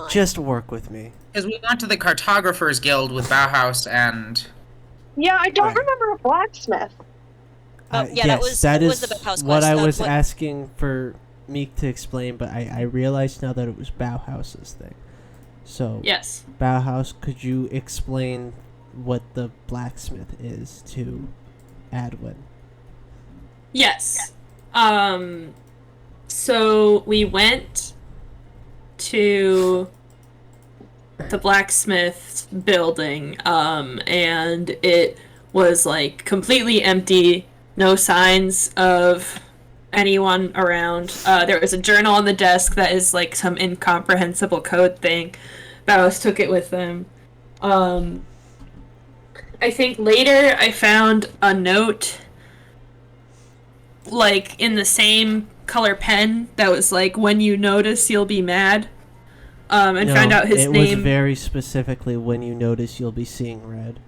fine. Just work with me. Because we went to the Cartographers Guild with Bauhaus and... Yeah, I don't Right. remember a blacksmith. Yeah, Yes, that is was the Bauhaus what quest. I was asking for Meek to explain, but I realized now that it was Bauhaus's thing. So, Yes. Bauhaus, could you explain what the blacksmith is to Adwin? Yes. So we went to the blacksmith's building, and it was like completely empty, no signs of anyone around. There was a journal on the desk that is like some incomprehensible code thing. Bauhaus took it with them. I think later I found a note like in the same color pen that was like, when you notice you'll be mad, and found out his name. It was very specifically, when you notice you'll be seeing red.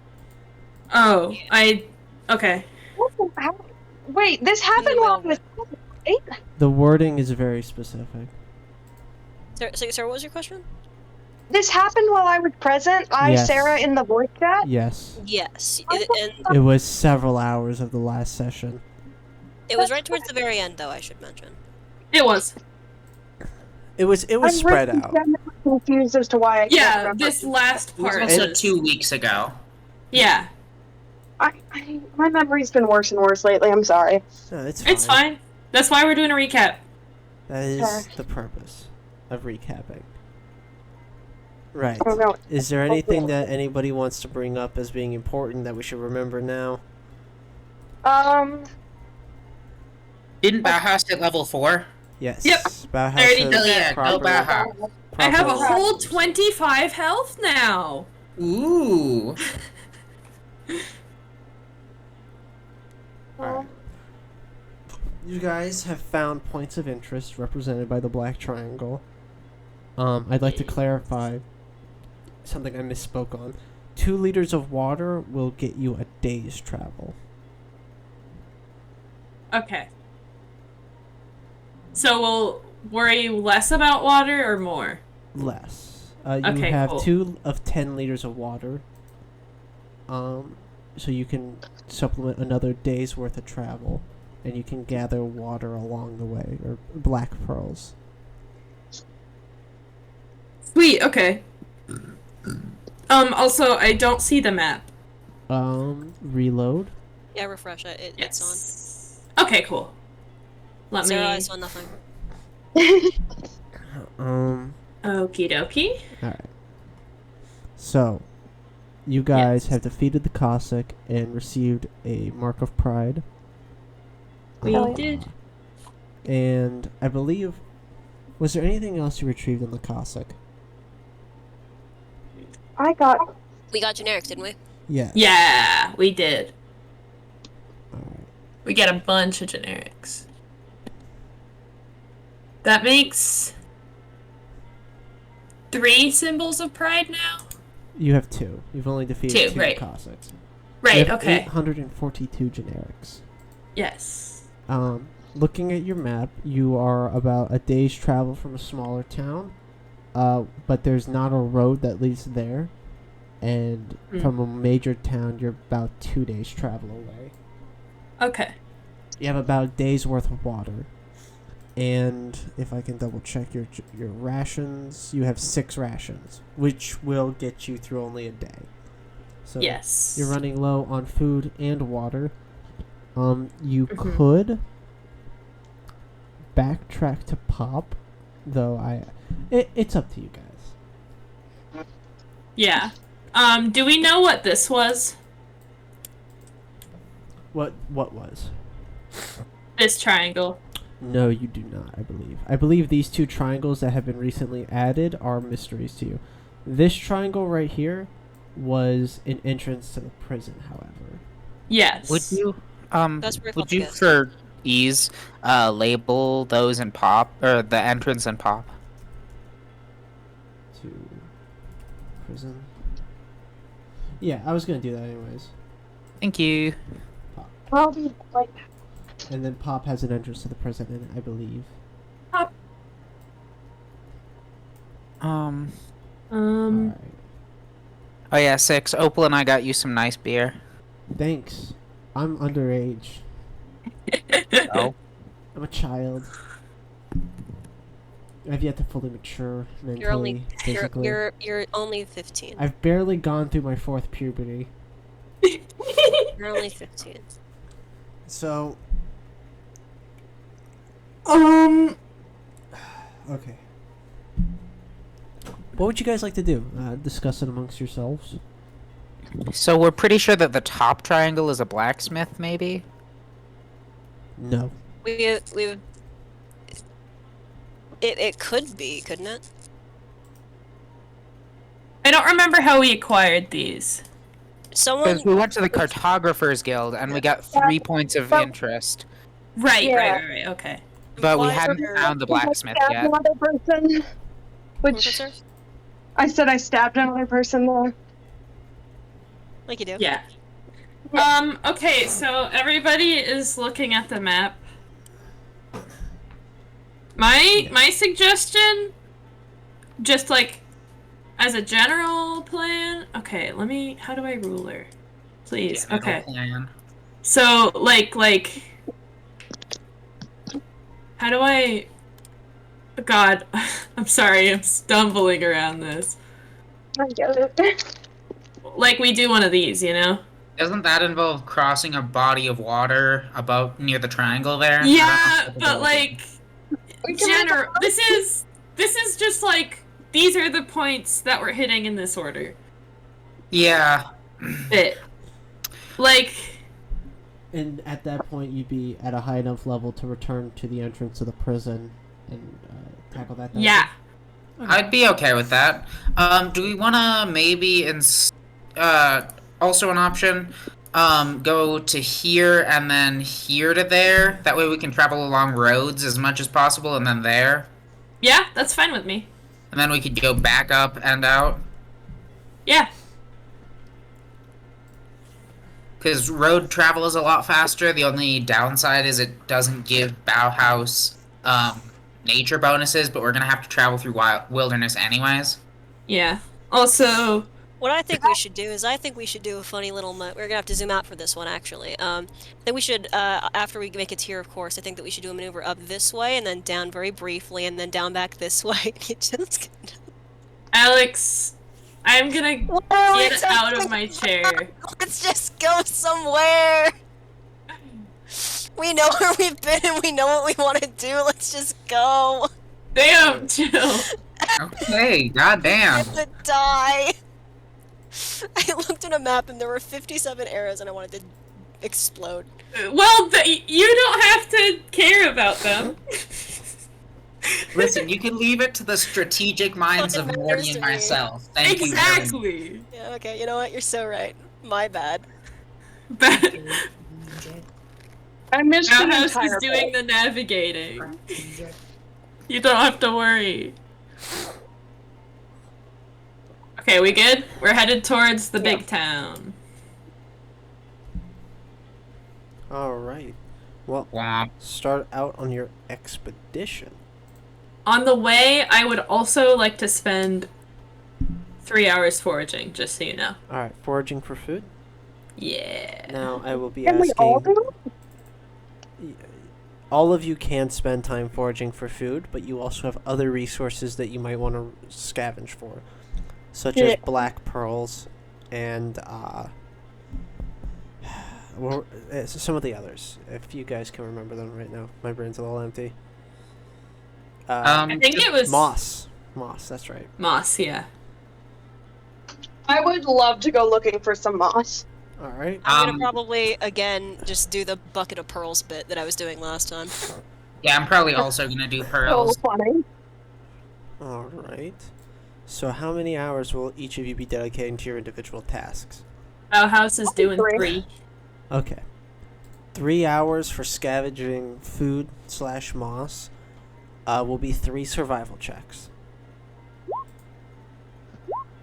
Oh, okay. Wait, this happened while I was... The wording is very specific. Sir, what was your question? This happened while I was present? Yes. Sarah, in the voice chat? Yes. Yes. It was several hours of the last session. It was right towards the very end, though, I should mention. It was. It was spread out. I'm confused as to why I can't remember. This last It was part. also 2 weeks ago. Yeah. My memory's been worse and worse lately, I'm sorry. No, it's fine. It's fine. That's why we're doing a recap. That is the purpose of recapping. Right. I don't know. Is there anything that anybody wants to bring up as being important that we should remember now? Didn't Bauhaus hit level 4? Yes. Yep. Bauhaus Already has done that. Go Bauhaus. I have a properly- whole 25 health now. Ooh. Alright. You guys have found points of interest represented by the black triangle. I'd like to clarify something I misspoke on. 2 liters of water will get you a day's travel. Okay. So we'll worry less about water or more? Less. You Okay, have cool. 2 of 10 liters of water. So you can supplement another day's worth of travel, and you can gather water along the way, or black pearls. Sweet, okay. Also, I don't see the map. Reload. Yeah, refresh it. It's on. Okay, cool. Let Sarah, I me... saw nothing. Okie dokie. Alright. So, you guys have defeated the Cossack and received a Mark of Pride. We did. And I believe... Was there anything else you retrieved in the Cossack? We got generics, didn't we? Yes. Yeah, we did. Alright. We got a bunch of generics. That makes 3 symbols of pride now? You have 2. You've only defeated 2 right. Cossacks. Right, You have okay. 842 generics. Yes. Looking at your map, you are about a day's travel from a smaller town, but there's not a road that leads there, and from a major town, you're about 2 days travel away. Okay. You have about a day's worth of water, and if I can double check your rations, you have 6 rations, which will get you through only a day. So yes. You're running low on food and water. You could backtrack to Pop, though it's up to you guys. Yeah. Do we know what this was? What was? This triangle. No, you do not, I believe. I believe these 2 triangles that have been recently added are mysteries to you. This triangle right here was an entrance to the prison, however. Yes. Would you, That's very would you, complicated. for ease, label those in Pop, or the entrance in Pop? To prison. Yeah, I was gonna do that anyways. Thank you. Well, like... And then Pop has an entrance to the prison in it, I believe. Pop. Um. Alright. Oh yeah, 6. Opal and I got you some nice beer. Thanks. I'm underage. Oh. I'm a child. I've yet to fully mature mentally, You're only physically. you're only 15. I've barely gone through my 4th puberty. You're only 15. So, okay. What would you guys like to do? Discuss it amongst yourselves? So we're pretty sure that the top triangle is a blacksmith, maybe? No. It could be, couldn't it? I don't remember how we acquired these. Someone Because we went to the Cartographers Guild and we got 3 points of interest. Right, Yeah. right, okay. But we acquired hadn't their- found the blacksmith Stabbed yet. another person. Which Officer? I said I stabbed another person there. Like you do. Yeah. Okay, so everybody is looking at the map. My suggestion, just like as a general plan. Okay, how do I ruler? Please. General Okay. plan. So like how do I God, I'm sorry, I'm stumbling around this. I get it. Like we do one of these, you know? Doesn't that involve crossing a body of water above near the triangle there? Yeah, but like We can make a- this is just like these are the points that we're hitting in this order. Yeah. Bit. Like And at that point, you'd be at a high enough level to return to the entrance of the prison and tackle that. yeah. I'd be okay with that. Do we want to maybe also an option, go to here and then here to there? That way we can travel along roads as much as possible and then there. Yeah, that's fine with me. And then we could go back up and out. Yeah. Because road travel is a lot faster. The only downside is it doesn't give Bauhaus nature bonuses, but we're going to have to travel through wilderness anyways. Yeah. Also, What I think we should do is I think we should do a funny little we're gonna have to zoom out for this one actually. I think we should after we make it here, of course, I think that we should do a maneuver up this way and then down very briefly and then down back this way. Just Alex, I'm gonna get let's out of my chair. Let's just go somewhere. We know where we've been and we know what we want to do. Let's just go. Damn, chill. Okay, goddamn. To die. I looked at a map and there were 57 arrows and I wanted to explode. Well, you don't have to care about them. Listen, you can leave it to the strategic minds of Fucking Morty matters and to me. myself. Thank you very much. Exactly. Yeah, okay, you know what? You're so right. My bad. I missed an Bauhaus entire is doing the navigating. You don't have to worry. Okay, we good? We're headed towards the big town. Alright. Well, Womp. start out on your expedition. On the way, I would also like to spend 3 hours foraging, just so you know. Alright, foraging for food. Yeah. Now, I will be Can we all asking... do? All of you can spend time foraging for food, but you also have other resources that you might want to scavenge for. Such as black pearls and some of the others. If you guys can remember them right now. My brain's a little empty. I think it was Moss. Moss, that's right. moss, yeah. I would love to go looking for some moss. Alright. I'm gonna probably, again, just do the bucket of pearls bit that I was doing last time. Yeah, I'm probably also gonna do So pearls. funny. Alright. So how many hours will each of you be dedicating to your individual tasks? Bauhaus is doing 3. 3. Okay. 3 hours for scavenging food / moss will be 3 survival checks.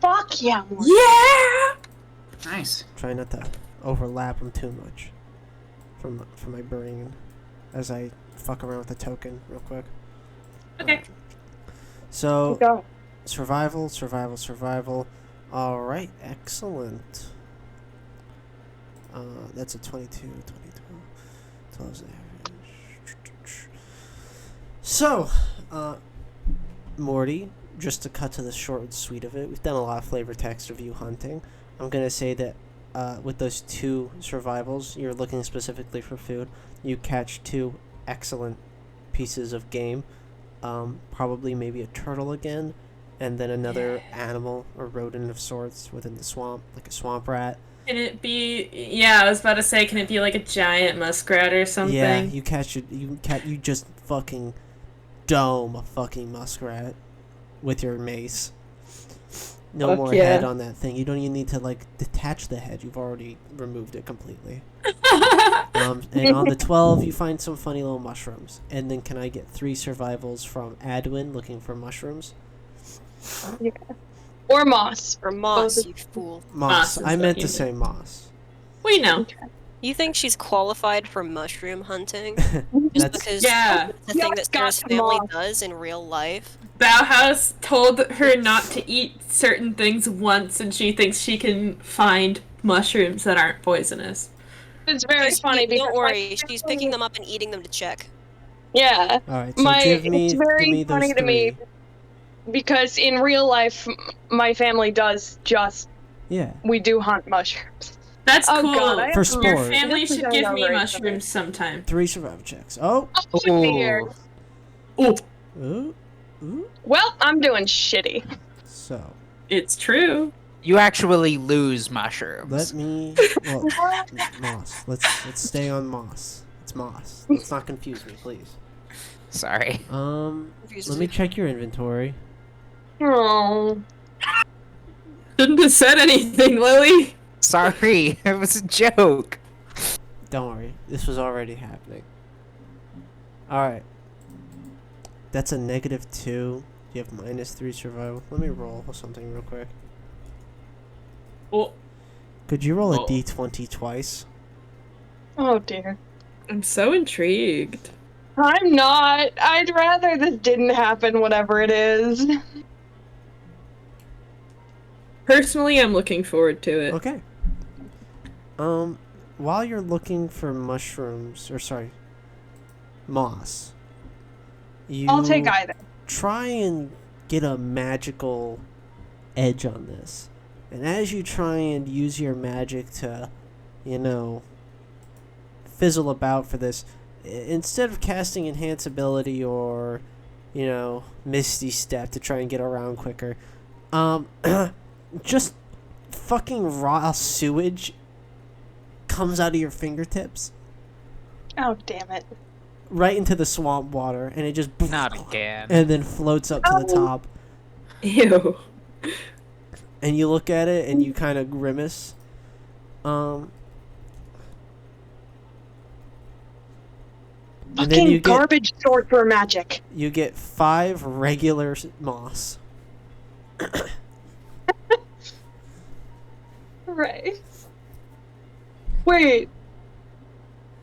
Fuck yeah. Yeah! Nice. Try not to overlap them too much from my brain as I fuck around with the token real quick. Okay. So Go. Survival, survival, survival. All right, excellent. That's a 22, 12's average. So, Morty, just to cut to the short and sweet of it, we've done a lot of flavor text review hunting. I'm going to say that with those 2 survivals, you're looking specifically for food. You catch 2 excellent pieces of game. Probably maybe a turtle again, and then another animal or rodent of sorts within the swamp, like a swamp rat. Can it be? Yeah, I was about to say, can it be like a giant muskrat or something? Yeah, you just fucking dome a fucking muskrat with your mace. No Fuck more yeah. head on that thing. You don't even need to like detach the head. You've already removed it completely. And on the 12, you find some funny little mushrooms. And then can I get 3 survivals from Adwin looking for mushrooms? Yeah. Or moss. Or moss, Both. you fool. Moss. Moss is I what meant you to mean. say moss. We know. You think she's qualified for mushroom hunting? Just That's because Yeah. it's the thing that Just got Sarah's some family moss. does in real life? Bauhaus told her not to eat certain things once, and she thinks she can find mushrooms that aren't poisonous. It's very She's- funny because don't worry, my she's family- picking them up and eating them to check. Yeah. all right. So give me it's very those funny to me 3. because in real life, my family does just Yeah. we do hunt mushrooms. That's Oh cool. God, I For have to- Your sport. family This is should give going me over mushrooms sometime. 3 survival checks. Oh. Oh, dear. Oh, Ooh. Ooh. Well, I'm doing shitty. So it's true. You actually lose mushrooms. let me. Well, moss. Let's stay on moss. It's moss. Let's not confuse me, please. Sorry. Let me check your inventory. Oh. Shouldn't have said anything, Lily. Sorry. It was a joke. Don't worry. This was already happening. Alright. That's a -2. You have -3 survival. Let me roll something real quick. Oh, Could you roll a Oh. d20 twice? Oh dear. I'm so intrigued. I'm not. I'd rather this didn't happen, whatever it is. Personally, I'm looking forward to it. Okay. While you're looking for mushrooms, or sorry, moss, you I'll take either. try and get a magical edge on this. And as you try and use your magic to, fizzle about for this, instead of casting Enhance Ability or, Misty Step to try and get around quicker, just fucking raw sewage comes out of your fingertips Oh damn it. right into the swamp water, and it just Not again. and then floats up to the top. Ew. And you look at it and you kind of grimace. And then Fucking you get garbage sword for magic. 5 regular moss. Right. Wait.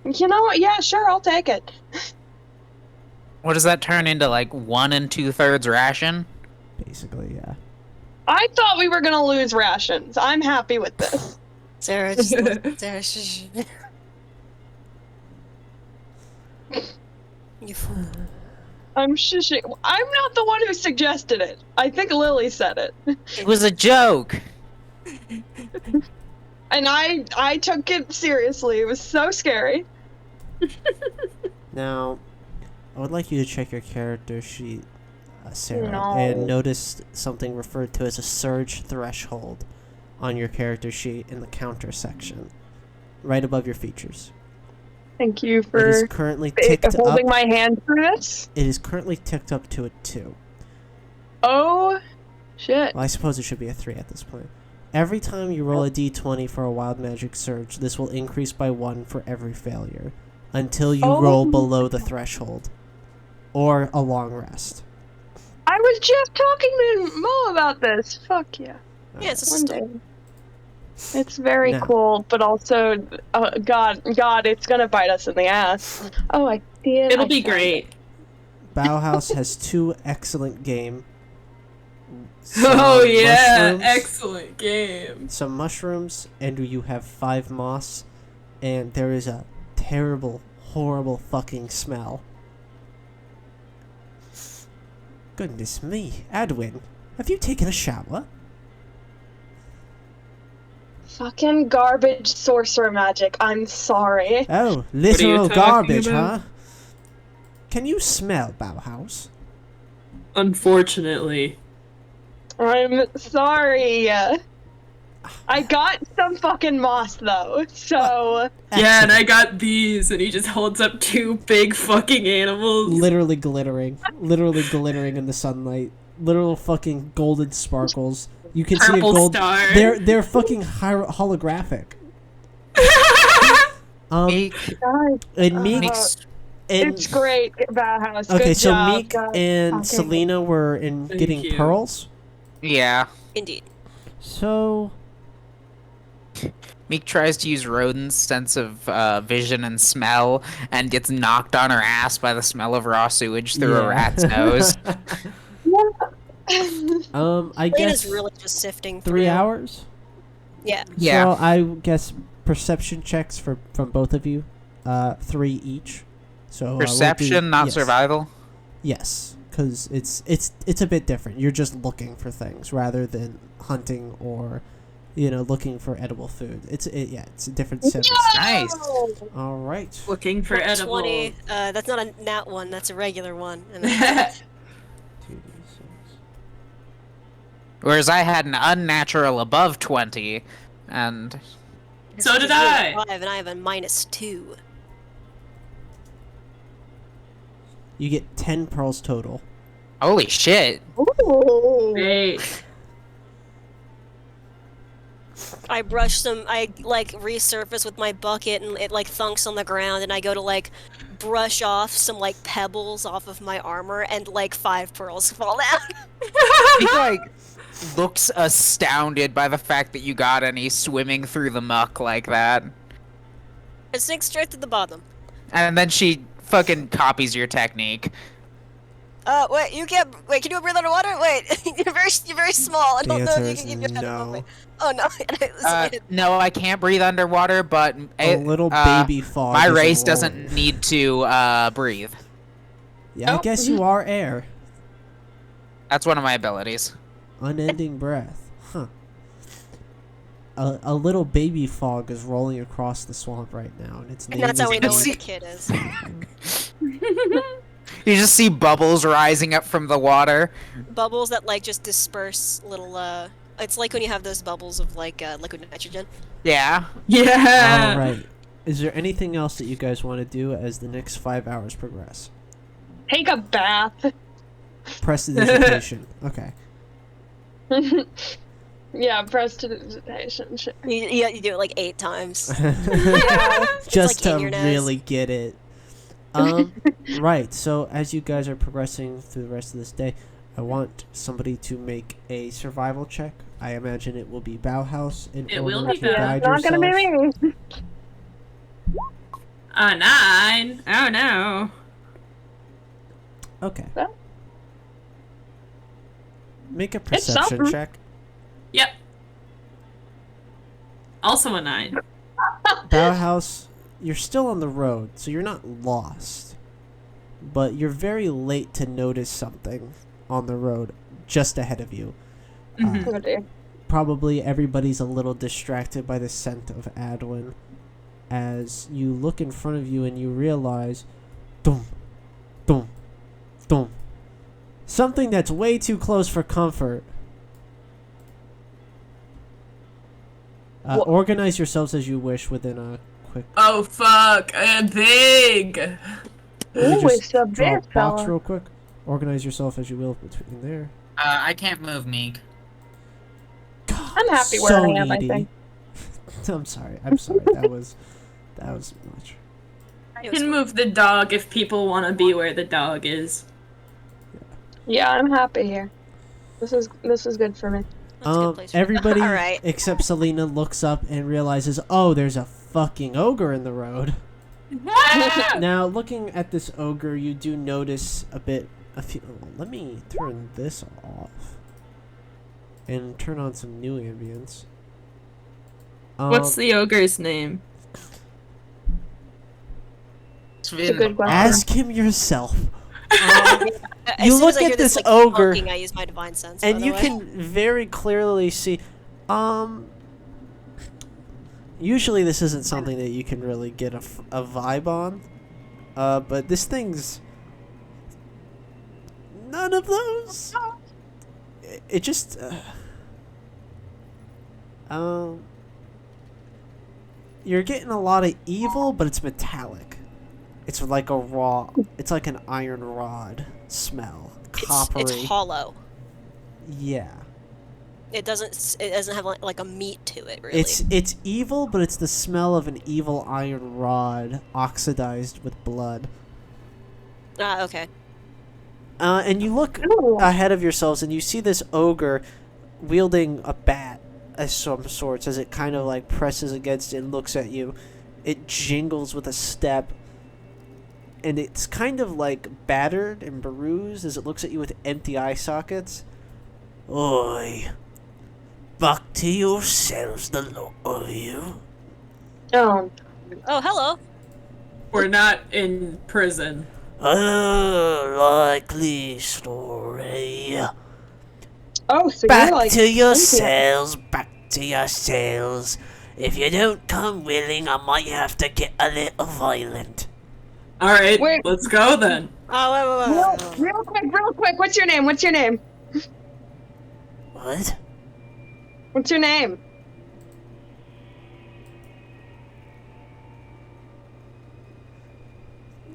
You know what? Yeah, sure, I'll take it. What does that turn into, like 1 2/3 ration? Basically, yeah. I thought we were gonna lose rations. I'm happy with this. Sarah, Sarah, shh. You fool. I'm shushing. I'm not the one who suggested it. I think Lily said it. It was a joke. And I took it seriously. It was so scary. Now, I would like you to check your character sheet, Sarah, No. and notice something referred to as a surge threshold on your character sheet in the counter section, right above your features. Thank you It is for currently ticked up. holding my hand for this. It is currently ticked up to a 2. Oh, shit. Well, I suppose it should be a 3 at this point. Every time you roll a d20 for a wild magic surge, this will increase by 1 for every failure, until you Oh. roll below the threshold, or a long rest. I was just talking to Mo about this. Fuck yeah. Yeah, it's a One system. day. It's very Now. cool, but also, God, it's gonna bite us in the ass. Oh, I did. It'll I be found great. Bauhaus has 2 excellent game Oh yeah, mushrooms, excellent game. some mushrooms, and you have 5 moss, and there is a terrible, horrible fucking smell. Goodness me, Adwin, have you taken a shower? Fucking garbage sorcerer magic. I'm sorry. Oh, literal talking garbage, about? huh? Can you smell Bauhaus? Unfortunately. I'm sorry. I got some fucking moss though, so Yeah, and I got these, and he just holds up 2 big fucking animals. Literally glittering in the sunlight. Literal fucking golden sparkles. You can see a Purple gold. star. They're fucking holographic. Meek, God, And Meek Meek's and it's great, Bauhaus. okay, Good so job, Meek guys. and Okay. Selena were in Thank getting you. pearls. yeah. Indeed. So Meek tries to use Rodin's sense of vision and smell and gets knocked on her ass by the smell of raw sewage through a rat's nose. I Lena's guess really just sifting 3 through. hours. Yeah. Yeah. So I guess perception checks from both of you, 3 each. So we'll do- Perception, not yes. survival. Yes, because it's a bit different. You're just looking for things rather than hunting or, looking for edible food. It's a different set. Nice. All right. Looking for edible. 20. That's not a nat one. That's a regular one. And then 2d6. Whereas I had an unnatural above 20, and So did I. 5, and I have a -2. You get 10 pearls total. holy shit. Ooh. Great. I brush some. I resurface with my bucket, and it thunks on the ground. And I go to brush off some pebbles off of my armor, and 5 pearls fall down. He looks astounded by the fact that you got any swimming through the muck like that. It sinks straight to the bottom. And then she fucking copies your technique. Wait, you can't. Wait, can you breathe underwater? Wait, you're very small. I The don't know if answer you is can keep your head above no. me. Oh no. No, I can't breathe underwater, but A little baby fog. my is race rolling. doesn't need to breathe. Yeah, I guess you are air. That's one of my abilities. Unending breath. Huh. A little baby fog is rolling across the swamp right now, and its name And that's how we know is where the kid is. You just see bubbles rising up from the water. Bubbles that just disperse little. It's like when you have those bubbles of liquid nitrogen. Yeah. Yeah. All right. Is there anything else that you guys want to do as the next 5 hours progress? Take a bath. Prestidigitation. Okay. Yeah, prestidigitation. Shit. You do it 8 times. Just in to your nose. really get it. Right. So as you guys are progressing through the rest of this day, I want somebody to make a survival check. I imagine it will be Bauhaus in It order will be to Bauhaus. guide Not gonna yourself. be me. 9. Oh no. Okay. Well. Make a It's perception something. check. Yep. Also a 9. Bauhaus, you're still on the road, so you're not lost. But you're very late to notice something on the road just ahead of you. Mhm. Oh dear. Probably everybody's a little distracted by the scent of Adwin. As you look in front of you and you realize, dum, dum, dum. Something that's way too close for comfort. Organize yourselves as you wish within a quick. Oh fuck, a big. Let me Ooh, just it's a draw big box fella. real quick. Organize yourself as you will between there. I can't move, Meek. God, I'm happy where so I am, I needy. think. I'm sorry. That was much. I can move the dog if people want to be where the dog is. Yeah, I'm happy here. This is good for me. That's a good place for Everybody All right. except Selena looks up and realizes, oh, there's a fucking ogre in the road. Now, looking at this ogre, you do notice a few. Let me turn this off. and turn on some new ambience. What's the ogre's name? It's a good question. Ask him yourself. As You soon look as I at hear this like, ogre, honking, I use my divine sense. by and the you way. can very clearly see. Usually this isn't something that you can really get a vibe on. But this thing's none of those. It just. You're getting a lot of evil, but it's metallic. It's like a raw. It's like an iron rod smell, coppery. It's hollow. Yeah. It doesn't have like a meat to it, really. It's evil, but it's the smell of an evil iron rod oxidized with blood. Okay. And you look ahead of yourselves, and you see this ogre wielding a bat of some sorts as it kind of like presses against it and looks at you. It jingles with a step, and it's kind of like battered and bruised as it looks at you with empty eye sockets. Oi. Back to yourselves, the lot of you. Oh. Oh, hello. We're not in prison. Likely story. Oh, so Back you're like to yourselves, back to yourselves. If you don't come willing, I might have to get a little violent. Alright, Wait. let's go then. Oh, wait. Real quick. What's your name? What? What's your name?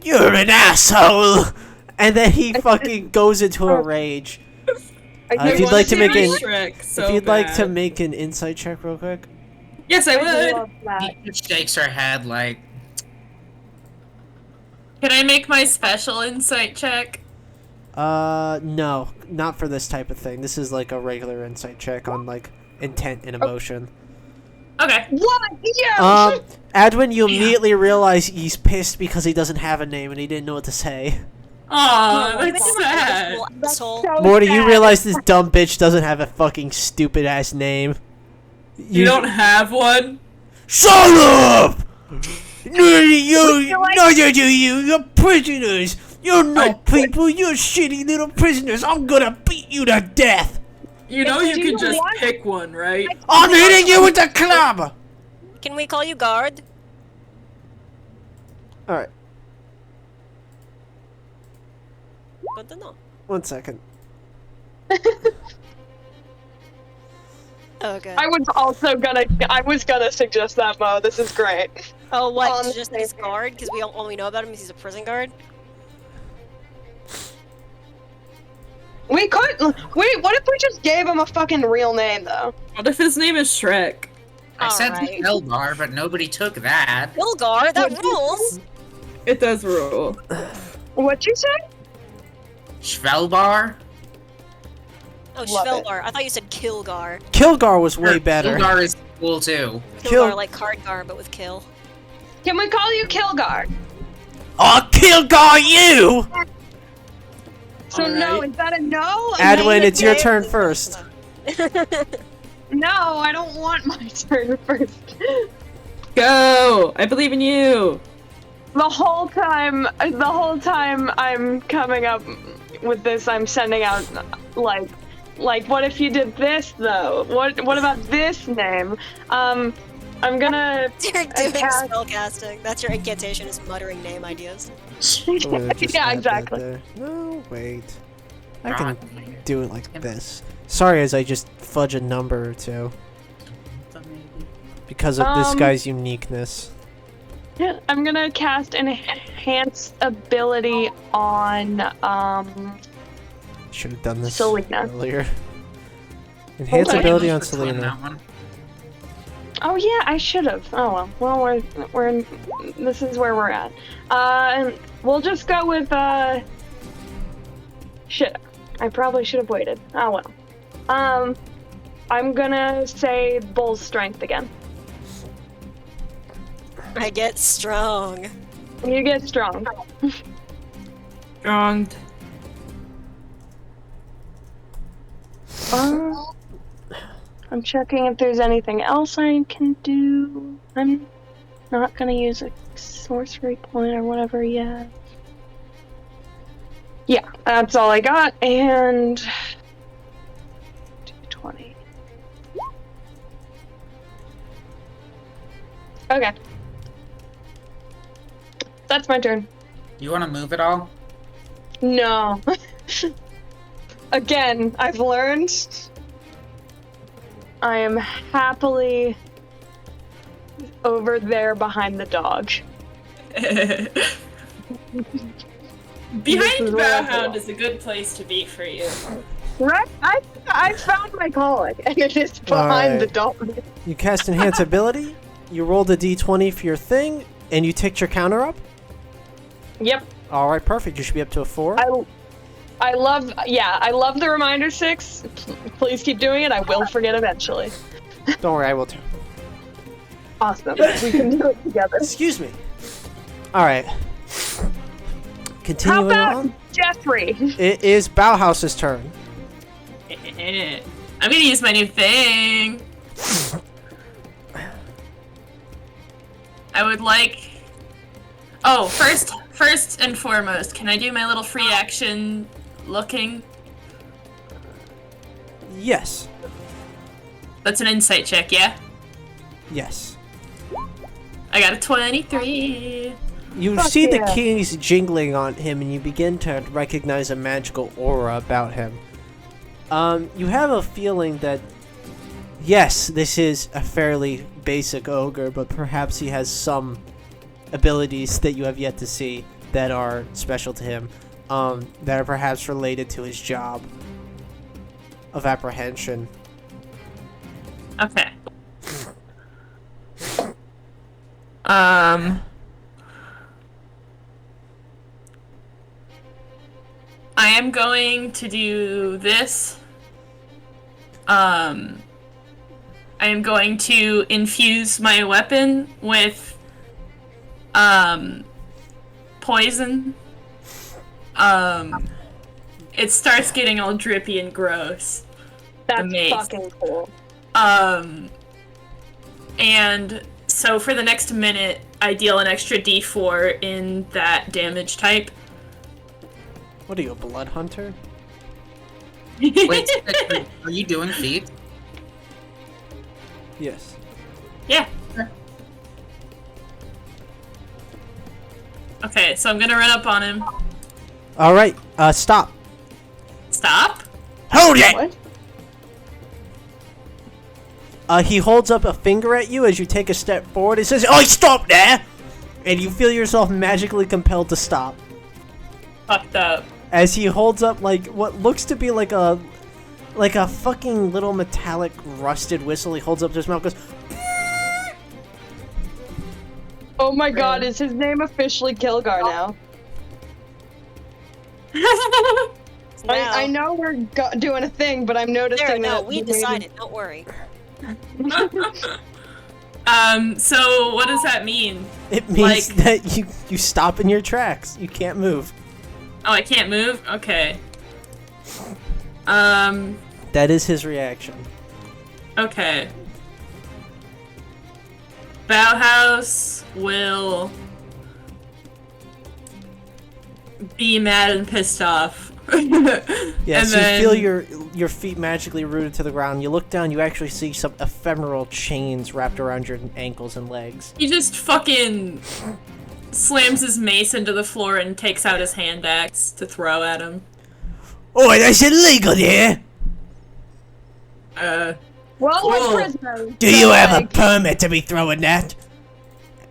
You're an asshole! And then he fucking goes into a rage. If you'd like to make an Shrek so if you'd like to bad. make an insight check real quick. Yes, I would. love that. He shakes her head like, Can I make my special insight check? No, not for this type of thing. This is like a regular insight check on like intent and emotion. Okay. What? Yeah. Adwin, you immediately realize he's pissed because he doesn't have a name and he didn't know what to say. Aw, Wait, that's this sad. little asshole. So Morty, you sad. realize this dumb bitch doesn't have a fucking stupid ass name. You don't have one? Shut up! Neither do you. You're prisoners. You're not people. You're shitty little prisoners. I'm gonna beat you to death. You know Do you you can just want- pick one, right? I'm hitting you with the club. Can we call you guard? All right, Good to know. 1 second. Okay. I was gonna suggest that, Mo. This is great. Oh, what? on the Just same this page. guard? Because all we know about him is he's a prison guard? We could. Wait, what if we just gave him a fucking real name, though? What if his name is Shrek? I said Alright. Kilgar, but nobody took that. Kilgar? That rules! It does rule. What'd you say? Schvelbar? Oh, Love it. Schvelgar. I thought you said Kilgar. Kilgar was way better. Kilgar is cool too. Kilgar, like Cardgar, but with kill. Can we call you Kilgar? I'll Kilgar you. So no, is that a no? Adwin, it's your Okay. turn first. No, I don't want my turn first. Go! I believe in you! The whole time I'm coming up with this, I'm sending out like, what if you did this though? What about this name? I'm gonna. You're doing cast- spell casting. That's your incantation, is muttering name ideas. Yeah, exactly. No, wait. I can do it like this. Sorry, as I just fudge a number or two because of this guy's uniqueness. Yeah, I'm gonna cast enhance ability on Should have done this Selena. earlier. Enhance Okay. ability on Let's put Selena. that one. Oh yeah, I should have. Oh well. Well, we're in, this is where we're at. And we'll just go with shit. I probably should have waited. Oh well. I'm gonna say bull's strength again. I get strong. You get strong. Stronged. I'm checking if there's anything else I can do. I'm not gonna use a sorcery point or whatever yet. Yeah, that's all I got, and 220. Okay. That's my turn. You want to move at all? No. Again, I've learned. I am happily over there behind the dog. Behind Bowhound is a good place to be for you. Right? I found my calling, and it is behind the dog. You cast Enhance Ability, you rolled a d20 for your thing, and you ticked your counter up? Yep. Alright, perfect. You should be up to a 4. I love the reminder 6. Please keep doing it. I will forget eventually. Don't worry, I will too. Awesome. We can do it together. Excuse me. Alright. Continuing How about on. Jeffrey? It is Bauhaus's turn. I'm gonna use my new thing. I would like... Oh, first and foremost, can I do my little free action looking? Yes. That's an insight check, yeah? Yes. I got a 23. You Fuck see the yeah. keys jingling on him, and you begin to recognize a magical aura about him. You have a feeling that, yes, this is a fairly basic ogre, but perhaps he has some abilities that you have yet to see that are special to him, that are perhaps related to his job of apprehension. Okay. I am going to do this. I am going to infuse my weapon with poison. It starts getting all drippy and gross. That's Amazed. fucking cool. And so for the next minute, I deal an extra d4 in that damage type. What are you, a blood hunter? Wait, are you doing feet? Yes. Yeah. Okay, so I'm gonna run up on him. Alright, stop. Stop? Hold it! What? He holds up a finger at you as you take a step forward. It says, "Oh, stop there!" And you feel yourself magically compelled to stop. Fucked up. As he holds up, like, what looks to be like a fucking little metallic rusted whistle. He holds up to his mouth and goes, Oh my god, is his name officially Kilgar now? I know we're doing a thing, but I'm noticing There, no, that we the name- decided. Don't worry. So what does that mean? it means Like- that you stop in your tracks. You can't move. Oh, I can't move? Okay. That is his reaction. Okay. Bauhaus will be mad and pissed off. Yeah, And so then- you feel your feet magically rooted to the ground. You look down, you actually see some ephemeral chains wrapped around your ankles and legs. He just fucking slams his mace into the floor and takes out his hand axe to throw at him. Oh, that's illegal here! Well, Cool. we're prisoners. Do you have a permit to be throwing that?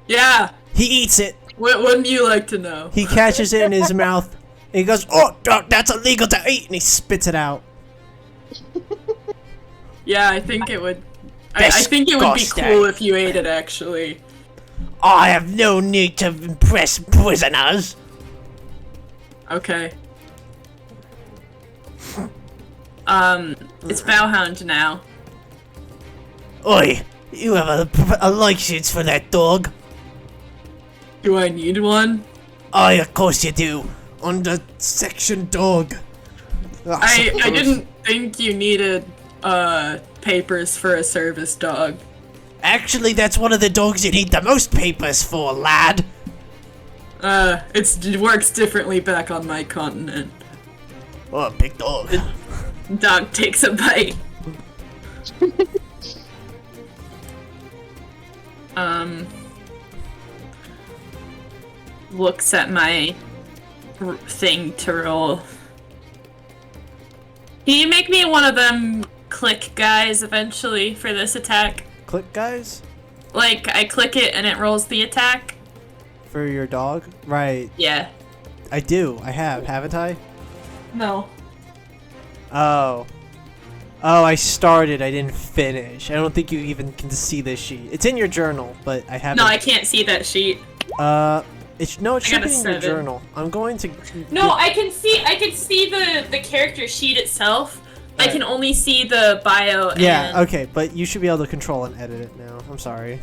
Yeah! He eats it. Wouldn't you like to know? He catches it in his mouth. And he goes, "Oh, that's illegal to eat!" And he spits it out. Yeah, I think it would. I think it would be Disgusting. cool if you ate it, actually. I have no need to impress prisoners. Okay. It's Bowhound now. Oi, you have a license for that dog? Do I need one? Aye, of course you do. Under section dog. I didn't think you needed, papers for a service dog. Actually, that's one of the dogs you need the most papers for, lad. It works differently back on my continent. Oh, big dog. Dog takes a bite. Looks at my thing to roll. Can you make me one of them click guys eventually for this attack? Click, guys? Like, I click it and it rolls the attack? For your dog? Right. Yeah. I do. I have, haven't I? No. Oh. Oh, I started. I didn't finish. I don't think you even can see this sheet. It's in your journal, but I haven't. No, I can't see that sheet. It should be got a in your 7. journal. I'm going to. No, I can see the character sheet itself. I Right. can only see the bio and... Yeah, okay, but you should be able to control and edit it now. I'm sorry.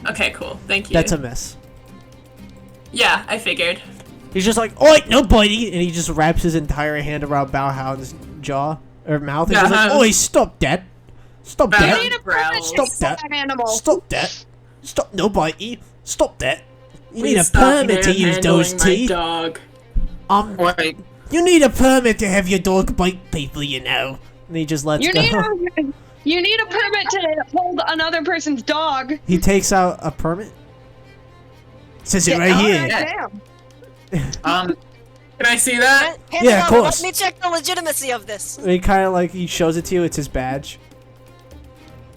Okay, cool. Thank you. That's a miss. Yeah, I figured. He's just like, oi, nobody! And he just wraps his entire hand around Bauhaus's jaw, or mouth, and he's like, Uh-huh. oi, stop that! Stop Bauhaus that! You need a permit growls. to Stop use that. that animal. Stop that! Stop, nobody! Stop that! You need a Please stop permit to use those manhandling my teeth! dog. Wait, You need a permit to have your dog bite people, you know. And he just lets You go. need a permit to hold another person's dog. He takes out a permit. Says it right Oh, here. Damn. Can I see that? Hand Yeah, it of over, course. Let me check the legitimacy of this. And he kind of like, he shows it to you, it's his badge.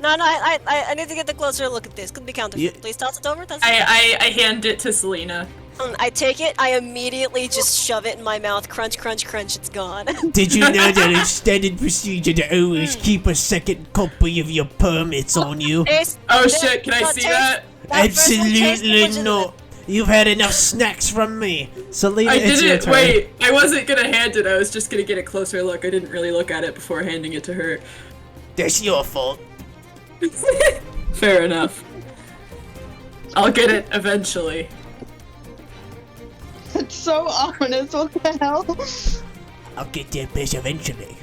No, I need to get a closer look at this. Could be counterfeit. Yeah. Please toss it over. I hand it to Selena. I take it. I immediately just shove it in my mouth. Crunch, crunch, crunch. It's gone. Did you know that it's standard procedure to always keep a second copy of your permits on you? Taste- Oh taste- shit, can I no, see taste- that? first one tastes Absolutely legitimate. not. You've had enough snacks from me. Selena, I it's your didn't. turn. Wait, I wasn't gonna hand it. I was just gonna get a closer look. I didn't really look at it before handing it to her. That's your fault. Fair enough. I'll get it eventually. It's so ominous. What the hell? I'll get that bitch eventually.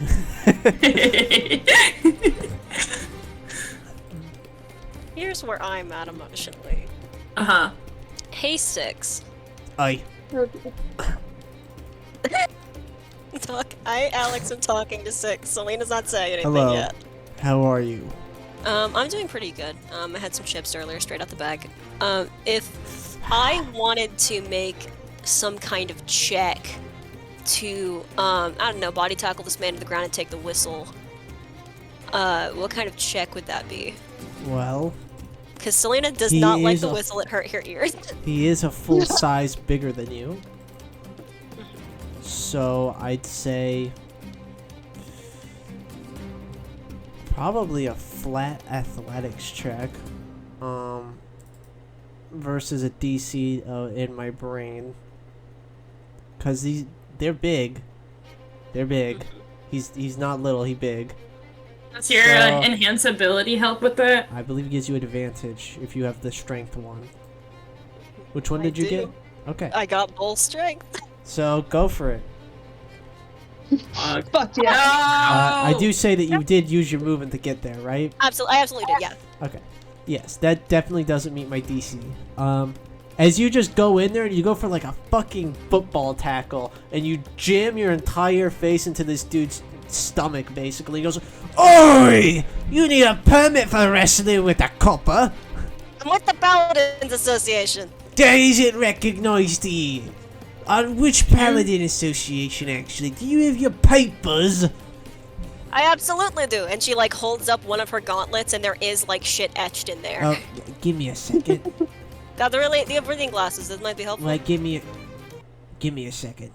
Here's where I'm at emotionally. Uh-huh. Hey, Six. Aye. Alex, am talking to Six. Selena's not saying anything Hello. yet. How are you? I'm doing pretty good. I had some chips earlier, straight out the bag. If I wanted to make some kind of check to, I don't know, body tackle this man to the ground and take the whistle, what kind of check would that be? Well, Because Selena does He not like is the a- whistle, it hurt her ears. he is a full size bigger than you. So I'd say probably a flat athletics check. Versus a DC in my brain. Cause they're big. They're big. He's not little, he big. Does your So- enhance ability help with that? I believe it gives you advantage if you have the strength one. Which one I did you do. get? Okay. I got bull strength. So go for it. Fuck yeah. I do say that you did use your movement to get there, right? I absolutely did, yeah. Okay. Yes, that definitely doesn't meet my DC. As you just go in there and you go for like a fucking football tackle and you jam your entire face into this dude's stomach, basically. He goes, "Oi! You need a permit for wrestling with a copper. I'm with the Paladins Association. That isn't recognized here. On which Paladin Association, actually? Do you have your papers?" I absolutely do. And she like holds up one of her gauntlets and there is like shit etched in there. Oh, give me a second. Got the reading glasses, this might be helpful. Like, give me a second.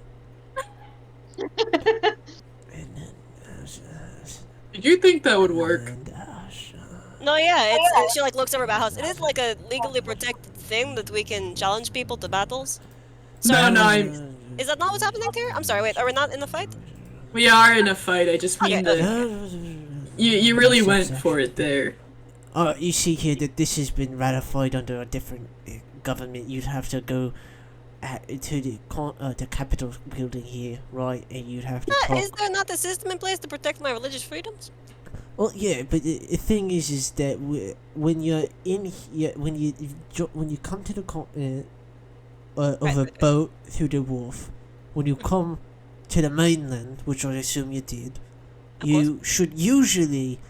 And then, Did you think that would work? and, No, yeah, it's she like looks over Bauhaus. It is like a legally protected thing that we can challenge people to battles. No, I'm... Is that not what's happening here? I'm sorry, wait, are we not in the fight? We are in a fight. I just mean Okay, that you really went for it there. You see here that this has been ratified under a different government. You'd have to go to the Capitol building here, right? And you'd have to talk. Is there not a system in place to protect my religious freedoms? Well, yeah, but the thing is that when you're in here, when you come to the continent of a boat through the wharf, when you come to the mainland, which I assume you did, you should usually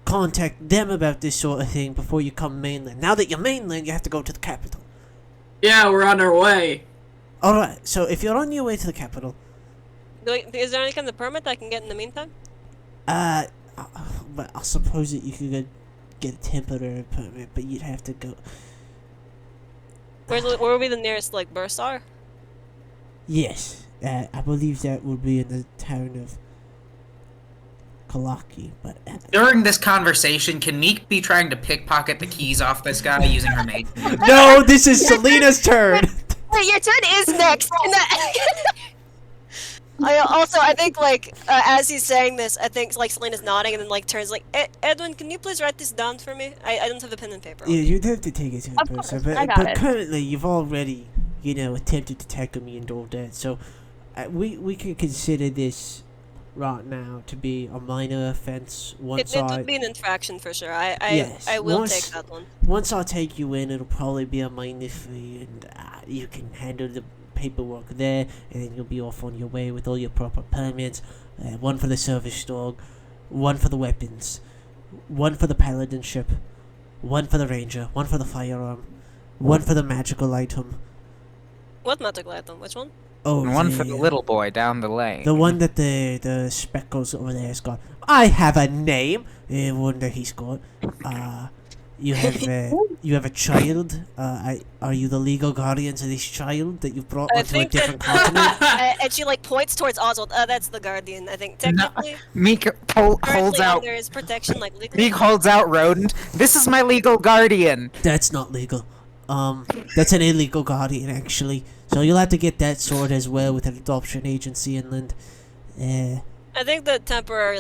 contact them about this sort of thing before you come mainland. Now that you're mainland, you have to go to the capital. Yeah, we're on our way. Alright, so if you're on your way to the capital, Is there any kind of permit I can get in the meantime? but I suppose that you could get a temporary permit, but you'd have to go. Where would be the nearest like bursar? Yes, I believe that would be in the town of Kalaki, but During this conversation, can Meek be trying to pickpocket the keys off this guy using her maid? no, this is Selena's turn. Wait, your turn is next. I think like as he's saying this, I think like Selena's nodding and then like turns like Edwin, can you please write this down for me? I don't have the pen and paper. Yeah, you'd have to take it to the Of course, person, I got but it. currently you've already, attempted to tackle me and all that, so we can consider this right now to be a minor offense. It would be an infraction for sure. Yes, I will once- take that one. Once I take you in, it'll probably be a minor fee, and you can handle the paperwork there, and then you'll be off on your way with all your proper permits. One for the service dog, one for the weapons, one for the paladinship, one for the ranger, one for the firearm, one for the magical item. What magical item? Which one? Oh, And one for the little boy down the lane. The one that the speckles over there has got. I have a name. One that he's got. You have a child. Are you the legal guardians of this child that you've brought I onto a think different continent? And she like points towards Oswald. That's the guardian. I think technically, Meek holds currently out. under his protection, like legally. Meek holds out Rodent. This is my legal guardian. That's not legal. That's an illegal guardian actually. So you'll have to get that sorted as well with an adoption agency inland. I think the temporary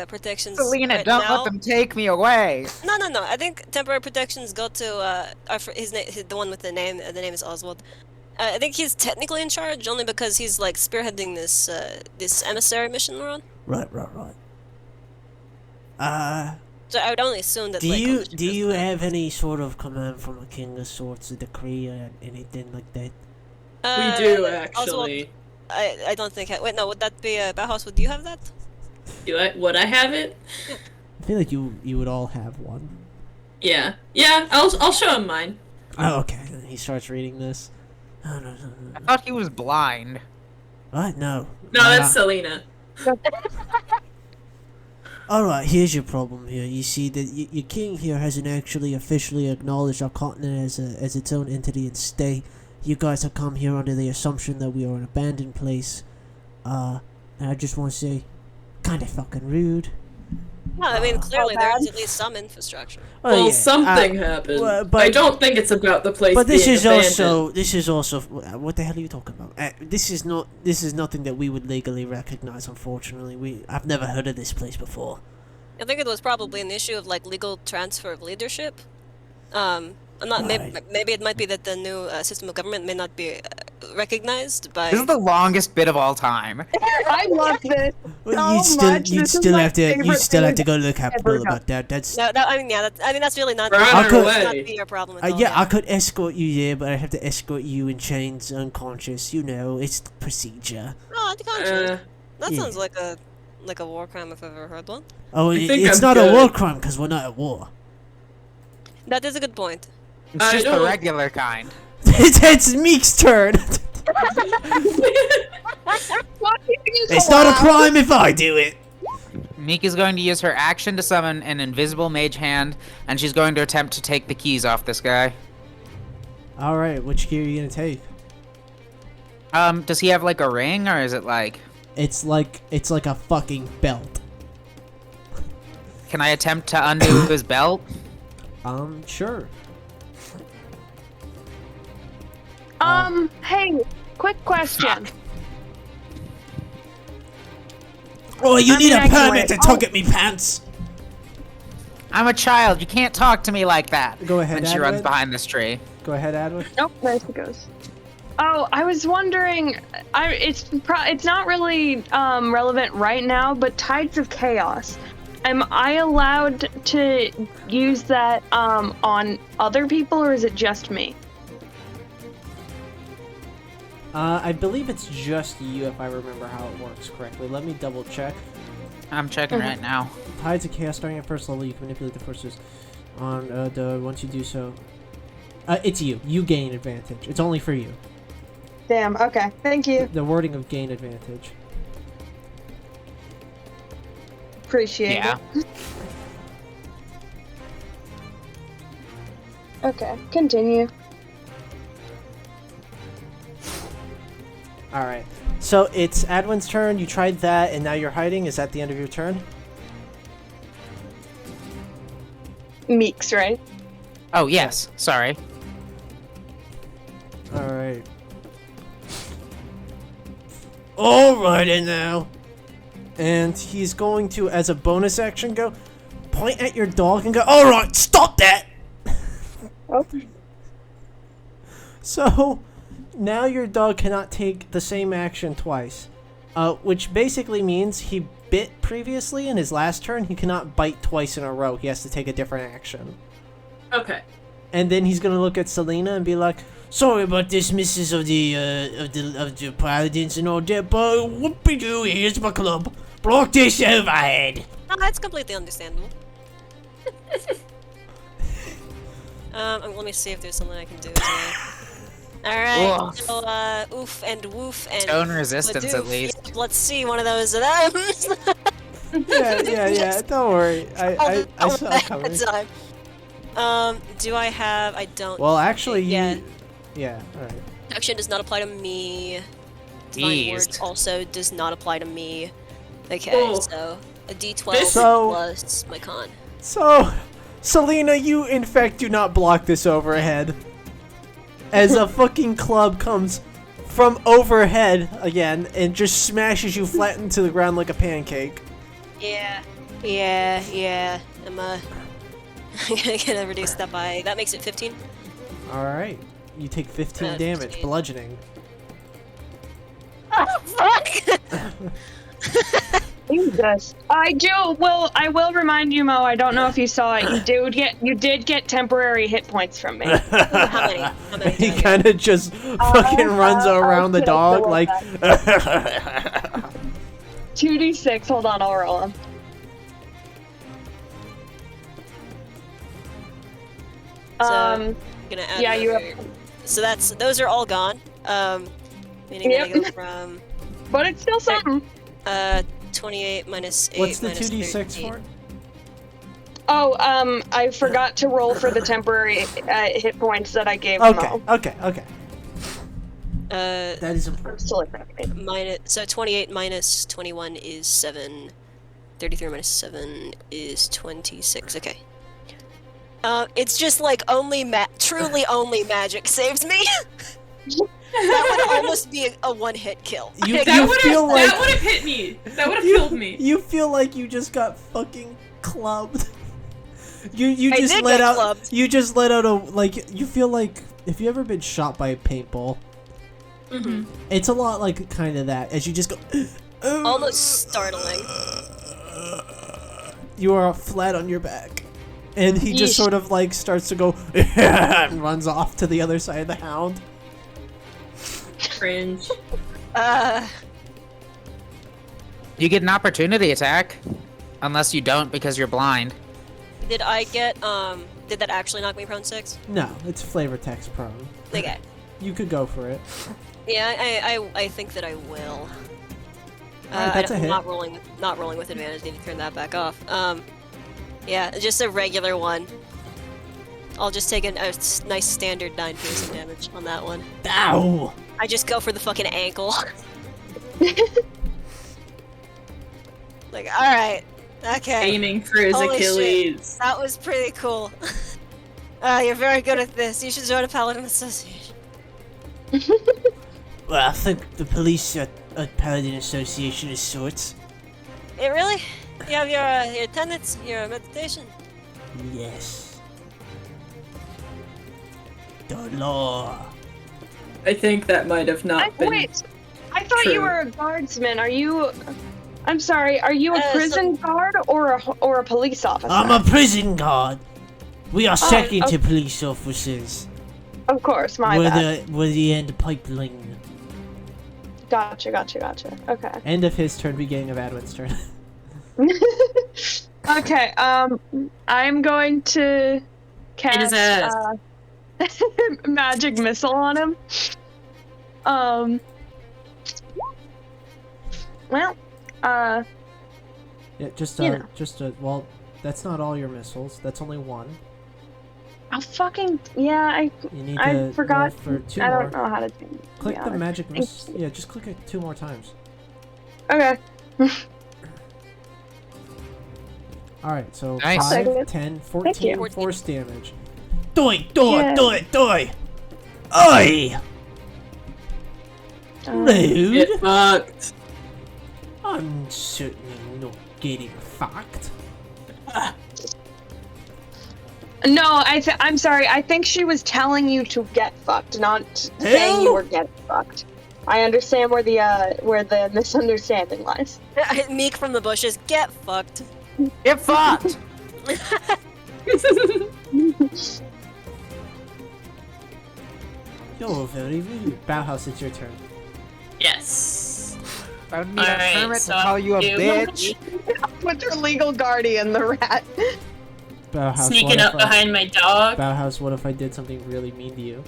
protections. Selena, right don't now, let them take me away. No. I think temporary protections go to the one with the name. The name is Oswald. I think he's technically in charge only because he's like spearheading this this emissary mission we're on. Right. So I would only assume that. Do like, you ownership do is you there. have any sort of command from a king of sorts, a decree, or anything like that? We do, Oswald, actually. I don't think. Wait, no. Would that be Bauhaus? Would you have that? Would I have it? I feel like you would all have one. Yeah. Yeah, I'll show him mine. Oh, okay. Then he starts reading this. Oh, no. I thought he was blind. What? No. No, that's Selena. Alright, here's your problem here. You see that your king here hasn't actually officially acknowledged our continent as its own entity and state. You guys have come here under the assumption that we are an abandoned place. And I just want to say, kinda fucking rude. No, I mean clearly there bad. is at least some infrastructure. Well, yeah, something happened. well, but- I don't think it's about the place But being abandoned. this is also what the hell are you talking about? This is nothing that we would legally recognize. Unfortunately, I've never heard of this place before. I think it was probably an issue of like legal transfer of leadership. I'm not. Right. Maybe it might be that the new system of government may not be recognized by. This is the longest bit of all time. I love this Well, so much. you'd This is still my have to favorite thing go to the capital ever about that. That's No, I mean, yeah. That's really not. We're on our not way. be your problem. At all, yeah, I could escort you there, but I have to escort you in chains, unconscious. It's the procedure. Oh, the conscience. Uh, That yeah. sounds like a war crime if I've ever heard one. Oh, I think it's I'm not a good. war crime because we're not at war. That is a good point. It's I just the don't- regular kind. it's Meek's turn. It's not a crime if I do it. Meek is going to use her action to summon an invisible mage hand, and she's going to attempt to take the keys off this guy. All right, which gear are you gonna take? Does he have like a ring, or is it like? It's like a fucking belt. Can I attempt to undo his belt? Sure. Hey, quick question. Oh, you I need mean, a I can permit wait. to tug at me pants. I'm a child. You can't talk to me like that. Go ahead, And she runs Adwin. behind this tree. Go ahead, Adwin. Nope, there she goes. Oh, I was wondering. It's not really relevant right now, but Tides of Chaos. am I allowed to use that on other people, or is it just me? I believe it's just you, if I remember how it works correctly. Let me double check. I'm checking right now. Tides of Chaos starting at first level, you can manipulate the forces on once you do so. It's you. You gain advantage. It's only for you. Damn, okay. Thank you. The wording of gain advantage. Appreciate Yeah. it. Okay, continue. Alright. So it's Adwin's turn. You tried that, and now you're hiding. Is that the end of your turn? Meeks, right? Oh, yes. Sorry. Alright. Alrighty now. And he's going to, as a bonus action, go point at your dog and go, alright, stop that! Oh. So, now your dog cannot take the same action twice. Which basically means he bit previously in his last turn. He cannot bite twice in a row. He has to take a different action. Okay. And then he's gonna look at Selena and be like, sorry about this, missus of the paladins and all that, but whoopie-doo, here's my club. Block this overhead. No, that's completely understandable. Let me see if there's something I can do as well. Alright, Ugh. so, oof and woof and... Stone resistance, ladoof. at least. Yep, let's see one of those of them. Yeah, don't worry. I saw it coming. Time. Do I have... I don't... Well, actually, Yeah. Yeah, alright. Action does not apply to me. Divine Jeez. Words also does not apply to me. Okay, Oh. so a D12 So- plus my con. So, Selena, you in fact do not block this overhead. As a fucking club comes from overhead again and just smashes you flat into the ground like a pancake. Yeah. I'm gonna reduce that by... That makes it 15. Alright. You take 15 damage, 15. bludgeoning. Oh, fuck! Jesus. I will remind you, Mo, I don't know if you saw it. You did get temporary hit points from me. How many? How many He do I get? kind of just fucking runs around the okay, dog so like... 2d6, hold on, I'll roll them. So, I'm gonna add yeah, you another- So those are all gone. Meaning Yep. that I go from But it's still something. 28 minus 8 What's the minus 2d6 13. for? Oh, I forgot to roll for the temporary hit points that I gave Okay, Mo. okay. Uh, That is I'm important. still affected. so 28 minus 21 is 7. 33 minus 7 is 26. Okay. It's just like truly only magic saves me. That would almost be a one-hit kill. You That feel like... would have hit me. That would have killed me. You feel like you just got fucking clubbed. You I just did let get out clubbed. you just let out a you feel like if you ever been shot by a paintball, Mm-hmm. it's a lot like kind of that as you just go Almost startling. you are flat on your back. And he just Yeesh. sort of like starts to go and runs off to the other side of the hound. Cringe. You get an opportunity attack. Unless you don't because you're blind. Did I get, did that actually knock me prone 6? No, it's flavor text prone. Okay. You could go for it. Yeah, I think that I will. Alright, that's a hit. Not rolling with advantage. Need to turn that back off. Yeah, just a regular one. I'll just take a nice standard 9 piercing damage on that one. Ow! I just go for the fucking ankle. Like, alright. Okay. Aiming for his Holy shit. Achilles. That was pretty cool. You're very good at this. You should join a Paladin Association. Well, I think the police are a paladin association of sorts. It really? You have your tenets, your meditation? Yes. The law. I think that might have not been. Wait, I thought True. you were a guardsman. Are you? I'm sorry, are you a prison guard or a police officer? I'm a prison guard. We are second okay. to police officers. Of course, my bad. We're the end pipeline. Gotcha. Okay. End of his turn, beginning of Adwin's turn. Okay, I'm going to cast magic missile on him. Well, Yeah, well, that's not all your missiles. That's only one. I'll fucking You need to forgot. roll for two I more. don't know how to do it. Click the Yeah. magic missile. Yeah, just click it 2 more times. Okay. Alright, so Nice. 5, 10, 14 you. force damage. Die! Yeah. Oi! Rude! Get fucked. I'm certainly not getting fucked. No, I'm sorry. I think she was telling you to get fucked, not saying you were getting fucked. I understand where the misunderstanding lies. Meek from the bushes, get fucked. Get fucked! You're very rude. Bauhaus, it's your turn. Yes. I would need a Alright, permit so to call you a you- bitch. With her legal guardian, the rat. Bauhaus, Sneaking up behind my dog. Bauhaus, what if I did something really mean to you?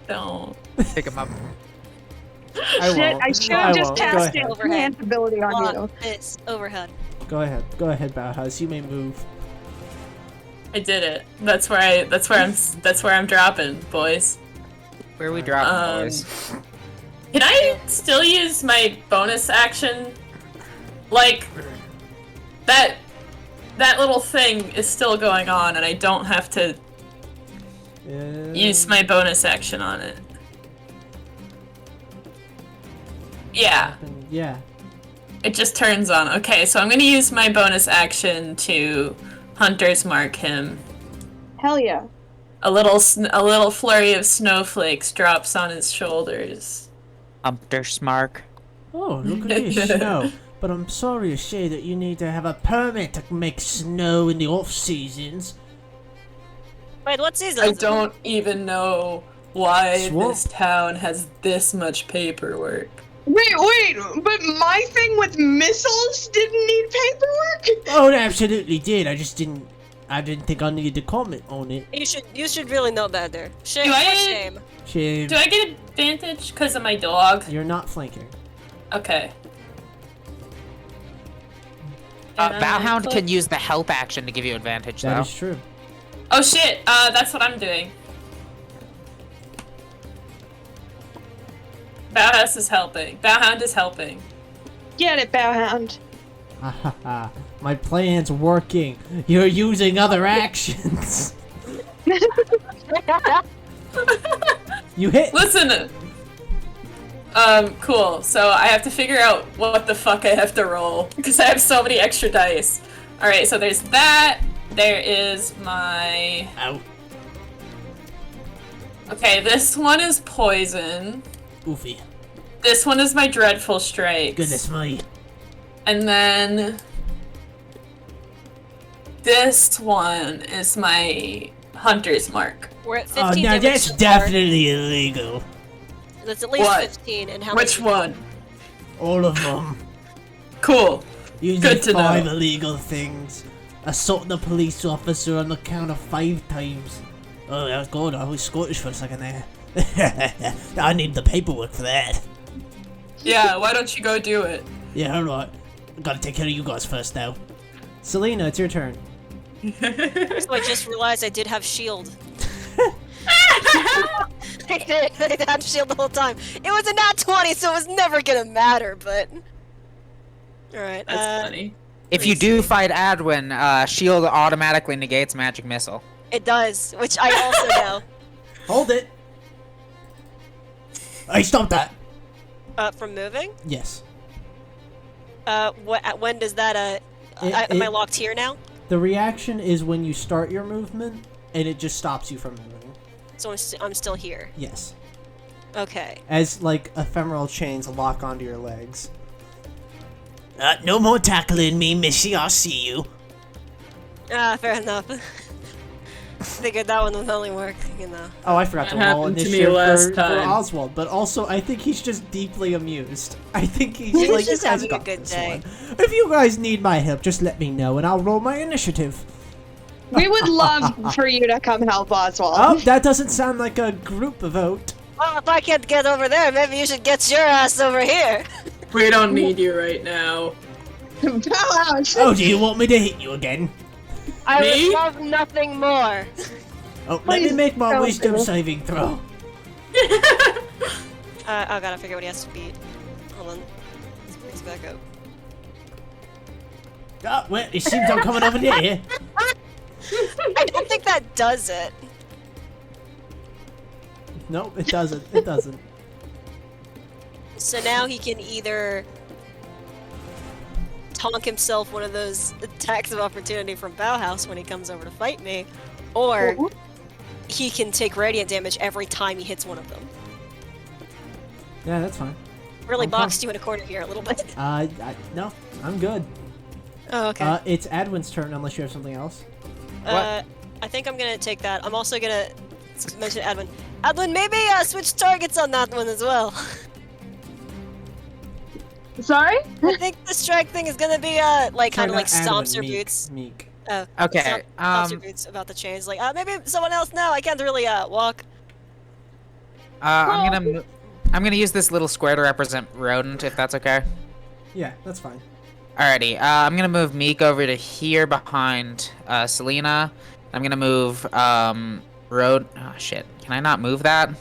Don't. Pick him up. I Shit, won't. I should I have just won't. Go cast ahead. Overhead. ability on you. Lock this overhead. Go ahead. Go ahead, Bauhaus. You may move. I did it. That's where I'm dropping, boys. Where are we dropping, boys? Can I still use my bonus action? Like, that little thing is still going on, and I don't have to use my bonus action on it. Yeah, Yeah. it just turns on. Okay, so I'm gonna use my bonus action to Hunter's Mark him. Hell yeah. A little flurry of snowflakes drops on his shoulders. Hunter's Mark. Oh, look at this snow. But I'm sorry to say that you need to have a permit to make snow in the off seasons. Wait, what season? I is it? don't even know why Swamp. this town has this much paperwork. Wait, but my thing with missiles didn't need paperwork? Oh, it absolutely did. I didn't think I needed to comment on it. You should really know better. Shame. Do I- For shame. Shame. Do I get advantage because of my dog? You're not flanking. Okay. Bowhound can use the help action to give you advantage, That though. is true. Oh shit, that's what I'm doing. Bowhouse is helping. Bowhound is helping. Get it, Bowhound. Ha ha ha. My plan's working. You're using other actions. You hit. Listen! Cool. So I have to figure out what the fuck I have to roll, because I have so many extra dice. Alright, so there's that. There is my... Out. Okay, this one is poison. Oofy. This one is my dreadful strikes. Goodness me. And then... this one is my hunter's mark. We're at Oh, 15 now damage that's so far. definitely illegal. That's at least What? 15. And how Which many? one? All of them. Cool. Using Good to 5 know. illegal things. Assaulting a police officer on the count of 5 times. Oh, that was good. I was Scottish for a second there. I need the paperwork for that. Yeah, why don't you go do it? Yeah, alright. Gotta take care of you guys first, though. Selena, it's your turn. So I just realized I did have shield. I did. I had shield the whole time. It was a nat 20, so it was never gonna matter. But all right. That's funny. If you do fight Adwin, shield automatically negates magic missile. It does, which I also know. Hold it. Hey, stop that. From moving. Yes. When does that? Am I locked here now? The reaction is when you start your movement, and it just stops you from moving. So I'm still here. Yes. Okay. As, like, ephemeral chains lock onto your legs. No more tackling me, Missy. I'll see you. Ah, fair enough. Figured that one would only work, you know. Oh, I forgot to That roll happened to me initiative last for time. Oswald, but also I think he's just deeply amused. I think he's He's like, just you guys having a got good this day. one. If you guys need my help, just let me know and I'll roll my initiative. We would love for you to come help Oswald. Oh, that doesn't sound like a group vote. Well, if I can't get over there, maybe you should get your ass over here. We don't need you right now. Ouch. Oh, do you want me to hit you again? I Me? would love nothing more. Oh, let me Please make my don't wisdom do it. saving throw. Oh god, I forget what he has to beat. Hold on. Let's back up. Oh, well, it seems I'm coming over there. I don't think that does it. Nope, it doesn't. It doesn't. So now he can either tonk himself one of those attacks of opportunity from Bauhaus when he comes over to fight me, or he can take radiant damage every time he hits one of them. Yeah, that's fine. Really Okay. boxed you in a corner here a little bit. No, I'm good. Oh, okay. It's Adwin's turn unless you have something else. I think I'm gonna take that. I'm also gonna mention Adwin. Adwin, maybe switch targets on that one as well. Sorry? I think the strike thing is gonna be like kind of like stomps your boots. Meek. Oh, Okay, stomps your boots about the chains. Like maybe someone else now. I can't really walk. I'm gonna use this little square to represent rodent, if that's okay. Yeah, that's fine. Alrighty, I'm gonna move Meek over to here behind Selena. I'm gonna move Road. Oh shit! Can I not move that?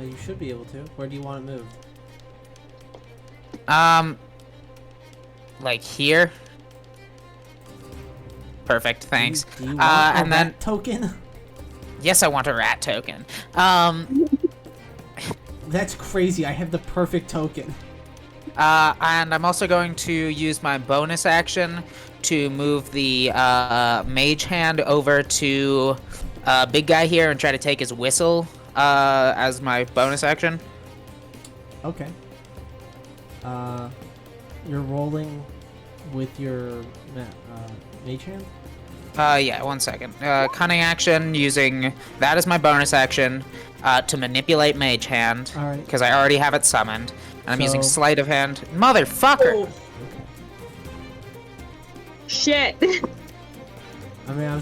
You should be able to. Where do you want it moved? Like here. Perfect. Thanks. Do you want a and then rat token? yes, I want a rat token. That's crazy. I have the perfect token. And I'm also going to use my bonus action to move the mage hand over to big guy here and try to take his whistle as my bonus action. Okay. You're rolling with your mage hand? Yeah, 1 second. Cunning action using that as my bonus action to manipulate mage hand. Alright. Because I already have it summoned. And I'm using So- sleight of hand. Motherfucker! Oh, Okay. Shit. I mean,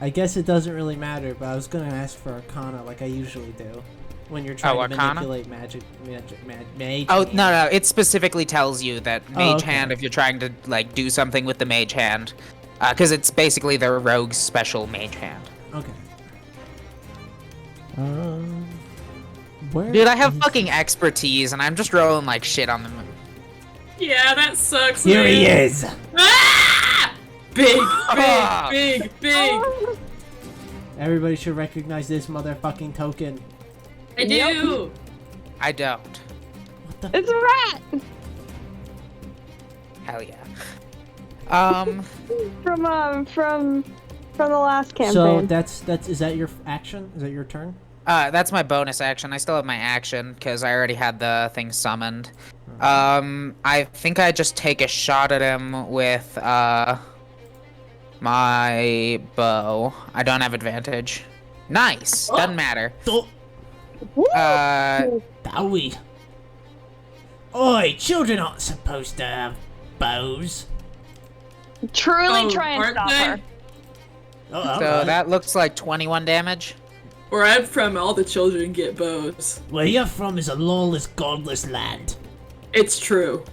I guess it doesn't really matter, but I was gonna ask for Arcana like I usually do. When you're trying to Arcana? manipulate mage. Oh, hand. no, it specifically tells you that mage okay. hand if you're trying to, like, do something with the mage hand. Because it's basically the rogue's special mage hand. Okay. Where Dude, I have is- fucking expertise, and I'm just rolling like shit on them. yeah, that sucks. Here man. he is. Ah! Big, Ah! big, big. Everybody should recognize this motherfucking token. I do. I don't. What the? It's a rat Hell yeah. from the last campaign. So that's is that your action? Is that your turn? That's my bonus action. I still have my action because I already had the thing summoned. I think I just take a shot at him with my bow. I don't have advantage. Nice. Doesn't matter. Oh, Bowie. Oi, children aren't supposed to have bows. Truly Oh, try and aren't stop they? her. Oh, So alright. that looks like 21 damage. Where I'm from, all the children get bows. Where you're from is a lawless, godless land. It's true.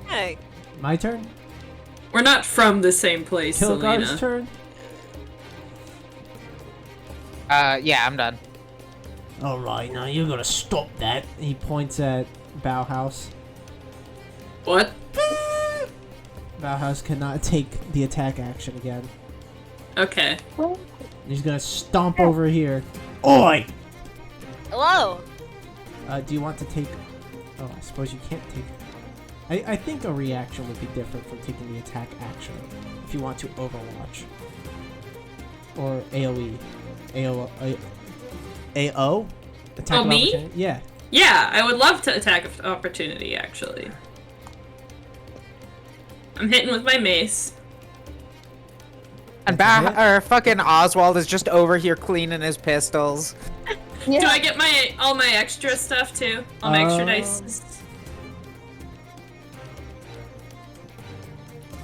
Hey, My turn. We're not from the same place, Kilgar's Selena. turn. Yeah, I'm done. Alright, now you gotta stop that. He points at Bauhaus. What? Bauhaus cannot take the attack action again. Okay. He's gonna stomp over here. Oi! hello. Do you want to take? Oh, I suppose you can't take. I think a reaction would be different from taking the attack action. If you want to Overwatch or AOE, AO, Attack of Oh, me? opportunity? Yeah. Yeah, I would love to attack of opportunity, actually. I'm hitting with my mace. And That's a hit. fucking Oswald is just over here cleaning his pistols. Yeah. Do I get all my extra stuff too? All my extra dice?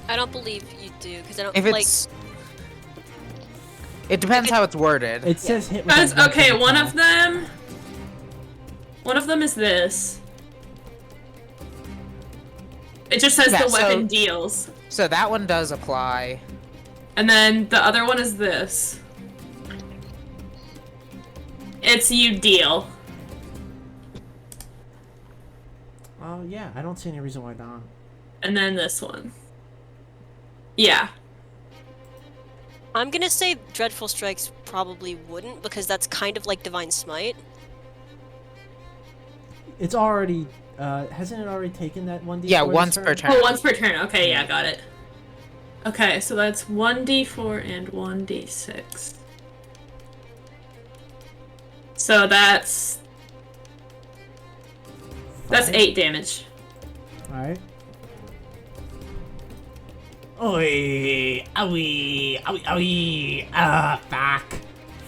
I don't believe you do, because I don't If like. it's, it depends how it's worded. It says hit with Guys, a okay, weapon one attack. of them is this. It just says Yeah, the weapon so- deals. So that one does apply. And then the other one is this. It's you deal. Oh yeah, I don't see any reason why not. And then this one. Yeah. I'm gonna say Dreadful Strikes probably wouldn't, because that's kind of like Divine Smite. It's already hasn't it already taken that 1d4 Yeah, this once per turn. Oh, once per turn. Okay, yeah, got it. Okay, so that's 1d4 and 1d6. So that's 8 damage. Alright. Oi, owie, owie, owie.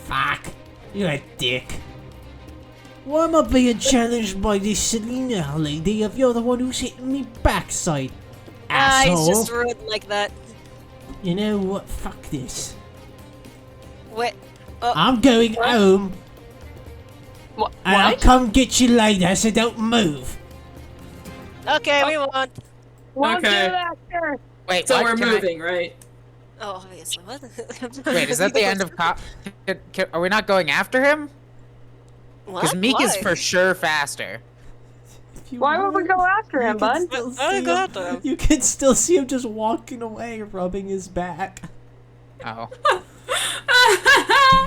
Fuck. You're a dick. Why am I being challenged by this Selena lady if you're the one who's hitting me backside? He's Asshole. just rude like that. You know what? Fuck this. Wait. I'm going home. What? And I'll come get you later, so don't move. Okay, we won't. Won't do Okay. that, sir. Wait, So what? we're Can I- moving, right? Oh, obviously. What? Wait, is that the end of Are we not going after him? Because What? Meek is Why? for sure faster. If you Why would we would, go after you him, can bud? still Why would we see go him- after him? You can still see him just walking away, rubbing his back. Oh.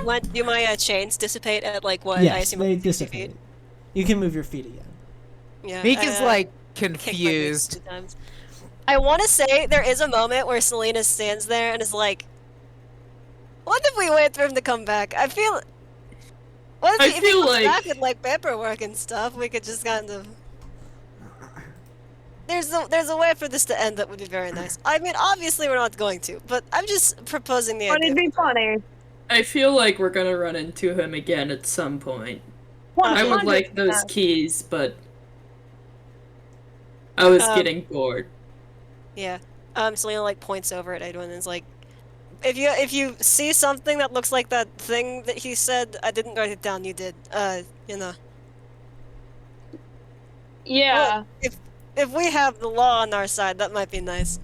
When do my chains dissipate at like what? I Yes, assume they 60 dissipate. feet? You can move your feet again. Yeah. Meek is like kicked my boots confused. 2 times. I want to say there is a moment where Selena stands there and is like, "What if we wait for him to come back?" I feel. What I if he feel comes like- back with like paperwork and stuff? We could just kind of. There's a way for this to end that would be very nice. I mean, obviously we're not going to, but I'm just proposing the But idea. it'd be funny. I feel like we're gonna run into him again at some point. I would 100%. like those keys, but I was Um, getting bored. Yeah. Selena like points over at Edwin and is like, if you see something that looks like that thing that he said, I didn't write it down. You did. You know. Yeah. If we have the law on our side, that might be nice.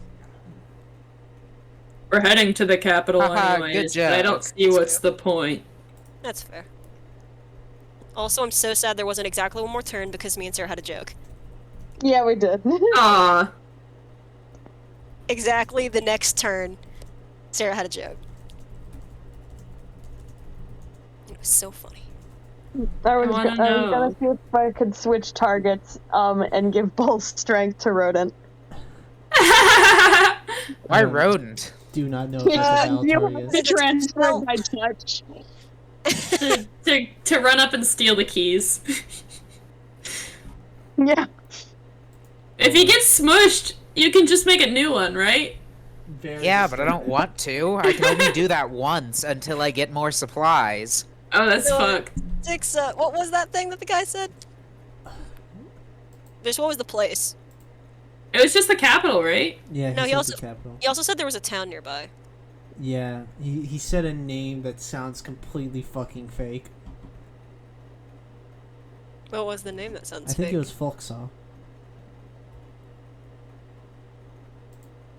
We're heading to the capital Haha, anyways, good but I job. don't see what's the point. That's fair. Also, I'm so sad there wasn't exactly one more turn because me and Sarah had a joke. Yeah, we did. Aw. Exactly the next turn, Sarah had a joke. It was so funny. I was wanna gonna know. see if I could switch targets, and give both strength to Rodent. Why Yeah. rodent? Do not know if that's a valid You target. have to transfer by touch. to run up and steal the keys. Yeah. If he gets smushed, you can just make a new one, right? Yeah, but I don't want to. I can only do that once until I get more supplies. Oh, that's No. fucked. Six, what was that thing that the guy said? What was the place? It was just the capital, right? Yeah, No, he said also- the capital. He also said there was a town nearby. Yeah, he said a name that sounds completely fucking fake. What was the name that sounds I think fake? it was Folksaw.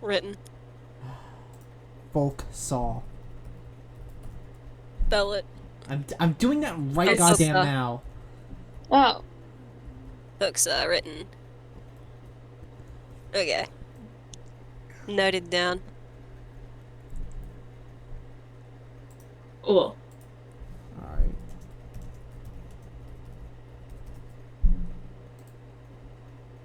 Written. Folksaw. Spell it. I'm doing that right It's goddamn Folksaw. now. Oh. Books, written. Okay. Noted down. Cool. Alright.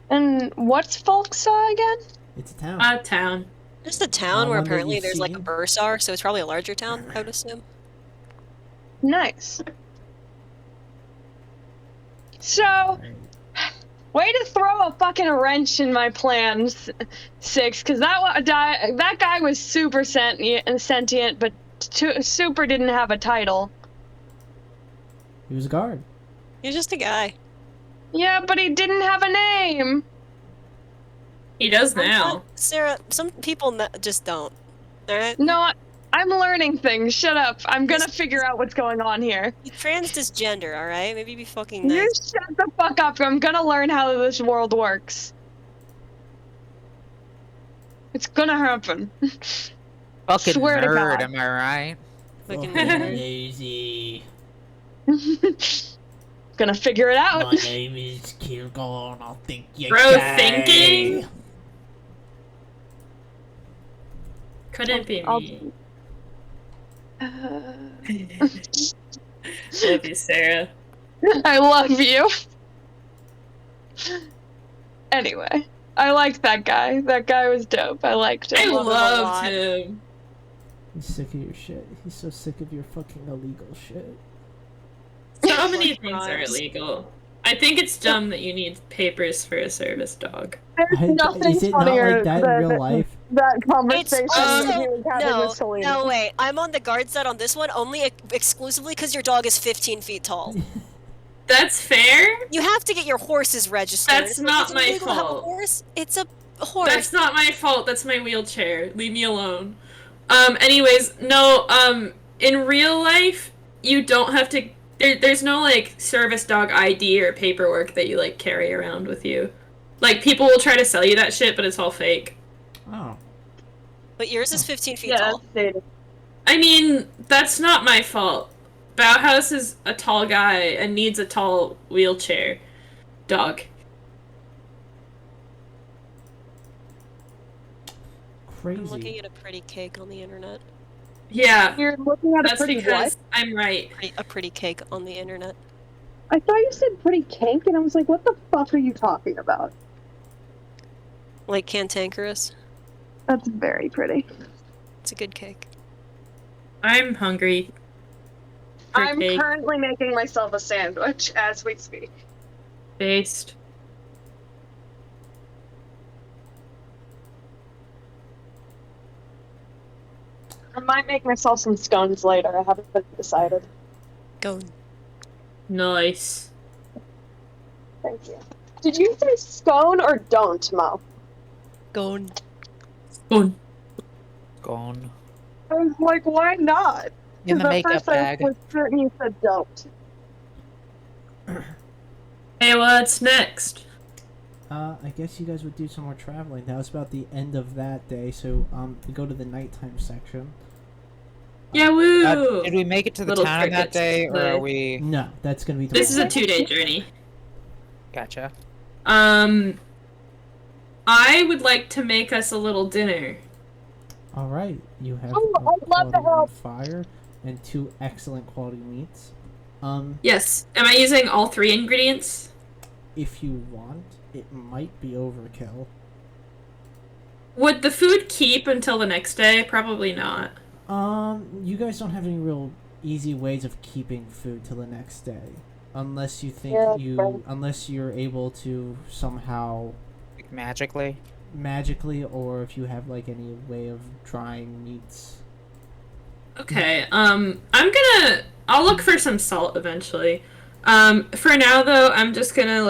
And what's Folksaw again? It's a town. Town. Just a town where one that apparently you've there's like a seen? bursar, so it's probably a larger town, I would assume. Nice. So, way to throw a fucking wrench in my plans, Six, because that guy was super sentient, but super didn't have a title. He was a guard. You're just a guy. Yeah, but he didn't have a name. He does now. Sarah, some people just don't. Alright? No, I'm learning things. Shut up. I'm gonna figure out what's going on here. You transgender, alright? Maybe be fucking You nice. shut the fuck up. I'm gonna learn how this world works. It's gonna happen. Fucking Swear to nerd, God. am I right? Fucking Fucking nerd. lazy. Gonna figure it out. My name is Kilgar and I'll think you're Bro, gay. thinking? Couldn't be I'll- me. Love you, Sarah. I love you. Anyway, I liked that guy. That guy was dope. I liked him. I love him a loved lot. him. He's sick of your shit. He's so sick of your fucking illegal shit. So many Like things are crimes. illegal. I think it's dumb that you need papers for a service dog. There's nothing Is it not funnier like that in than real life? that conversation It's also he was having no, with Selena. no wait. I'm on the guard side on this one only exclusively because your dog is 15 feet tall. That's fair. You have to get your horses registered. That's If not it's my illegal to have a fault. horse, it's a horse. That's not my fault. That's my wheelchair. Leave me alone. Anyways, no, in real life, you don't have to, there's no, like, service dog ID or paperwork that you, like, carry around with you. Like, people will try to sell you that shit, but it's all fake. Oh. But yours is 15 feet Yeah, tall. that's I mean, that's not my fault. Bauhaus is a tall guy and needs a tall wheelchair dog. I'm looking Crazy. at a pretty cake on the internet. Yeah, You're looking at a that's pretty because what? I'm right. A pretty cake on the internet. I thought you said pretty cake, and I was like, what the fuck are you talking about? Like cantankerous. That's very pretty. It's a good cake. I'm hungry. For I'm cake currently making myself a sandwich as we speak. based. I might make myself some scones later. I haven't decided. Go. Nice. Thank you. Did you say scone or don't, Mo? Go. Fun. Gone. I was like, why not? In the 'Cause at makeup first bag. I was certain you said don't. Hey, what's next? I guess you guys would do some more traveling. That was about the end of that day, so we go to the nighttime section. Yeah, woo! Did we make it to the Little town that crickets day, or today. are we? No, that's gonna be This is a tomorrow. 2-day journey. Gotcha. I would like to make us a little dinner. All right, you have Oh, a I'd love to quality help. fire and 2 excellent quality meats. Yes. Am I using all 3 ingredients? If you want, it might be overkill. Would the food keep until the next day? Probably not. You guys don't have any real easy ways of keeping food till the next day, unless you think Yeah, unless you're able to somehow Like, magically. magically, or if you have like any way of drying meats. Okay, I'll look for some salt eventually. For now though, I'm just gonna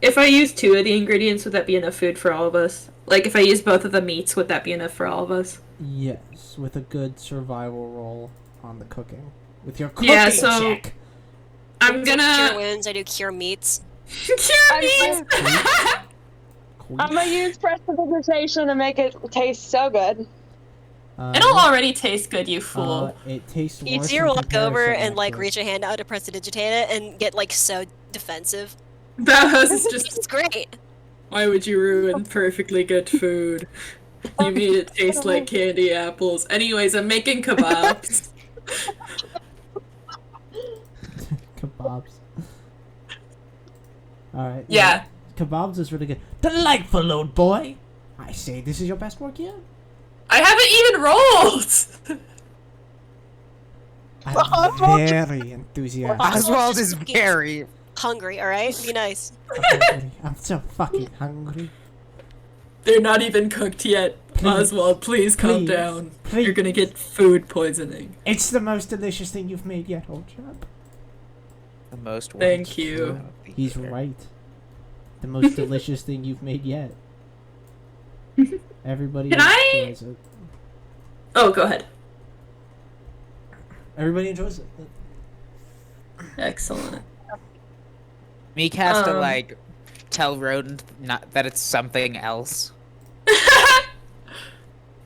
if I use 2 of the ingredients, would that be enough food for all of us? Like, if I use both of the meats, would that be enough for all of us? Yes, with a good survival roll on the cooking. With your cooking Yeah, so- check. I'm Cure gonna... wounds, I do cure meats. Cure meats! Queef. I'm gonna use prestidigitation to make it taste so good. It'll already taste good, you fool. It tastes You worse do your in walk over comparison, and like actually. reach a hand out to prestidigitate it and get like so defensive. Bauhaus is just... It's great. Why would you ruin perfectly good food? You made it taste like candy apples. Anyways, I'm making kebabs. Kebabs. Alright. Yeah. Kebabs is really good. Delightful, old boy! I say this is your best work yet? I haven't even rolled! I'm very enthusiastic. Oswald is just- very. hungry, alright? Be nice. Hungry. I'm so fucking hungry. They're not even cooked yet. Please. Oswald, please calm Please. down. Please. You're gonna get food poisoning. It's the most delicious thing you've made yet, old chap. The most. Thank wonderful you. of the He's year. right. The most delicious thing you've made yet. Everybody Can I- enjoys it. Oh, go ahead. Everybody enjoys it. Excellent. Meek has to Um, like tell Rodent not that it's something else.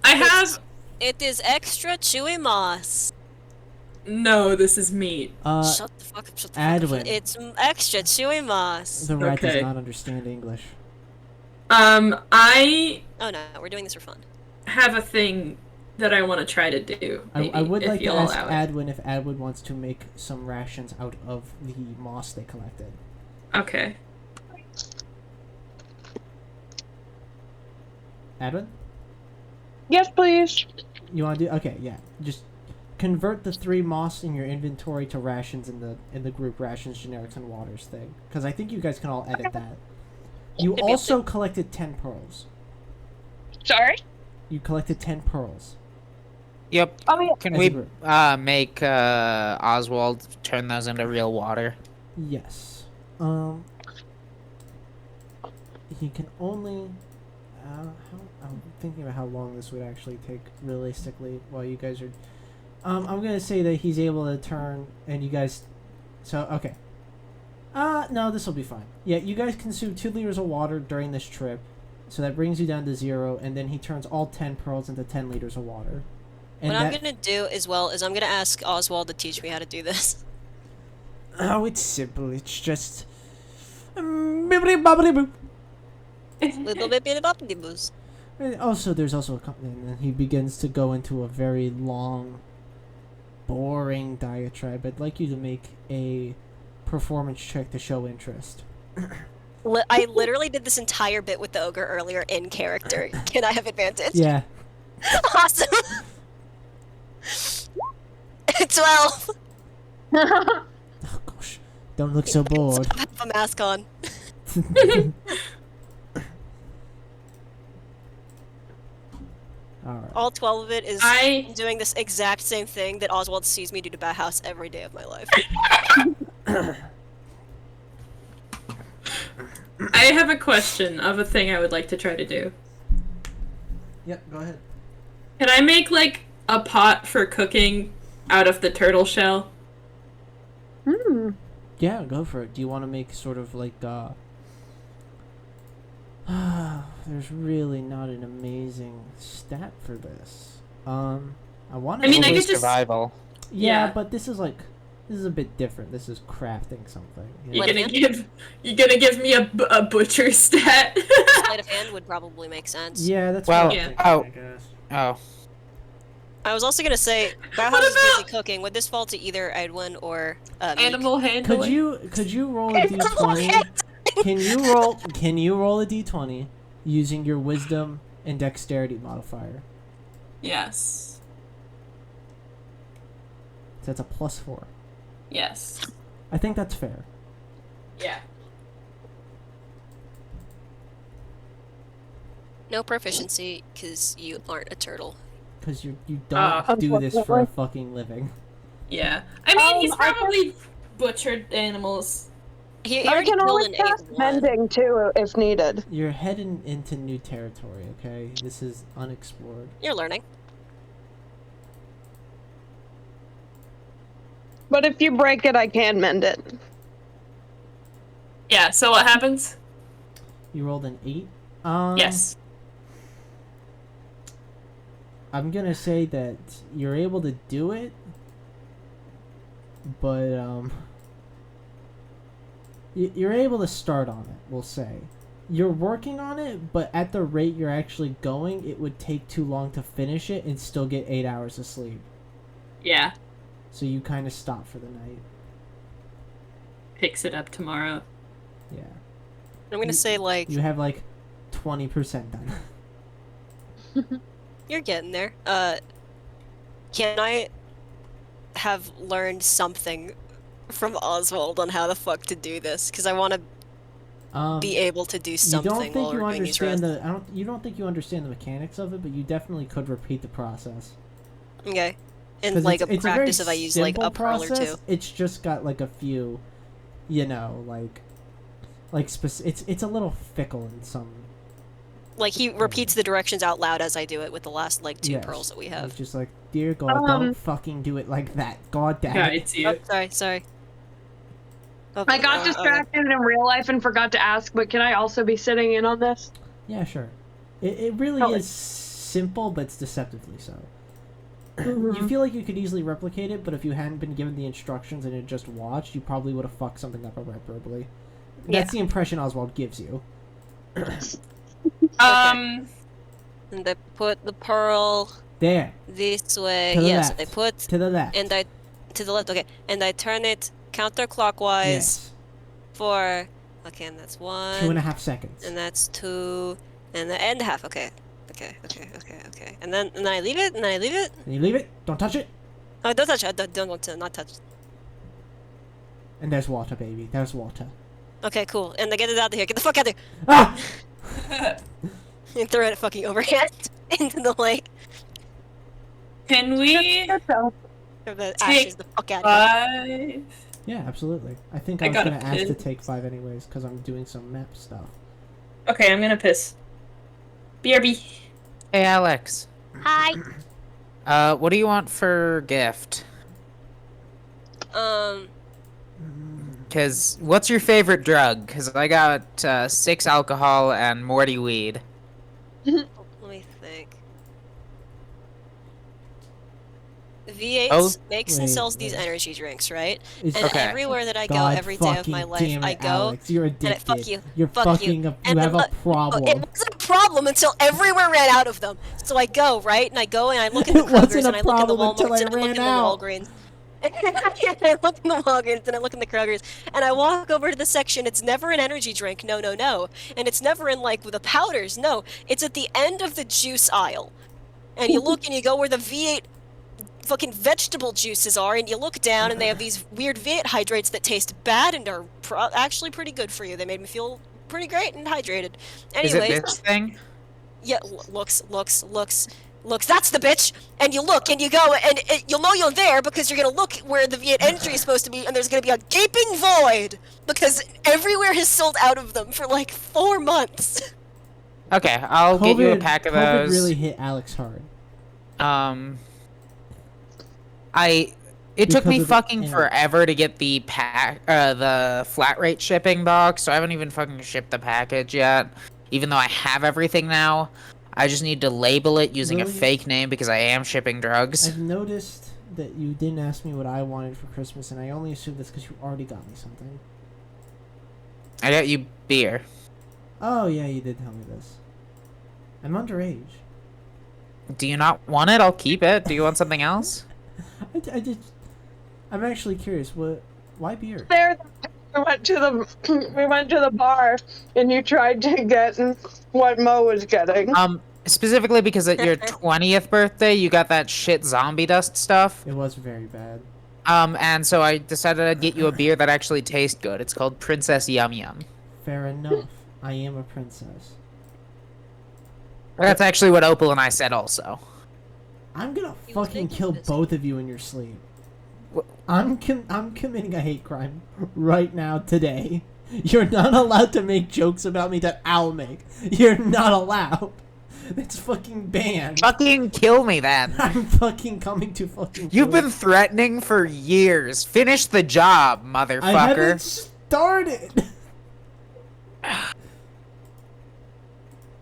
I have. It is extra chewy moss. No, this is meat. Shut the fuck up, shut the fuck Adwin. up. It's extra chewy moss. The rat does Okay. not understand English. I Oh no, we're doing this for fun. have a thing that I want to try to do. I maybe, would if like to you'll ask allow it. Adwin if Adwin wants to make some rations out of the moss they collected. Okay. Adwin? Yes, please. You want to do? Okay, yeah. Just convert the 3 moss in your inventory to rations in the group rations, generics, and waters thing. Because I think you guys can all edit that. You It'd be also collected 10 pearls. Sorry. You collected 10 pearls. Yep. Oh yeah. Can As a we group. make Oswald turn those into real water? Yes. He can only. I'm thinking about how long this would actually take realistically while you guys are. I'm gonna say that he's able to turn, and you guys. So okay. No, this will be fine. Yeah, you guys consume 2 liters of water during this trip, so that brings you down to 0, and then he turns all 10 pearls into 10 liters of water. And What I'm that- gonna do as well is I'm gonna ask Oswald to teach me how to do this. Oh, it's simple. It's just. Bibbidi bobbidi boo. Little bit boppity boos. And also, there's also and then he begins to go into a very long, boring diatribe. I'd like you to make a performance check to show interest. I literally did this entire bit with the ogre earlier in character. Can I have advantage? Yeah. Awesome. 12. Oh gosh, don't look so bored. I have a mask on. All right. All 12 of it is I doing this exact same thing that Oswald sees me do to Bat House every day of my life. I have a question of a thing I would like to try to do. Yep. Go ahead. Can I make like a pot for cooking out of the turtle shell? Hmm. Yeah, go for it. Do you want to make sort of like there's really not an amazing stat for this. I want to. I mean, I Only could just- survival. Yeah, Yeah. but this is a bit different. This is crafting something. you You're know? gonna give me a butcher stat? Sleight of hand would probably make sense. Yeah, that's Well, what I'm Yeah. thinking, oh. I guess. Oh, I was also gonna say, Bat What House is busy about- cooking. Would this fall to either Edwin or Meek? Animal handling. Could you roll a d20? Can you roll a d20 using your wisdom and dexterity modifier? Yes. So that's a +4. Yes. I think that's fair. Yeah. No proficiency, because you aren't a turtle. Because you don't do this for a fucking living. Yeah. I mean, he's I can- probably butchered animals. He I already can killed always an cast 8-1. mending too if needed. You're heading into new territory, okay? This is unexplored. You're learning. But if you break it, I can mend it. Yeah. So what happens? You rolled an 8? Yes. I'm gonna say that you're able to do it, but you're able to start on it. We'll say you're working on it, but at the rate you're actually going, it would take too long to finish it and still get 8 hours of sleep. Yeah. So you kind of stop for the night. Picks it up tomorrow. Yeah, I'm gonna say, like, you have like 20% done. you're getting there. Can I have learned something from Oswald on how the fuck to do this, because I want to be able to do You something don't while think you we're doing these understand roasts. you don't think you understand the mechanics of it, but you definitely could repeat the process. Okay. And 'Cause like it's a a very practice if I use like simple a pearl or process. two. It's just got like a few, it's a little fickle in some. Like he repeats the directions out loud as I do it with the last like two Yes. pearls that we It's have. just like, dear God, don't fucking do it like that. God damn Yeah, it. it's you. Oh, sorry. Oh, I got okay. distracted in real life and forgot to ask, but can I also be sitting in on this? Yeah, sure. It really Totally. is simple, but it's deceptively so. Mm-hmm. You feel like you could easily replicate it, but if you hadn't been given the instructions and had just watched, you probably would have fucked something up irreparably. That's the impression Oswald gives you. And I put the pearl There. this way. To the Yes, left. I put To the left. and I to the left. Okay, and I turn it counterclockwise Yes. for. Okay, and that's 1. 2.5 seconds. And that's 2, and a half. Okay. And then I leave it. And you leave it. Don't touch it. Oh, don't touch it. Don't want to not touch. And there's water, baby. There's water. Okay, cool. And I get it out of here. Get the fuck out of here. Ah! And throw it fucking overhand into the lake. Can we Throw the Take ashes the fuck out of here. 5? Yeah, absolutely. I think I I was gotta going to ask to piss. take 5 anyways, because I'm doing some map stuff. Okay, I'm gonna piss. BRB. Hey, Alex. Hi. What do you want for gift? Cause what's your favorite drug? Cause I got 6 alcohol and Morty weed. Let me think. V8 Oh, makes and wait, sells these wait. energy drinks, right? It's- And Okay. everywhere that I go, God every day of fucking my life, damn it, I go. Alex, you're and addicted. fuck you. You're Fuck fucking you. up. And You have then a problem. It wasn't a problem until everywhere ran out of them. So I go, right? And I go and I look in the It wasn't Kroger's a and I look in the problem until Walmarts I and I look ran in the out. Walgreens. And I look in the Walgreens and I look in the Kroger's and I walk over to the section. It's never an energy drink. No. And it's never in like the powders. No. It's at the end of the juice aisle. And you look and you go where the V8 fucking vegetable juices are, and you look down and they have these weird V8 hydrates that taste bad and are actually pretty good for you. They made me feel pretty great and hydrated. Is it Anyways, this thing? yeah, looks. That's the bitch. And you look and you go and you'll know you're there because you're gonna look where the V8 entry is supposed to be, and there's gonna be a gaping void because everywhere has sold out of them for like 4 months. Okay, I'll get you a pack of COVID those. really hit Alex hard. It took Because me of the fucking internet. forever to get the the flat rate shipping box, so I haven't even fucking shipped the package yet. Even though I have everything now, I just need to label it using a Really? fake name because I am shipping drugs. I've noticed that you didn't ask me what I wanted for Christmas, and I only assumed that's because you already got me something. I got you beer. Oh, yeah, you did tell me this. I'm underage. Do you not want it? I'll keep it. Do you want something else? I'm actually curious. Why beer? There, we went to the bar, and you tried to get what Mo was getting. Specifically because at your 20th birthday, you got that shit zombie dust stuff. It was very bad. And so I decided I'd get you a beer that actually tastes good. It's called Princess Yum Yum. Fair enough. I am a princess. That's actually what Opal and I said also. I'm gonna He was fucking making kill this. both of you in your sleep. Wh- I'm committing a hate crime right now today. You're not allowed to make jokes about me that I'll make. You're not allowed. It's fucking banned. Fucking kill me then. I'm fucking coming to fucking. You've kill been threatening for years. Finish the job, I motherfucker. haven't started.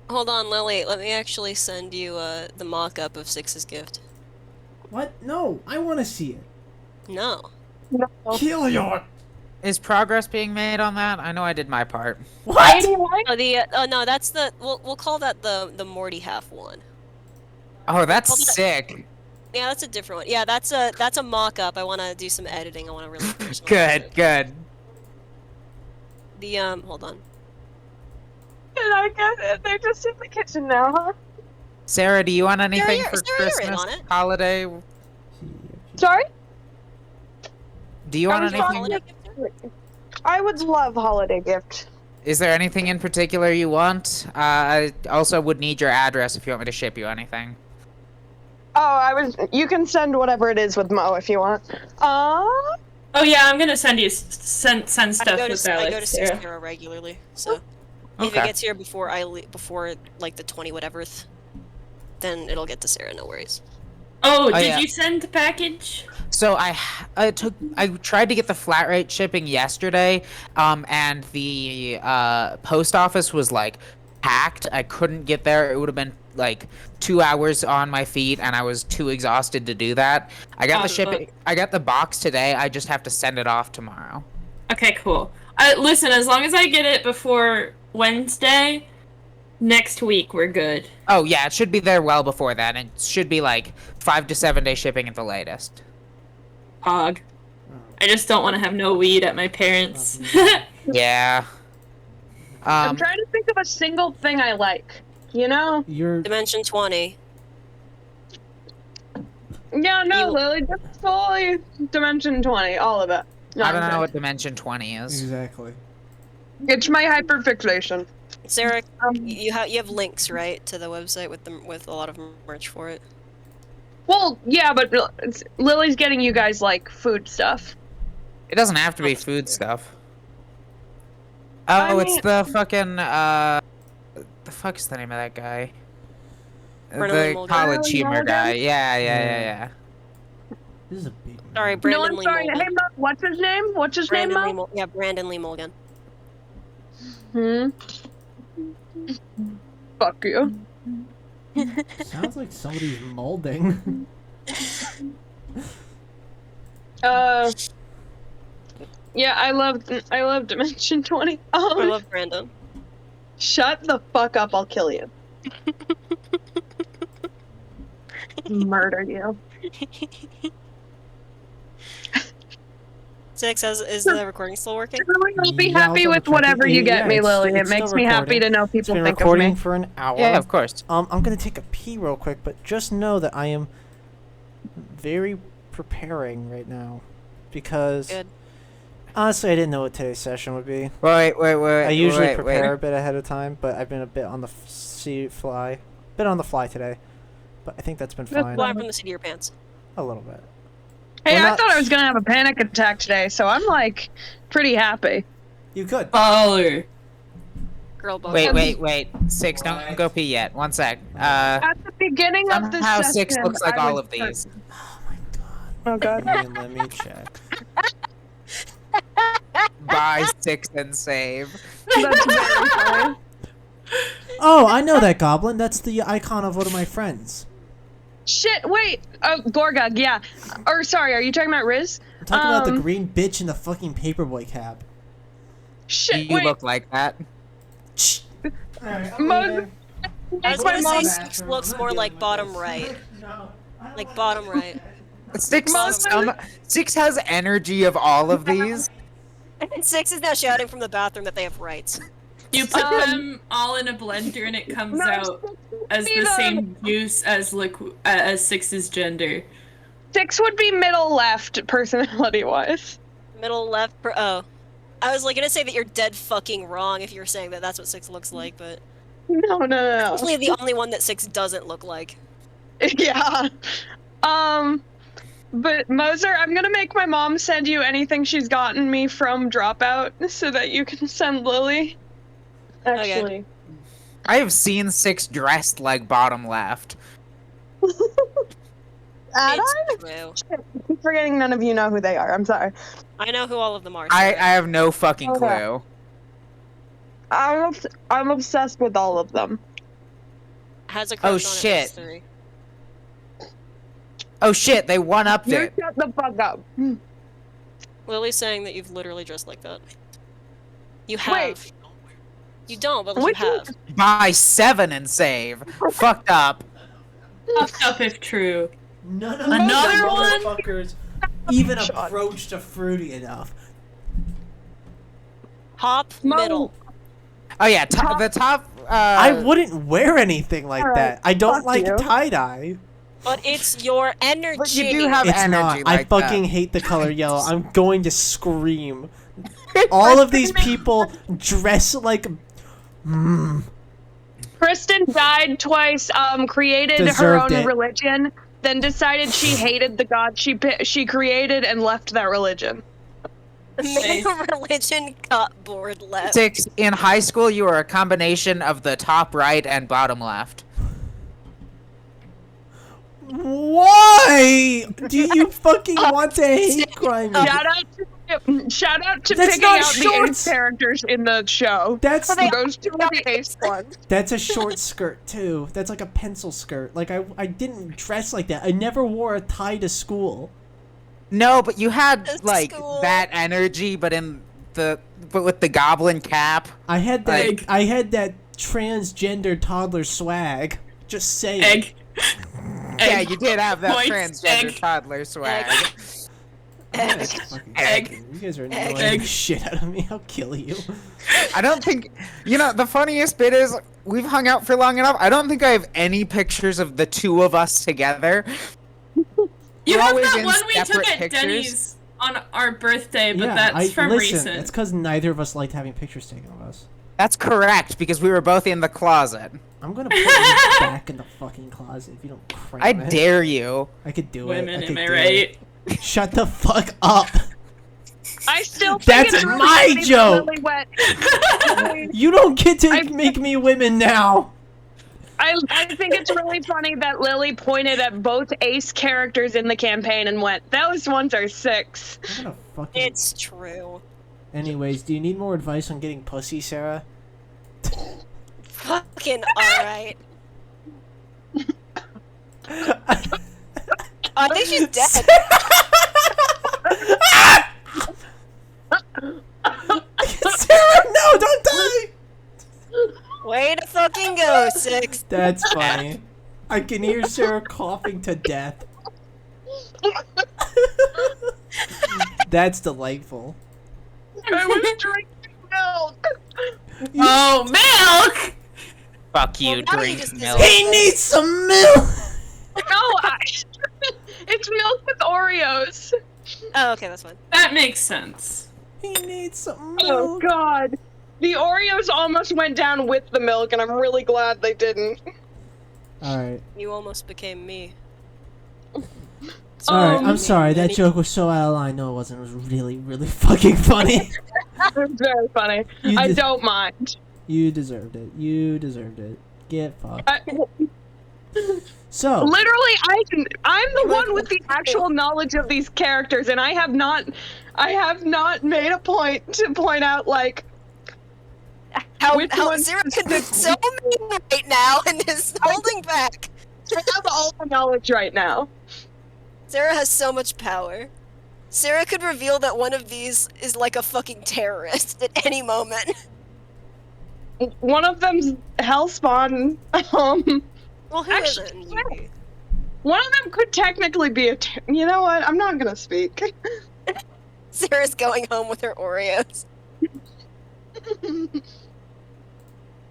Hold on, Lily. Let me actually send you the mock-up of Six's gift. What? No, I want to see it. No. Kill your. Is progress being made on that? I know I did my part. What? Oh no, that's the we'll call that the Morty half one. Oh, that's sick. Yeah, that's a different one. Yeah, that's a mock-up. I want to do some editing. I want to really finish it. Good. The hold on. And I get it. They're just in the kitchen now, huh? Sarah, do you want anything you're- for Sarah, you're in Christmas on it. holiday? Sorry? Do you want was anything? Holiday gift? I would love holiday gift. Is there anything in particular you want? I also would need your address if you want me to ship you anything. You can send whatever it is with Mo if you want. Oh yeah, I'm gonna send you send stuff I go with to I go to Alex. Six Sarah. Zero regularly, so if it Okay. gets here before before like the 20 whateverth, then it'll get to Sarah. No worries. Oh, did yeah. you send the package? So I tried to get the flat rate shipping yesterday, and the post office was like packed. I couldn't get there. It would have been like 2 hours on my feet, and I was too exhausted to do that. I got the shipping. I got the box today. I just have to send it off tomorrow. Okay, cool. Listen, as long as I get it before Wednesday, next week we're good. Oh yeah, it should be there well before that. It should be like 5 to 7 day shipping at the latest. Hog. I just don't want to have no weed at my parents'. Yeah. I'm trying to think of a single thing I like. You know? You're Dimension 20. Yeah, no, You- Lily, just fully Dimension 20, all of it. No, I don't I'm know good. what Dimension 20 is. exactly. It's my hyperfixation. Sarah, Um, you have links right to the website with a lot of merch for it. Well, yeah, but Lily's getting you guys like food stuff. It doesn't have to be food stuff. Oh, I it's mean- the fucking the fuck's the name of that guy? Brandon The Mulligan. college Brandon humor Mulligan? guy. Yeah. This is a big one. Sorry, No, Brandon I'm Lee sorry. Mulligan. Hey, Mo, what's his name? What's his name, Brandon Lee Mo? yeah, Brandon Lee Mulligan. Hmm. Fuck you. Sounds like somebody's molding. Yeah, I love Dimension 20. I love Brandon. Shut the fuck up, I'll kill you. Murder you. Is the recording still working? I'll be Yeah, I'll happy double with check it. whatever you get Yeah, me, it's- Lily. It it's makes still me happy recording. to know It's people been think of recording me. for an hour. Yeah, of course. I'm gonna take a pee real quick, but just know that I am very preparing right now because Good. honestly, I didn't know what today's session would be. Wait. I usually wait, prepare wait. a bit ahead of time, but I've been a bit on the bit on the fly today. But I think that's been fine. Fly from the seat of your pants. A little bit. Hey, Well, I not- thought I was gonna have a panic attack today, so I'm like pretty happy. You could. Baller. Girl boss. Wait. Six, don't go pee yet. One sec. At the beginning of the Somehow session, Six looks like I all was of these. Oh god. Let me check. Buy Six and save. That's very funny. Oh, I know that goblin. That's the icon of one of my friends. Shit, wait. Oh, Gorgug, yeah. Or sorry, are you talking about Riz? I'm talking about the Um, green bitch in the fucking paperboy cap. Shit, You wait. look like that. Mo- I was my gonna say mom- Six looks more like bottom right. Like bottom right. Six has energy of all of these. And Six is now shouting from the bathroom that they have rights. You put them all in a blender and it comes No, out as the same juice as Six's gender. 6 would be middle left, personality-wise. Middle left. Oh, I was like gonna say that you're dead fucking wrong if you're saying that that's what Six looks like, but No. actually the only one that Six doesn't look like. Yeah. But Moser, I'm gonna make my mom send you anything she's gotten me from Dropout so that you can send Lily. Actually. I have seen Six dressed like bottom left. Add-on? It's true. I'm forgetting none of you know who they are. I'm sorry. I know who all of them are. I Sarah. have no fucking Okay. clue. I'm obsessed with all of them. Has a crush Oh, on shit. It, PS3. Oh shit, they one-upped You it. shut the fuck up. Lily's saying that you've literally dressed like that. You have. Wait. You don't, but you Which have. Buy 7 and save. Fucked up. Fucked up if true. None of Another those one? motherfuckers even approach to fruity enough. Hop Mo- middle. Oh yeah, the top. I wouldn't wear anything like Alright, that. I don't fuck like you. tie-dye. But it's your energy. But you do have It's energy not. I like fucking that. hate the color yellow. I'm going to scream. All of these people dress like. Kristen died twice, created her Deserved own it. religion, then decided she hated the god she created and left that religion. Made a religion got bored left. 6, in high school, you were a combination of the top right and bottom left. Why do you fucking want to hate crime me? Shout out to That's picking not out the shorts. ace characters in the show. That's Those two are the ace ones. That's a short skirt too. That's like a pencil skirt. Like I didn't dress like that. I never wore a tie to school. No, but you had That's like cool. that energy, but with the goblin cap. I had that. Egg. I had that transgender toddler swag. Just saying. Egg. Yeah, you did have that Points, transgender egg. toddler swag. That's fucking Egg. fucking- You guys are Egg. annoying the shit out of me. I'll kill you. I don't think, the funniest bit is we've hung out for long enough. I don't think I have any pictures of the two of us together. You We're have always that in one we took separate at pictures. Denny's on our birthday, but yeah, that's from listen. recent. It's because neither of us liked having pictures taken of us. That's correct, because we were both in the closet. I'm gonna put you back in the fucking closet if you don't cram I it. dare you. I could do Women, it. I could am I do right? it. Shut the fuck up. I still think That's it's really my funny that joke! Lily went. You don't get to make me women now. I think it's really funny that Lily pointed at both ace characters in the campaign and went, "Those ones are 6." I'm gonna fucking. It's true. Anyways, do you need more advice on getting pussy, Sarah? Fucking alright. I think she's dead. Sarah, no, don't die! Way to fucking go, 6. That's funny. I can hear Sarah coughing to death. That's delightful. I was drinking milk. Oh, milk! Fuck you, Well, now you drink just milk. He needs some milk! No, it's milk with Oreos. Oh, okay, that's fine. That makes sense. He needs some Oh milk. God, the Oreos almost went down with the milk, and I'm really glad they didn't. Alright. You almost became me. Alright, I'm sorry. That joke was so out of line. No, it wasn't. It was really, really fucking funny. It was very funny. You I did- don't mind. You deserved it. You deserved it. Get fucked. I, So, literally, I'm the one with the actual knowledge of these characters, and I have not made a point to point out like How Which one's Zero could be so mean right now and is holding back. I have all the knowledge right now. Sarah has so much power. Sarah could reveal that one of these is like a fucking terrorist at any moment. One of them's Hellspawn. Well, who Actually, isn't? yeah. One of them could technically be a. You know what? I'm not gonna speak. Sarah's going home with her Oreos.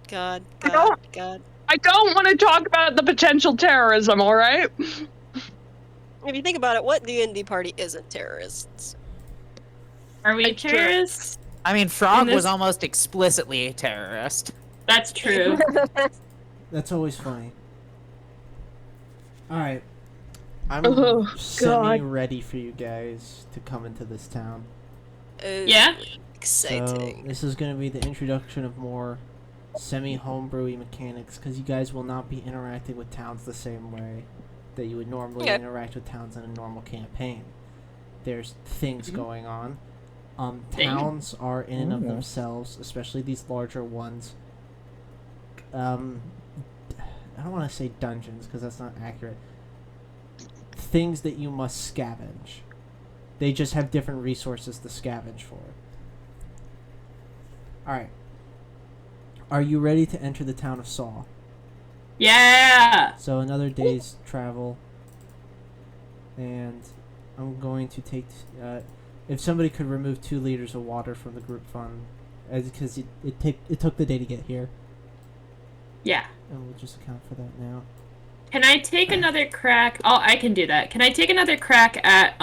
God, I God, don't- God. I don't want to talk about the potential terrorism. All right. If you think about it, what D&D party isn't terrorists? Are we It's true. terrorists? I mean, Frog In this- was almost explicitly a terrorist. That's true. that's always funny. Alright. I'm Oh, semi-ready for you guys to come into this town. Ooh, Yeah? So, Exciting. this is going to be the introduction of more semi-homebrewy mechanics, because you guys will not be interacting with towns the same way that you would normally Yeah. interact with towns in a normal campaign. There's things going on. Thing. Towns are in and of themselves, especially these larger ones. I don't want to say dungeons, because that's not accurate. Things that you must scavenge. They just have different resources to scavenge for. Alright. Are you ready to enter the town of Saw? Yeah! So another day's travel. And I'm going to take... if somebody could remove 2 liters of water from the group fund. Because it took the day to get here. Yeah. And we'll just account for that now. Can I take another crack? Oh, I can do that. Can I take another crack at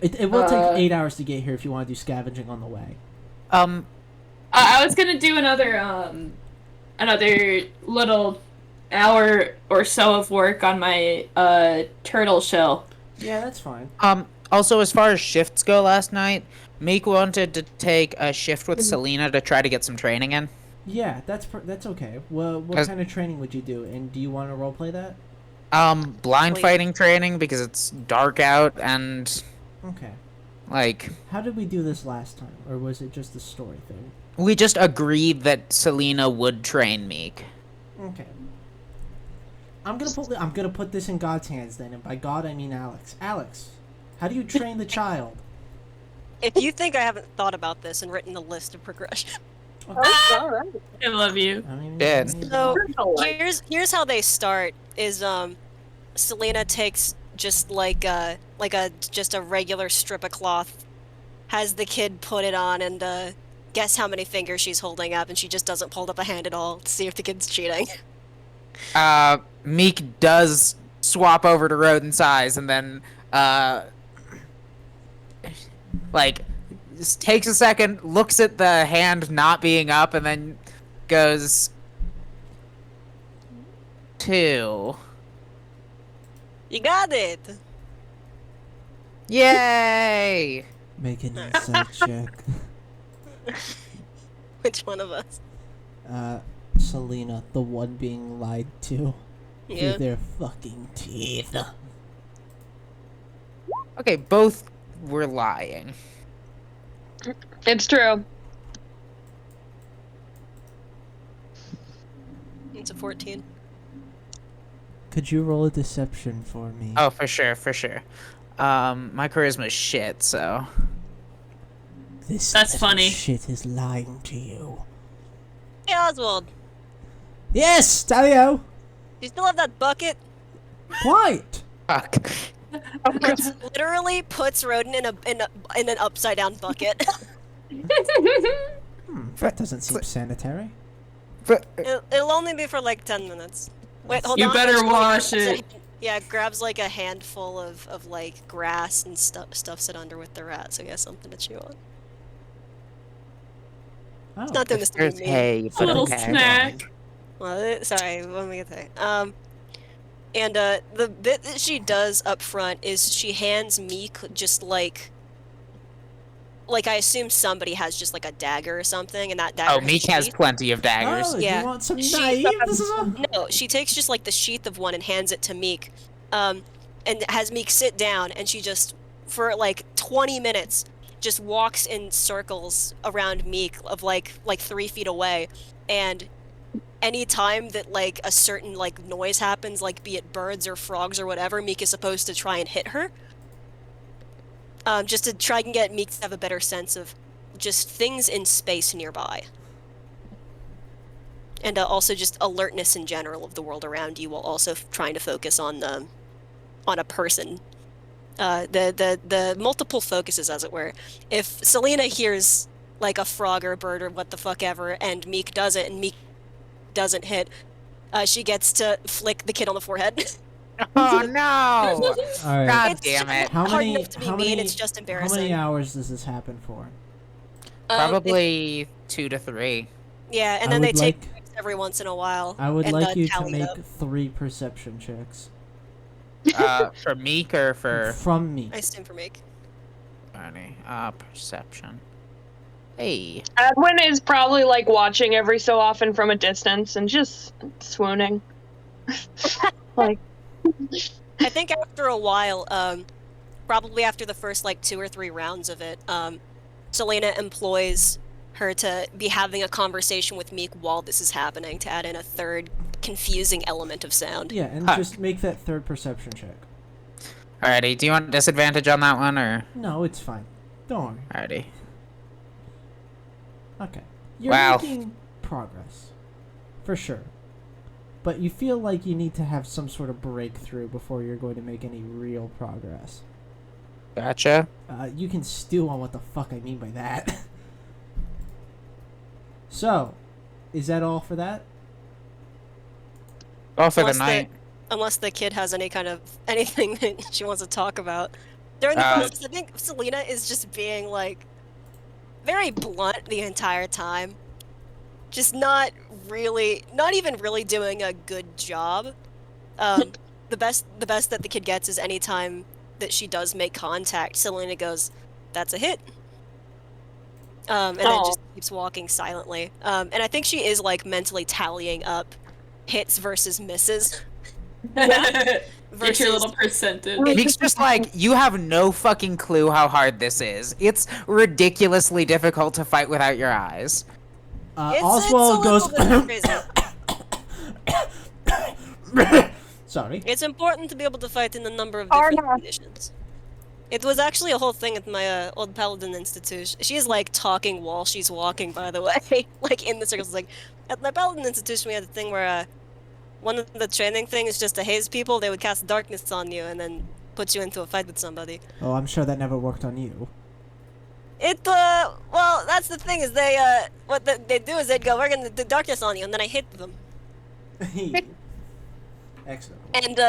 It will take 8 hours to get here if you want to do scavenging on the way. I was gonna do another little hour or so of work on my turtle shell. Yeah, that's fine. Also, as far as shifts go last night, Meek wanted to take a shift with Selena to try to get some training in. Yeah, that's okay. Well, what kind of training would you do? And do you want to roleplay that? Blind Wait. fighting training because it's dark out and, Okay. like, How did we do this last time? Or was it just a story thing? we just agreed that Selena would train Meek. Okay. I'm gonna put this in God's hands then, and by God I mean Alex. Alex, how do you train the child? If you think I haven't thought about this and written a list of progression. All right. I love you. I don't even Yeah. I don't even So know. here's how they start is Selena takes just like a just a regular strip of cloth, has the kid put it on, and guess how many fingers she's holding up, and she just doesn't hold up a hand at all to see if the kid's cheating. Meek does swap over to Rodent's eyes and then, like, just takes a second, looks at the hand not being up, and then goes, 2. You got it. Yay! Make an insight check. Which one of us? Selena, the one being lied to. Yeah. Through their fucking teeth. Okay, both were lying. It's true. It's a 14. Could you roll a deception for me? Oh, for sure, for sure. My charisma's shit, so... This That's little funny. shit is lying to you. Hey Oswald, Yes, Talio! do you still have that bucket? Quiet! Fuck. It literally puts Rodin in an upside down bucket. That doesn't seem sanitary. But, It'll only be for like 10 minutes. Wait, hold You on. better actually, wash grabs it. Yeah, grabs like a handful of like grass and stuffs it under with the rat, so he has something to chew on. Oh. Not doing this to be there's mean. hay, It's a but little okay. snack. Well, sorry, what am I gonna say? And the bit that she does up front is she hands Meek just like I assume somebody has just like a dagger or something, and that dagger. Oh, Meek has sheath. plenty of daggers. Oh, Yeah. you want some She- knives? No, she takes just like the sheath of one and hands it to Meek, and has Meek sit down, and she just for like 20 minutes just walks in circles around Meek of like 3 feet away, and any time that like a certain like noise happens, like be it birds or frogs or whatever, Meek is supposed to try and hit her. Just to try and get Meek to have a better sense of just things in space nearby. And also just alertness in general of the world around you, while also trying to focus on a person. The multiple focuses, as it were. If Selena hears like a frog or a bird or what the fuck ever, and Meek does it, and Meek doesn't hit, she gets to flick the kid on the forehead. Oh no! Alright. God It's damn it. How hard many, enough to be how mean, many, it's just how embarrassing. many hours does this happen for? Probably 2 to 3. Yeah, and I then they would take like- breaks every once in a while. I would and, like you to tally it make up. 3 perception checks. For Meek or for From me. I assume for Meek. Barney? Perception. Hey. Edwin is probably like watching every so often from a distance and just swooning. Like, I think after a while, probably after the first like 2 or 3 rounds of it, Selena employs her to be having a conversation with Meek while this is happening to add in a third confusing element of sound. Yeah, and Huh. just make that 3rd perception check. Alrighty, do you want disadvantage on that one or? No, it's fine. Don't worry. Alrighty. Okay. You're Wow. making progress. For sure. But you feel like you need to have some sort of breakthrough before you're going to make any real progress. Gotcha. You can stew on what the fuck I mean by that. So, is that all for that? All for the Unless night. unless the kid has any kind of anything that she wants to talk about. During the Uh, process, I think Selena is just being like very blunt the entire time. Just not even really doing a good job. The best that the kid gets is any time that she does make contact, Selena goes, "That's a hit." And then Oh. just keeps walking silently. And I think she is like mentally tallying up hits versus misses. Get Versus your little percentage. Meek's just like, you have no fucking clue how hard this is. It's ridiculously difficult to fight without your eyes. it's a Oswald little goes. bit crazy. Sorry. It's important to be able to fight in a number of different Arna. conditions. It was actually a whole thing at my old paladin institute. She is like talking while she's walking, by the way. Like in the circles, like at my paladin institution, we had a thing where one of the training things is just to haze people. They would cast darkness on you and then put you into a fight with somebody. Oh, I'm sure that never worked on you. Well, that's the thing is they do is they'd go, we're gonna do darkness on you, and then I hit them. Excellent. And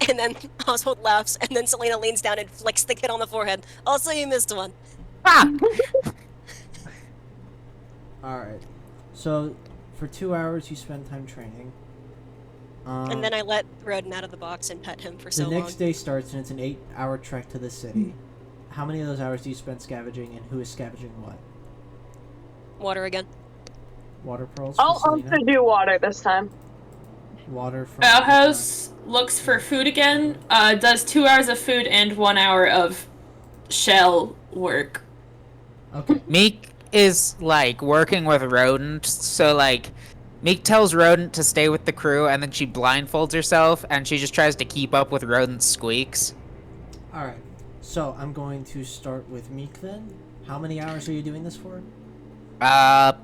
and then Oswald laughs, and then Selena leans down and flicks the kid on the forehead. Also, you missed one. Alright. So, for 2 hours, you spend time training. And then I let Roden out of the box and pet him for so the long. next day starts, and it's an 8-hour trek to the city. How many of those hours do you spend scavenging, and who is scavenging what? Water again. Water pearls for I'll Selena? also do water this time. Water from... Bauhaus looks for food again. Does 2 hours of food and 1 hour of shell work. Okay. Meek is like working with Rodent, so like Meek tells Rodent to stay with the crew, and then she blindfolds herself, and she just tries to keep up with Rodent's squeaks. Alright. So, I'm going to start with Meek then. How many hours are you doing this for?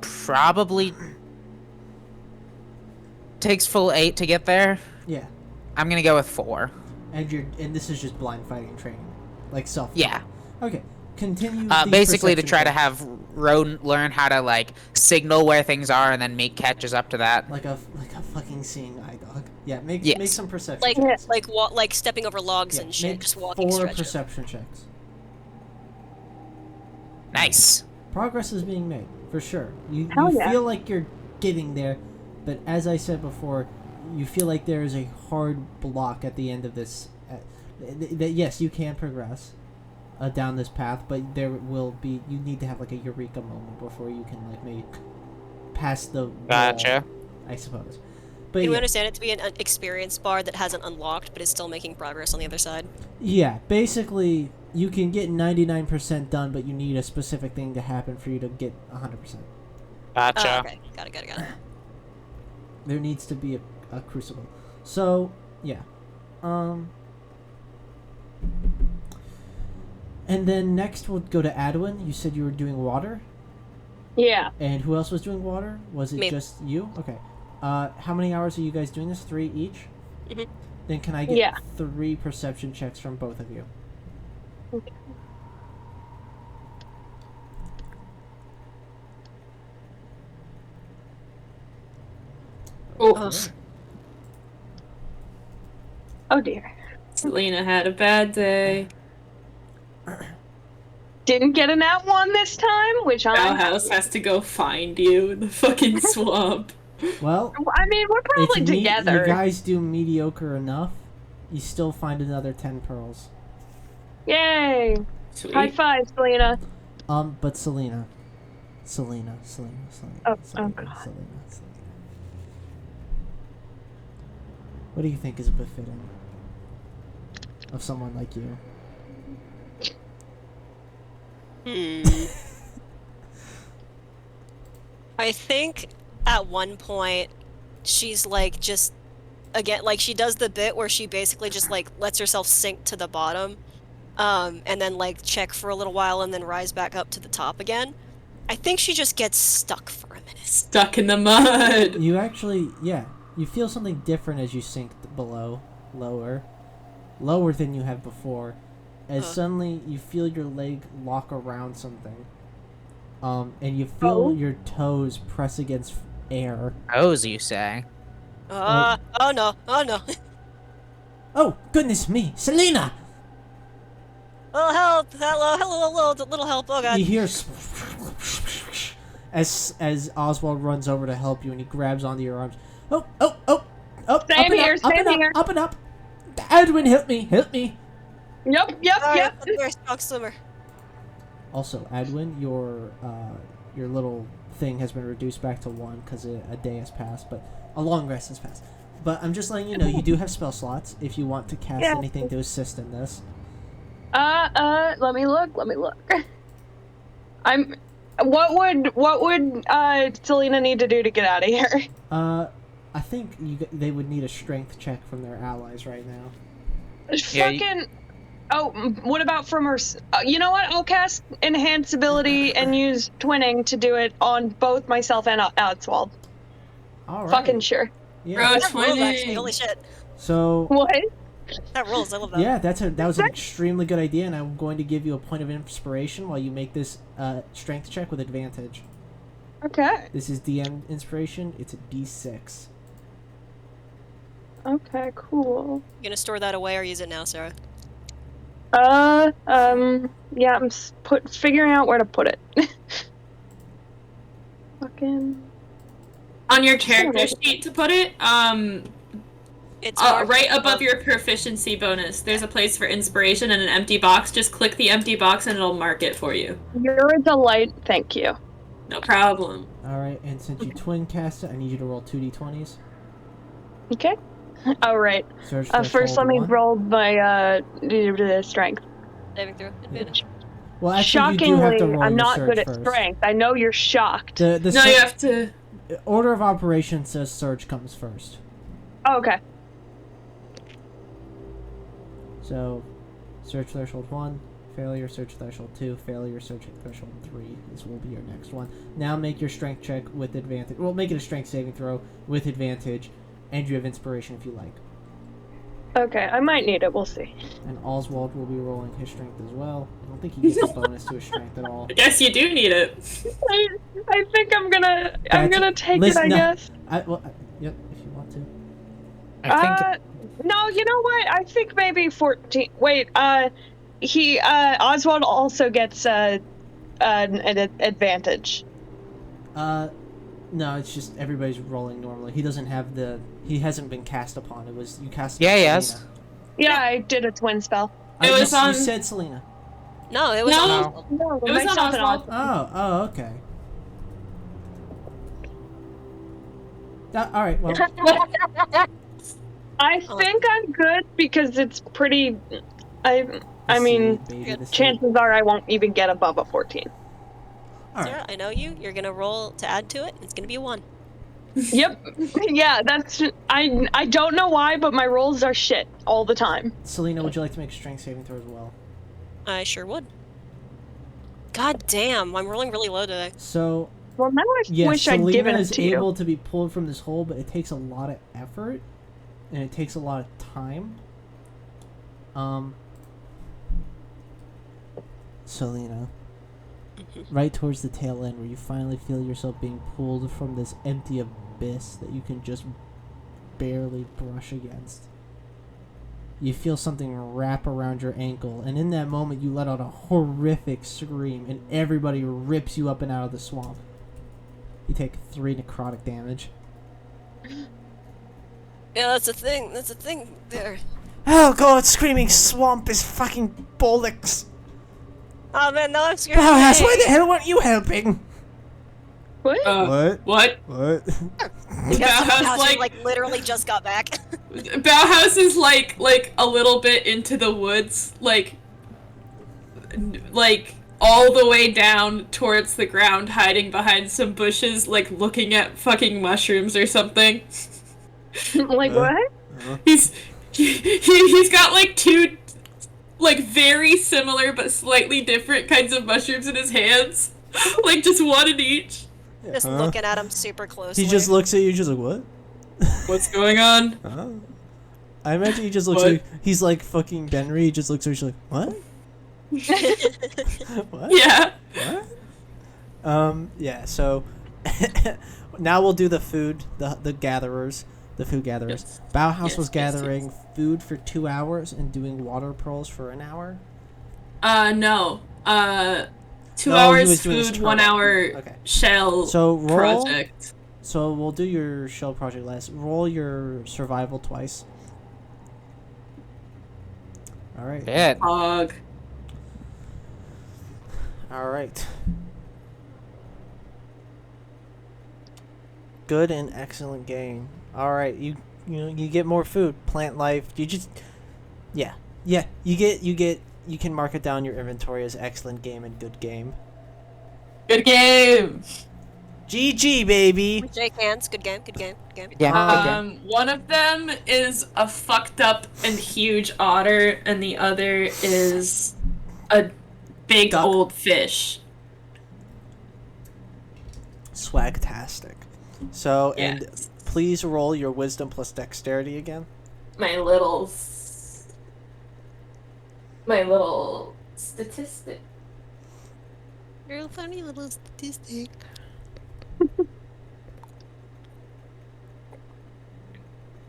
Probably takes full 8 to get there. Yeah. I'm gonna go with 4. And this is just blind fighting training. Like self. Yeah. Okay. Continue. the Basically to perception try to check. have Rodent learn how to like signal where things are, and then Meek catches up to that. Like a fucking seeing eye dog. Yeah, make Yes. some perception Like checks. like stepping over logs Yeah, and shit, make just walking 4 stretches. perception checks. Nice. Progress is being made, for sure. You Hell yeah. feel like you're getting there, but as I said before, you feel like there is a hard block at the end of this. That yes, you can progress down this path, but there will be. You need to have like a eureka moment before you can like make past the wall, Gotcha. I suppose. But Can we yeah, understand it to be an experience bar that hasn't unlocked but is still making progress on the other side? yeah, basically you can get 99% done, but you need a specific thing to happen for you to get 100%. Gotcha. Oh, okay. Got it. There needs to be a crucible. So, yeah. And then next we'll go to Adwin. You said you were doing water? Yeah. And who else was doing water? Was it Me. just you? Okay. How many hours are you guys doing this? 3 each? Mhm. Then can I get Yeah. 3 perception checks from both of you? Okay. Oh, Ugh. Oh dear. Selena had a bad day. Didn't get an at one this time, which I'm. Bauhaus has to go find you in the fucking swamp. Well, I mean, we're probably if you together. guys do mediocre enough, you still find another 10 pearls. Yay! Sweet. High five, Selena. But Selena. Oh, Selena. oh Selena. God. What do you think is befitting of someone like you? I think at one point she's like just again like she does the bit where she basically just like lets herself sink to the bottom and then like check for a little while and then rise back up to the top again. I think she just gets stuck for a minute. Stuck in the mud. You actually, yeah, you feel something different as you sink below, lower than you have before, as suddenly you feel your leg lock around something, and you feel Oh. your toes press against air. O's, you say? Oh no, oh no. Oh, goodness me. Selena! Oh help! Hello, hello, little help. Oh god. You hear as Oswald runs over to help you and he grabs onto your arms. Oh, up Same and here, up, up same and here. up, up and up. Edwin, help me. Yep. Alright, I'm a very strong swimmer. Also, Edwin, your little thing has been reduced back to 1 because a day has passed, but a long rest has passed. But I'm just letting you know you do have spell slots if you want to cast Yeah. anything to assist in this. Let me look. What would Selena need to do to get out of here? I think they would need a strength check from their allies right now. Yeah, Fucking. Oh, what about from her? You know what? I'll cast Enhance Ability and use Twinning to do it on both myself and Oswald. All right. Fucking sure. Yeah. Bro, That rules, actually. Holy shit. So What? That rules. I love that. yeah, that was an extremely good idea, and I'm going to give you a point of inspiration while you make this strength check with advantage. Okay. This is DM inspiration. It's a D6. Okay. Cool. You gonna store that away or use it now, Sarah? Yeah, I'm figuring out where to put it. Fucking. On your character sheet to put it, It's marked right above your proficiency bonus, there's a place for inspiration and an empty box. Just click the empty box and it'll mark it for you. You're a delight. Thank you. No problem. All right, and since you twin cast it, I need you to roll 2d20s. Okay. All right. Search First, let me roll my strength. saving through advantage. Well, actually, you do have Shockingly, to roll I'm your not surge good at first. strength. I know you're shocked. The No, you have to. order of operations says surge comes first. Oh, okay. So, search threshold 1, failure, search threshold 2, failure, search threshold 3. This will be your next one. Now make your strength check with advantage. Well, make it a strength saving throw with advantage, and you have inspiration if you like. Okay, I might need it. We'll see. And Oswald will be rolling his strength as well. I don't think he gets a bonus to his strength at all. I guess you do need it. I think I'm gonna take it. I no. guess. Yep, if you want to. I think No, you know what? I think maybe 14. Wait, Oswald also gets an advantage. No, it's just everybody's rolling normally. He doesn't have he hasn't been cast upon. It was you cast. Yeah, upon he has. Selena. Yeah, I did a twin spell. It was you on- said Selena. No, it was No. on Oswald. No, It was on myself and Oswald. Oh, okay. All right, well, I think I'm good because it's pretty. I mean, chances are I won't even get above a 14. All right. Sarah, I know you. You're gonna roll to add to it. It's gonna be a 1. Yep. Yeah, that's. I don't know why, but my rolls are shit all the time. Selena, would you like to make a strength saving throw as well? I sure would. God damn, I'm rolling really low today. So, Well, now I yes, wish I'd Selena given it is to able you. to be pulled from this hole, but it takes a lot of effort, and it takes a lot of time. Selena, right towards the tail end where you finally feel yourself being pulled from this empty abyss that you can just barely brush against. You feel something wrap around your ankle, and in that moment you let out a horrific scream, and everybody rips you up and out of the swamp. You take 3 necrotic damage. Yeah, that's a thing. That's a thing there. Oh god, screaming swamp is fucking bollocks. Oh man, now I'm scared. Bauhaus, why the hell weren't you helping? What? What? What? Bauhaus, Like literally just got back. Bauhaus is like a little bit into the woods, like all the way down towards the ground, hiding behind some bushes, like looking at fucking mushrooms or something. Like what? He's got like 2 like very similar but slightly different kinds of mushrooms in his hands. Like just one in each. Just looking at him super closely. He just looks at you, just like, what? What's going on? Huh? I imagine he just looks What? like he's like fucking Benry. He just looks at you like, what? What? Yeah. What? Yeah. So, Now we'll do the food. The gatherers. The food gatherers. Yes. Bauhaus Yes, was yes, gathering yes. food for 2 hours and doing water pearls for an hour. No. 2 No, he hours was doing his food, 1 turtle. hour Okay. shell So roll. project. So we'll do your shell project last. Roll your survival twice. All right. Shit. Hog. All right. Good and excellent game. All right, you get more food, plant life. You just yeah. You can mark it down your inventory as excellent game and good game. Good game. GG baby. Shake hands. Good game. Good game. Good game. Yeah. One of them is a fucked up and huge otter, and the other is a big Duck. old fish. Swagtastic. So and Yes. please roll your wisdom plus dexterity again. My little statistic. You're a funny little statistic.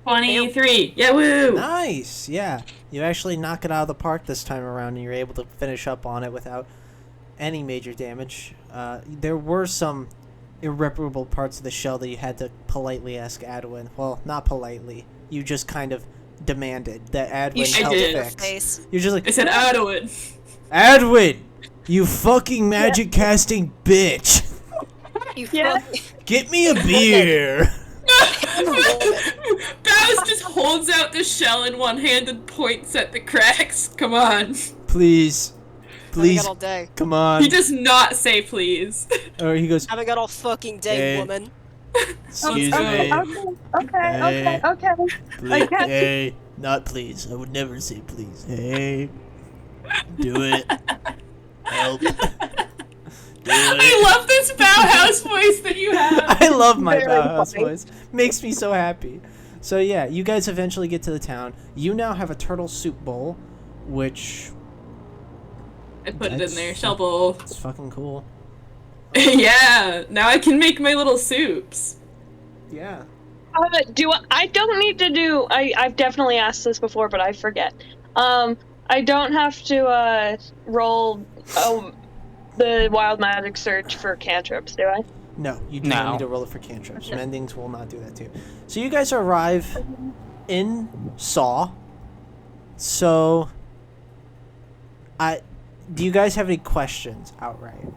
23. Yeah, woo! Nice. Yeah. You actually knock it out of the park this time around and you're able to finish up on it without any major damage. There were some irreparable parts of the shell that you had to politely ask Adwin. Well, not politely. You just kind of demanded that Adwin I help did. fix. Face. You're just like, I said Adwin. Adwin, you fucking magic casting bitch. You Yeah. fucking- Get me a beer. Bowers just holds out the shell in one hand and points at the cracks. Come on. Please. Having Please. got all day. Come on. He does not say please. Or he goes, Haven't got all fucking day, Hey. woman. excuse Okay, me. Okay. Please, can't- hey, not please. I would never say please. Hey, do it. Help. Do I it. love this Bauhaus voice that you have. I love my Very Bauhaus funny. voice. Makes me so happy. So yeah, you guys eventually get to the town. You now have a turtle soup bowl, which I put it in That's- there, shell bowl. is fucking cool. Yeah, now I can make my little soups. Yeah. I don't need to do. I've definitely asked this before, but I forget. I don't have to roll the wild magic search for cantrips, do I? No, you do not No. need to roll it for cantrips. Mendings will not do that too. So you guys arrive in Saw. So, do you guys have any questions outright?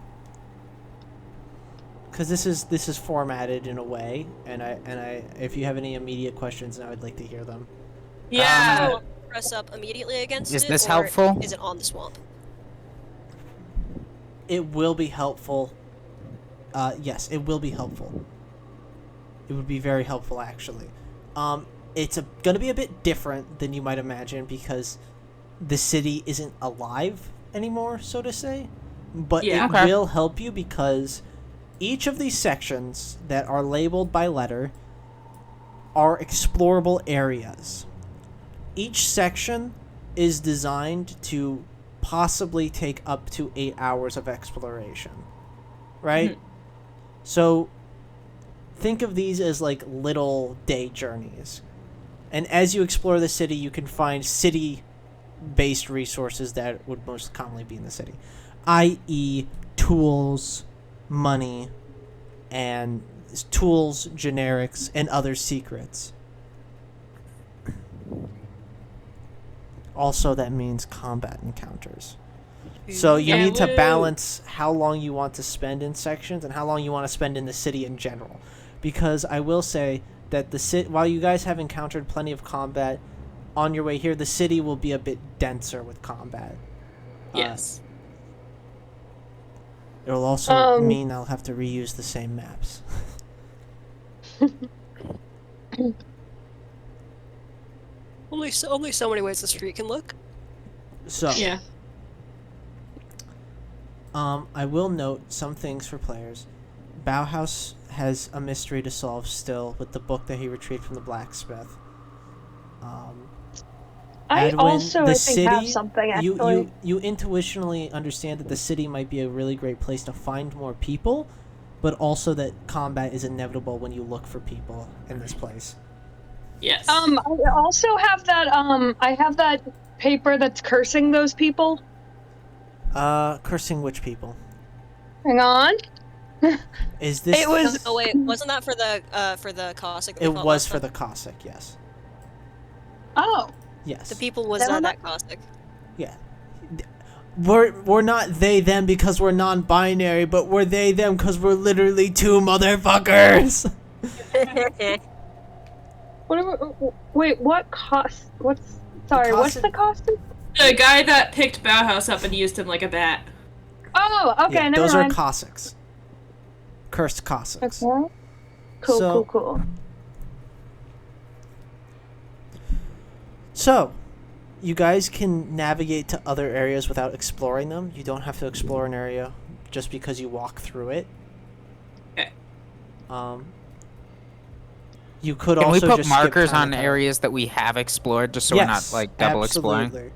Because this is formatted in a way, and I if you have any immediate questions, I would like to hear them. Yeah. Press up immediately against Is it, this or helpful? Is it on the swamp? It will be helpful. Yes, it will be helpful. It would be very helpful, actually. It's going to be a bit different than you might imagine because the city isn't alive anymore, so to say. But Yeah. it Okay. will help you because each of these sections that are labeled by letter are explorable areas. Each section is designed to possibly take up to 8 hours of exploration. Right? So think of these as like little day journeys. And as you explore the city, you can find city-based resources that would most commonly be in the city, i.e. tools, money, and tools, generics, and other secrets. Also, that means combat encounters. So you Yeah, need to woo. balance how long you want to spend in sections and how long you want to spend in the city in general. Because I will say that while you guys have encountered plenty of combat on your way here, the city will be a bit denser with combat. Yes. It'll also mean I'll have to reuse the same maps. Only so many ways the street can look. So, Yeah. I will note some things for players. Bauhaus has a mystery to solve still with the book that he retrieved from the blacksmith. I Adwin, also the I think have something actually. you intuitionally understand that the city might be a really great place to find more people, but also that combat is inevitable when you look for people in this place. Yes. I also have that. I have that paper that's cursing those people. Cursing which people? Hang on. Is this? It was. Oh wait, wasn't that for the Cossack? that we It fought was last for time? the Cossack. Yes. Oh. Yes. The people was Never that Cossack. Yeah. We're not they them because we're non-binary, but we're they them because we're literally two motherfuckers. Wait, what cost? What's. Sorry, what's the cost? The guy that picked Bauhaus up and used him like a bat. Oh, okay, Yeah, never those mind. are Cossacks. Cursed Cossacks. Okay. Cool, cool. So, you guys can navigate to other areas without exploring them. You don't have to explore an area just because you walk through it. Okay. You could Can also we put just skip markers on Chinatown. areas that we have explored, just so Yes, we're not like double exploring?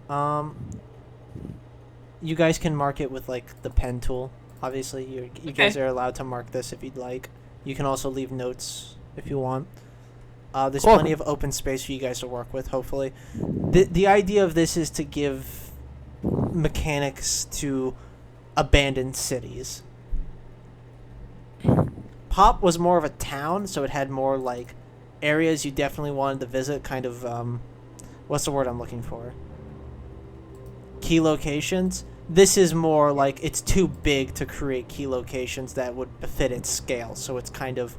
absolutely. You guys can mark it with like the pen tool. Obviously, you guys are allowed to mark this if you'd like. You can also leave notes if you want. There's Cool. plenty of open space for you guys to work with. Hopefully, the idea of this is to give mechanics to abandoned cities. Pop was more of a town, so it had more like areas you definitely wanted to visit. Kind of what's the word I'm looking for? Key locations. This is more like it's too big to create key locations that would fit its scale, so it's kind of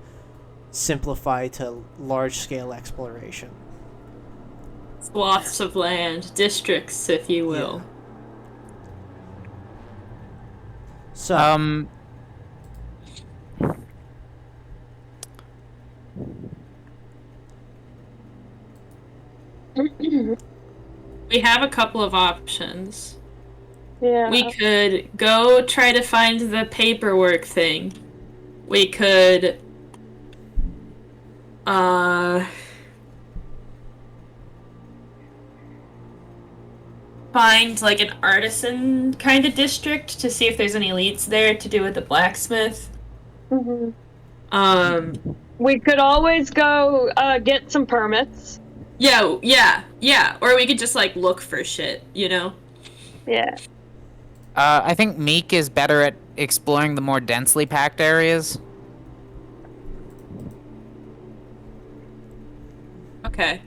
simplified to large-scale exploration. Swaths of land, districts, if you will. So, We have a couple of options. Yeah. We could go try to find the paperwork thing. We could find like an artisan kind of district to see if there's any elites there to do with the blacksmith. Mhm. We We could always go get some permits. yeah. Or we could just like look for shit, you know? Yeah. I think Meek is better at exploring the more densely packed areas. Okay.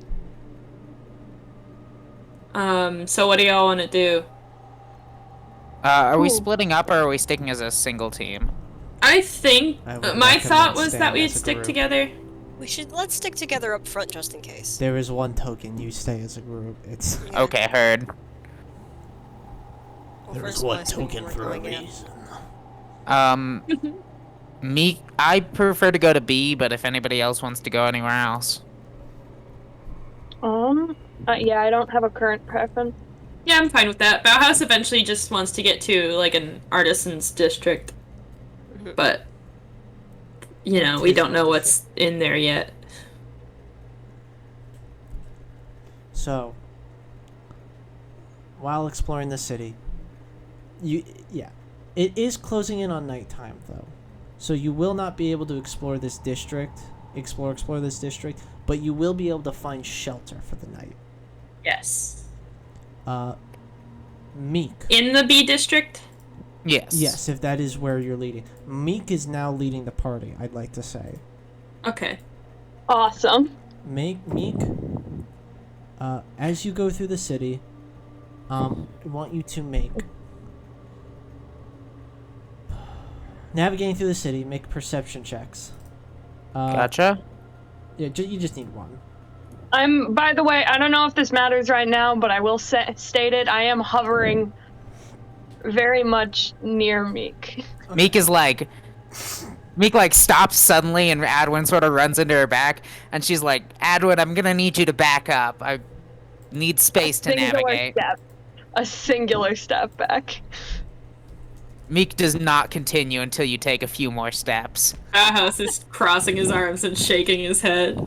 So what do y'all want to do? Are we Cool. splitting up or are we sticking as a single team? I think I would my recommend thought was that staying we'd as a stick group. together. Let's stick together up front just in case. there is one token. You stay as a group. It's Yeah. Okay, heard. Well, first of all, I think we're going in. Meek, I prefer to go to B, but if anybody else wants to go anywhere else. Yeah, I don't have a current preference. Yeah, I'm fine with that. Bauhaus eventually just wants to get to like an artisan's district, but you know we don't know what's in there yet. So, while exploring the city, it is closing in on nighttime though, so you will not be able to explore this district, explore this district, but you will be able to find shelter for the night. Yes. Meek. In the B district. Yes. Yes, if that is where you're leading. Meek is now leading the party, I'd like to say. Okay. Awesome. Meek, as you go through the city, I want you to make... Navigating through the city, make perception checks. Gotcha. Yeah, you just need one. By the way, I don't know if this matters right now, but I will state it. I am hovering very much near Meek. Meek is like... Meek like stops suddenly and Adwin sort of runs into her back and she's like, Adwin, I'm gonna need you to back up. I need space to navigate. A singular step back. Meek does not continue until you take a few more steps. Bauhaus is crossing his arms and shaking his head.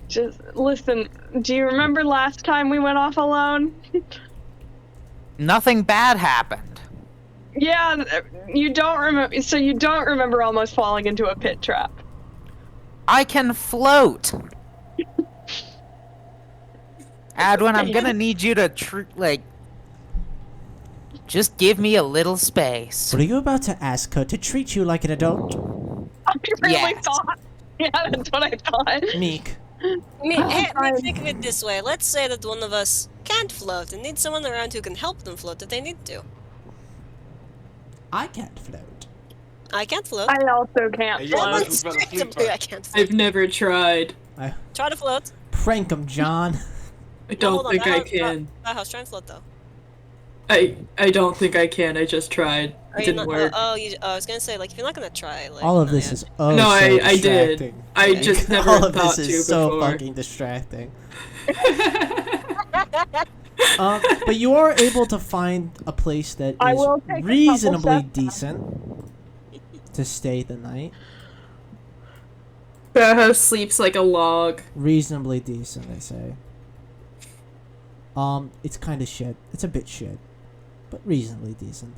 Just listen, do you remember last time we went off alone? Nothing bad happened. Yeah, you don't remember. So you don't remember almost falling into a pit trap. I can float. Adwin, I'm gonna need you to just give me a little space. What are you about to ask her to treat you like an adult? I really Yes. thought. Yeah, that's what I thought. Meek. Think of it this way. Let's say that one of us can't float and needs someone around who can help them float if they need to. I can't float. I can't float. I also can't Hey, you float. almost fell asleep, Instinctively, huh? I can't float. I've never tried. Try to float. Prank him, John. I don't Hold on, think I Bauhaus- can. Bauhaus, try and float though. I don't think I can. I just tried. Are It you didn't not? work. I was gonna say, like, if you're not gonna try, like, All of no, this yeah. is No, so I did. distracting. I just never All of thought this to is so before. fucking distracting. But you are able to find a place that I is will take a couple reasonably steps. decent to stay the night. Bauhaus sleeps like a log. Reasonably decent, I say. It's kind of shit. It's a bit shit, but reasonably decent.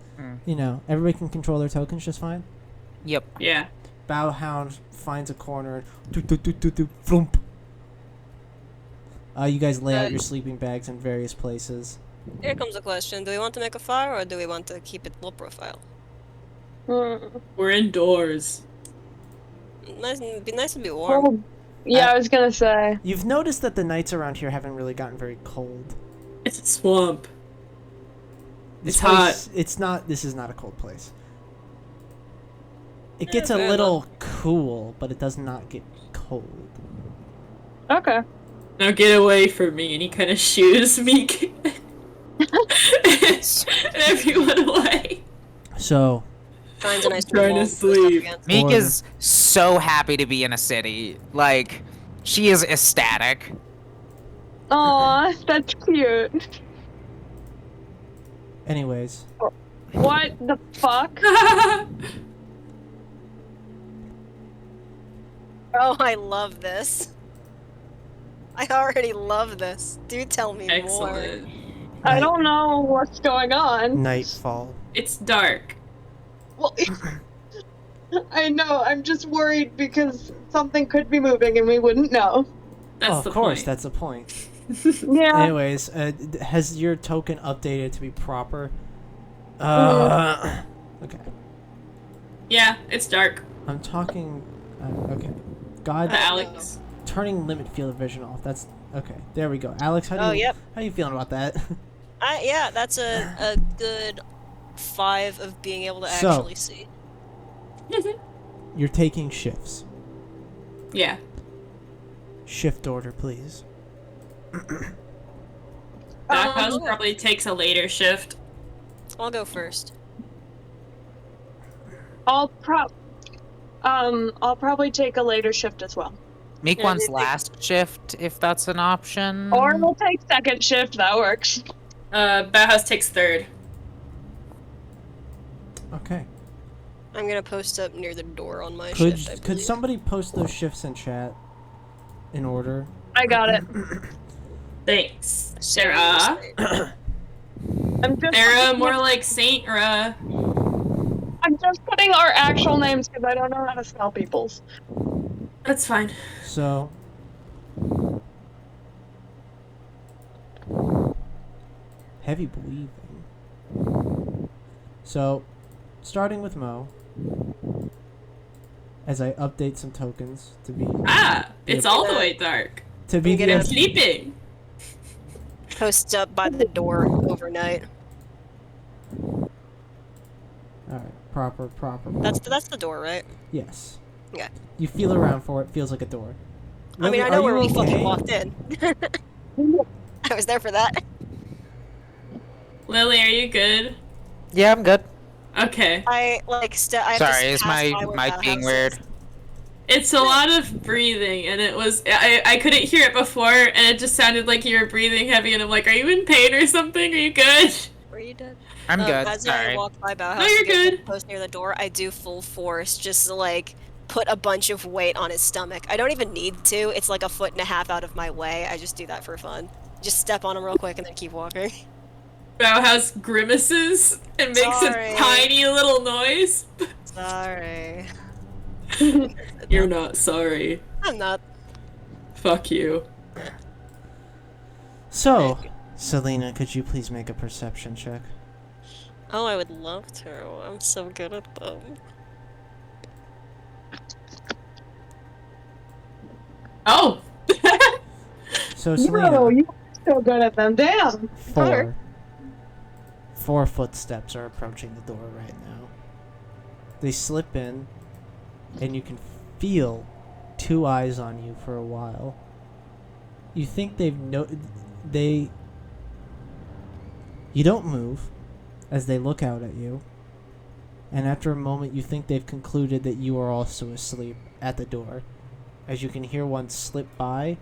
You know, everybody can control their tokens just fine. Yep. Yeah. Bowhound finds a corner and flump. You guys lay out your sleeping bags in various places. Here comes a question: do we want to make a fire, or do we want to keep it low profile? We're indoors. It'd be nice to be warm. Well, yeah, I was gonna say. You've noticed that the nights around here haven't really gotten very cold. It's a swamp. This It's place, It's not. This is not a cold place. It gets a fair little cool, but it does not get cold. Okay. Now get away from me, and he kind of shoos Meek and everyone away. So, Finds a nice Trying wall to to put stuff sleep. against. Meek Or- is so happy to be in a city. Like, she is ecstatic. Aw, that's cute. anyways, What the fuck? Oh, I love this. I already love this. Do tell me more. Excellent. I don't know what's going on. nightfall. It's dark. Well, I know. I'm just worried because something could be moving and we wouldn't know. That's Oh, the of course, point. that's the point. Yeah. Anyways, has your token updated to be proper? Okay. Yeah, it's dark. I'm talking. Okay. God, Alex. turning limit field of vision off. That's okay. There we go. Alex, how Yep. how you feeling about that? Yeah, that's a good 5 of being able to So- actually see. You're taking shifts. Yeah. Shift order, please. That house probably takes a later shift. I'll go first. I'll probably take a later shift as well. Meek Yeah, wants they- last shift, if that's an option. Or we'll take second shift. That works. Bauhaus takes third. Okay. I'm gonna post up near the door on my Could shift, I could believe. somebody post those shifts in chat in order? I got it. Thanks. Sarah. Sarah. I'm just. Sarah, more like Saint Ra. I'm just putting our actual names because I don't know how to spell people's. That's fine. So. Heavy breathing. So, starting with Mo. As I update some tokens to be It's all the way dark. to be Get the I'm sleeping. Post up by the door overnight. all right, proper. That's the door, right? Yes. Yeah. You feel around for it. Feels like a door. I mean, Lily, I know are where you we fucking okay? walked in. I was there for that. Lily, are you good? Yeah, I'm good. Okay. I like. I have Sorry, to is pass my by where mic Bauhaus being is. weird? It's a lot of breathing, and it was I couldn't hear it before, and it just sounded like you were breathing heavy, and I'm like, are you in pain or something? Are you good? Were you dead? I'm good. As I Sorry. walked by Bauhaus No, you're to get good. post near the door, I do full force just to like put a bunch of weight on his stomach. I don't even need to. It's like 1.5 feet out of my way. I just do that for fun. Just step on him real quick and then keep walking. Bauhaus grimaces and makes Sorry. a tiny little noise. Sorry. You're not sorry. I'm not. Fuck you. So, Selena, could you please make a perception check? Oh, I would love to. I'm so good at them. Oh! So, Selena, No, you're so good at them. Damn. four footsteps are approaching the door right now. They slip in, and you can feel two eyes on you for a while. You think you don't move as they look out at you, and after a moment you think they've concluded that you are also asleep at the door, as you can hear one slip by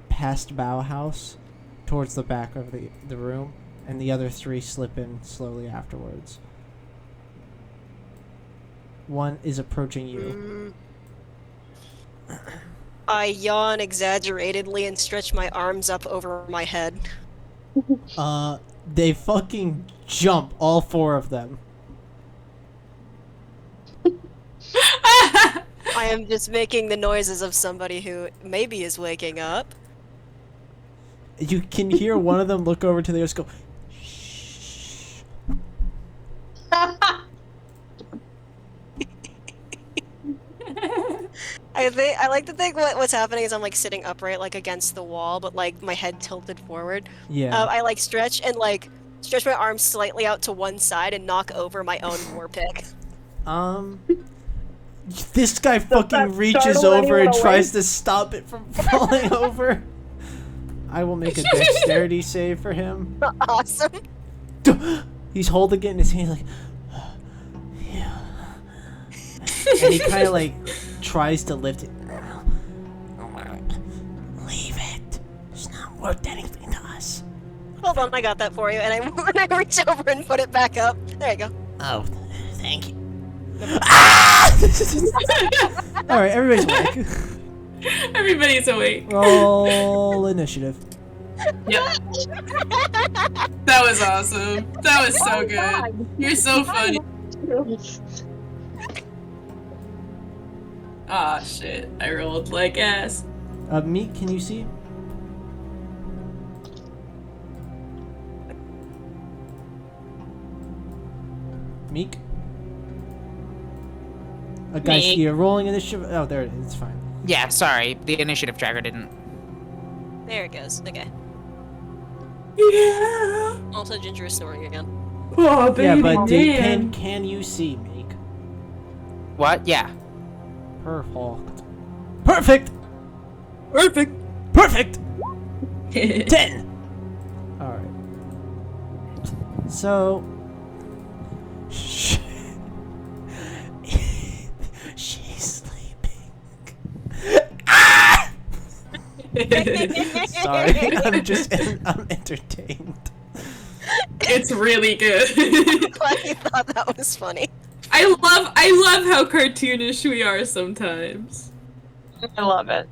past Bauhaus towards the back of the room, and the other three slip in slowly afterwards. One is approaching you. I yawn exaggeratedly and stretch my arms up over my head. They fucking jump, all four of them. I am just making the noises of somebody who maybe is waking up. You can hear one of them look over to the others, go, shh. I like to think what's happening is I'm like sitting upright, like against the wall, but like my head tilted forward. Yeah. I like stretch my arms slightly out to one side and knock over my own war pick. This guy fucking reaches startle over and anyone tries to stop it from falling over. I will make a dexterity save for him. Awesome. He's holding it in his hand like, yeah. And he kind of like tries to lift it. Leave it. It's not worth anything to us. Hold on, I got that for you, and I reach over and put it back up. There you go. Oh, thank you. Ah! All right, everybody's awake. Everybody's awake. Roll initiative. Yep. That was awesome. That was so good. You're so funny. Ah, shit. I rolled like ass. Meek, can you see? Meek? Guys, Meek. you're rolling initiative. Oh, there it is. It's fine. Yeah, sorry, the initiative tracker didn't. There it goes. Okay. Yeah. Also, Ginger is snoring again. Oh, baby, Yeah, but man. can you see, Meek? What? Yeah. Perfect. Perfect! Perfect. Perfect! 10! Alright. So... She's sleeping. Ah! Sorry, I'm entertained. It's really good. Glad you thought that was funny. I love how cartoonish we are sometimes. I love it.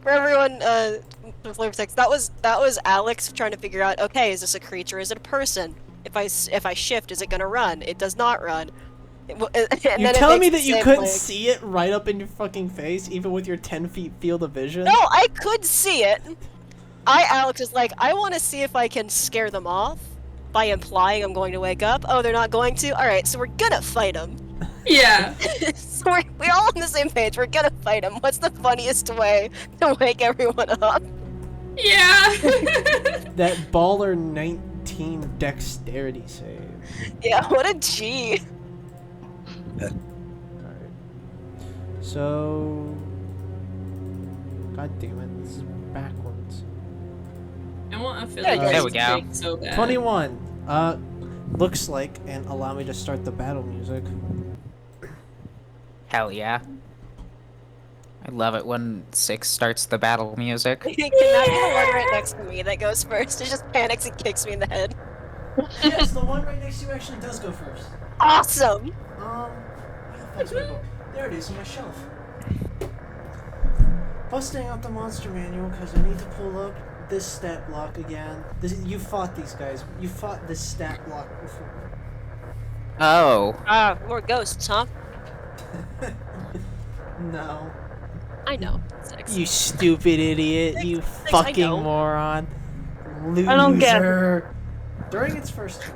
For everyone, for flavor text, that was Alex trying to figure out. Okay, is this a creature? Is it a person? If I shift, is it gonna run? It does not run. You're telling me that you couldn't see it right up in your fucking face, even with your 10 feet field of vision? No, I could see it. Alex is like, I want to see if I can scare them off by implying I'm going to wake up. Oh, they're not going to? Alright, so we're gonna fight them. Yeah. So we're all on the same page. We're gonna fight them. What's the funniest way to wake everyone up? Yeah. That baller 19 dexterity save. Yeah, what a G. Alright. So... God damn it, this is backwards. I want a There Philly we go. so bad. 21. Looks like, and allow me to start the battle music. Hell yeah. I love it when 6 starts the battle music. Can that be the one right next to me that goes first? It just panics and kicks me in the head. Yes, the one right next to you actually does go first. Awesome! Where the fuck's my book? There it is on my shelf. busting out the monster manual because I need to pull up this stat block again. You fought these guys. You fought this stat block before. Oh. More ghosts, huh? No. I know. 6. You stupid idiot. You fucking know. moron. Loser. I don't get it. During its first turn.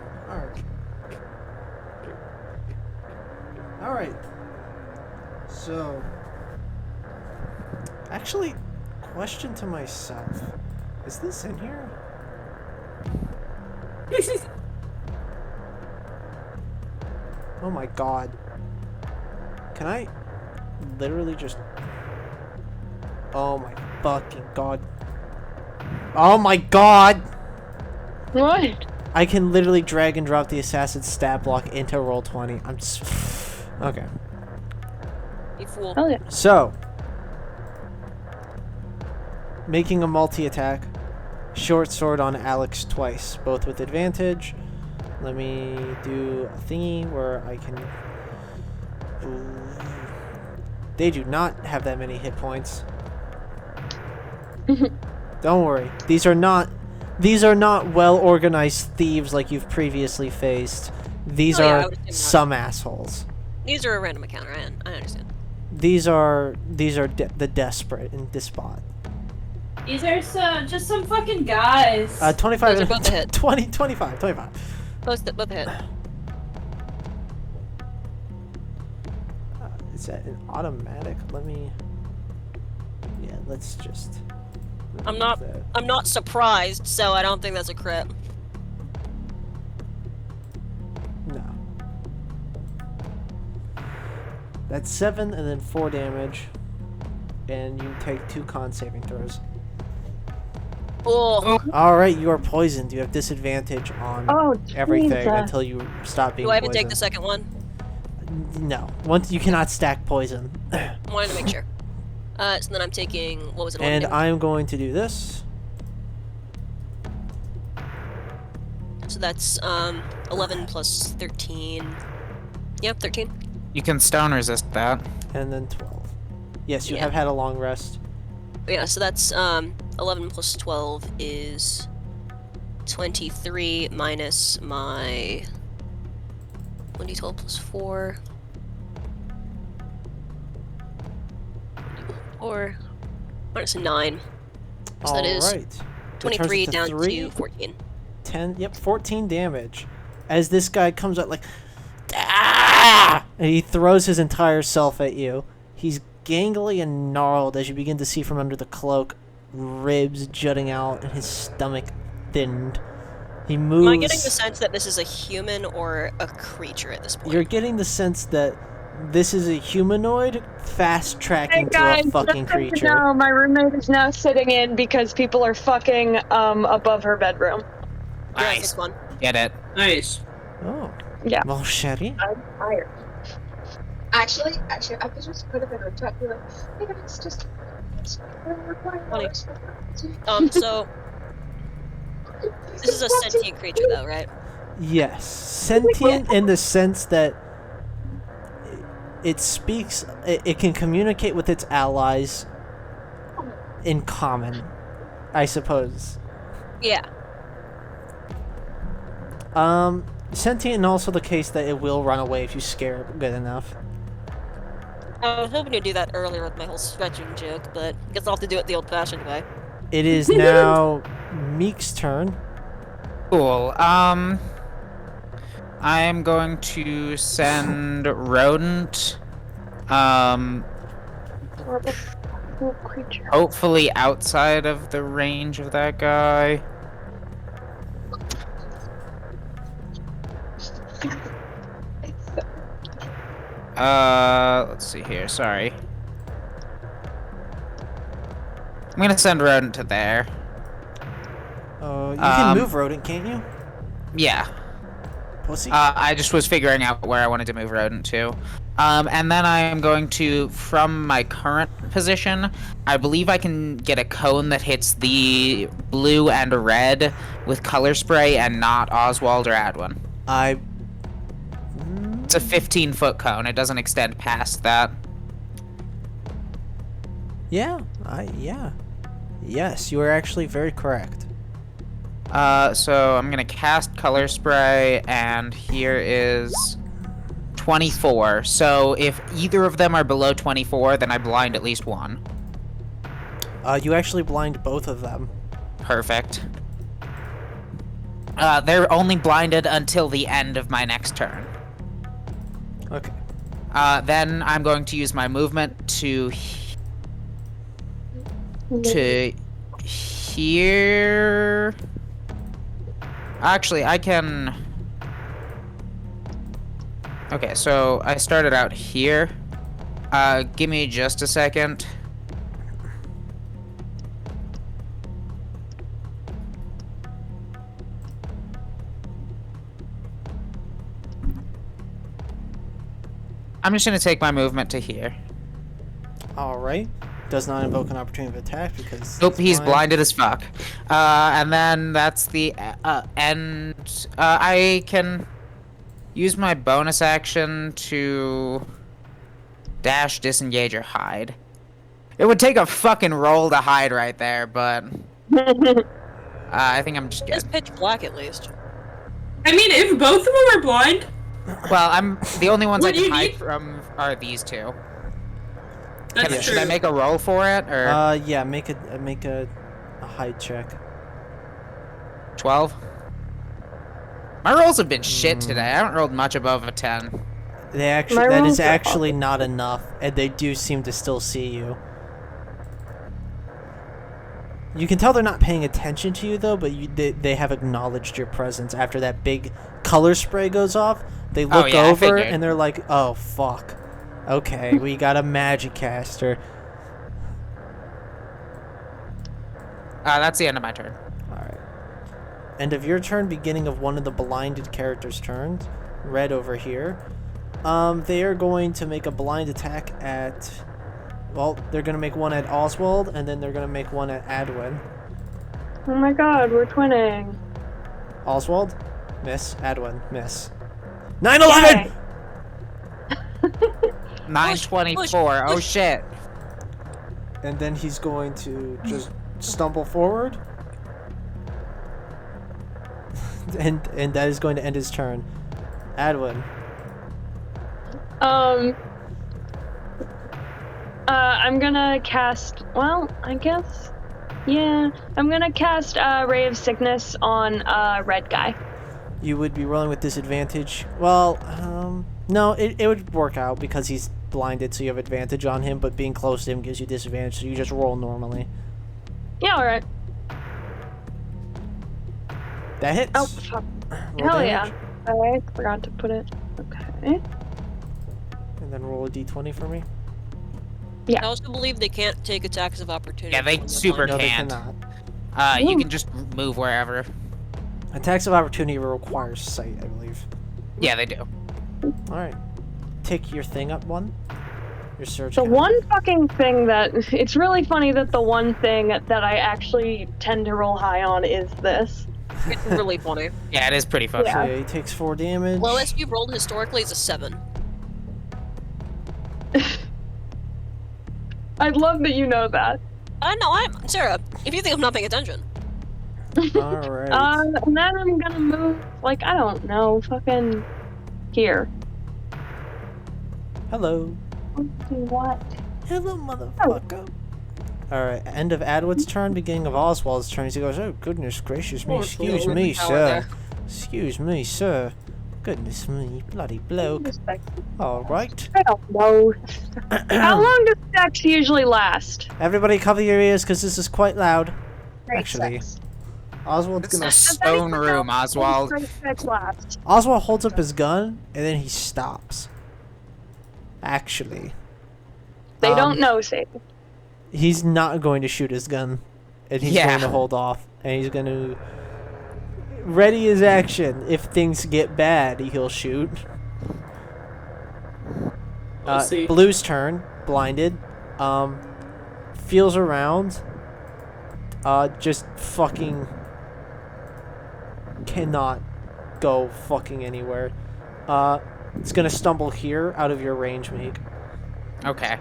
Alright. So. Actually, question to myself. Is this in here? Oh my god. Can I literally just... Oh my fucking god. Oh my god! What? I can literally drag and drop the assassin's stat block into Roll20. I'm just... Okay. You fool. Oh yeah. So. Making a multi-attack. Short sword on Alex twice. Both with advantage. Let me do a thingy where I can... They do not have that many hit points. Don't worry. These are not well organized thieves like you've previously faced. These Oh, yeah, I are would assume that. some assholes. These are a random encounter, I understand. These are the desperate and despot. These are just some fucking guys. 25 Those are and both a hit. 25. Both a hit. Is that an automatic? Let me... Yeah, let's just... I'm not surprised, so I don't think that's a crit. No. That's 7 and then 4 damage. And you take 2 con saving throws. Oh, Alright, you are poisoned. You have disadvantage on Oh, everything Jesus. until you stop being do I even poisoned. take the second one? No. Once you cannot stack poison. I wanted to make sure. So then I'm taking, what was it? And 11 I'm going to do this. So that's 11 plus 13. Yep, 13. You can stone resist that. And then 12. Yes, you Yeah. have had a long rest. Yeah, so that's 11 plus 12 is 23 minus my 1d12 plus 4. Or minus a 9. So that is Alright. 23 down 3. to 14. 10, yep, 14 damage. As this guy comes out like, ah! And he throws his entire self at you. He's gangly and gnarled as you begin to see from under the cloak ribs jutting out and his stomach thinned. He moves. Am I getting the sense that this is a human or a creature at this point? You're getting the sense that this is a humanoid fast Hey tracking guys, to a fucking just so you creature. know, my roommate is now sitting in because people are fucking above her bedroom. Yeah, Nice. this one. Get it. Nice. Oh. Yeah. Well, Sherry. I'm tired. Actually, I could just put it in a chat. Be like, hey guys, just. Funny. So this is a sentient creature, though, right? Yes, sentient in the sense that it speaks, it can communicate with its allies in common, I suppose. Yeah. Sentient and also the case that it will run away if you scare it good enough. I was hoping to do that earlier with my whole stretching joke, but I guess I'll have to do it the old-fashioned way. It is now Meek's turn. Cool. I am going to send Rodent, Cool creature. hopefully outside of the range of that guy. Let's see here. Sorry. I'm gonna send Rodent to there. You can Um, move Rodent, can't you? Yeah. Pussy. I just was figuring out where I wanted to move Rodent to. And then I am going to, from my current position, I believe I can get a cone that hits the blue and red with color spray and not Oswald or Adwin. It's a 15-foot cone. It doesn't extend past that. Yeah, yes, you are actually very correct. So I'm gonna cast color spray, and here is 24. So if either of them are below 24, then I blind at least one. You actually blind both of them. Perfect. They're only blinded until the end of my next turn. Okay. Then I'm going to use my movement to here. Actually, I can. Okay, so I started out here. Give me just a second. I'm just gonna take my movement to here. All right. Does not invoke an opportunity of attack because. Nope, it's he's blind. blinded as fuck. And then that's the end. I can use my bonus action to dash, disengage, or hide. It would take a fucking roll to hide right there, but I think I'm just It's good. pitch black at least. I mean, if both of them are blind, Well, I'm the only ones I What can you hide need- from are these two. that's Should I true. make a roll for it or Yeah. Make a hide check. 12? My rolls have been shit today. I haven't rolled much above a 10. They actually My that rolls is are actually not enough, and they do seem to still see you. You can tell they're not paying attention to you though, but they have acknowledged your presence after that big color spray goes off. They look yeah, I over figured. and they're like, "Oh fuck, okay, we got a magic caster." That's the end of my turn. All right. End of your turn, beginning of one of the blinded characters' turns. Red over here. They are going to make a blind attack at. Well, they're going to make one at Oswald, and then they're going to make one at Adwin. Oh my god, we're twinning. Oswald, miss. Adwin, miss. 9/11. 924. Oh shit. And then he's going to just stumble forward. and that is going to end his turn. Adwin. I'm gonna cast. Well, I guess. Yeah, I'm gonna cast Ray of Sickness on red guy. You would be rolling with disadvantage. Well, no, it would work out because he's blinded, so you have advantage on him, but being close to him gives you disadvantage, so you just roll normally. Yeah, alright. That hits. Oh, fuck. Roll Hell damage, yeah. Alright, forgot to put it. Okay. And then roll a d20 for me. I also believe they can't take attacks of opportunity. Yeah, they when they're super blind. No, can't. they cannot. You can just move wherever. Attacks of opportunity requires sight, I believe. Yeah, they do. Alright. Take your thing up one. Your surge The count. one fucking thing that. It's really funny that the one thing that I actually tend to roll high on is this. It's really funny. Yeah, it is pretty fun. Yeah. So he takes 4 damage. Lowest you've rolled historically is a 7. I'd love that you know that. I'm Sarah. If you think I'm not paying attention, Alright. And then I'm gonna move, like, I don't know, fucking here. Hello. What? Hello, motherfucker. Alright, end of Adwood's turn, beginning of Oswald's turn. He goes, "Oh, goodness gracious me, excuse me, sir. Excuse me, sir. Goodness me, bloody bloke. Alright. I don't know. How long does sex usually last? Everybody cover your ears, because this is quite loud. Great Actually, sex. Oswald's It's gonna... a stone room, Oswald. Great sex lasts. Oswald holds up his gun, and then he stops. Actually. They don't know, Satan. He's not going to shoot his gun. And he's Yeah. going to hold off. And he's going to... Ready his action. If things get bad, he'll shoot. We'll see. Blue's turn. Blinded. Feels around. Just fucking... Cannot go fucking anywhere. It's going to stumble here out of your range, Meek. Okay.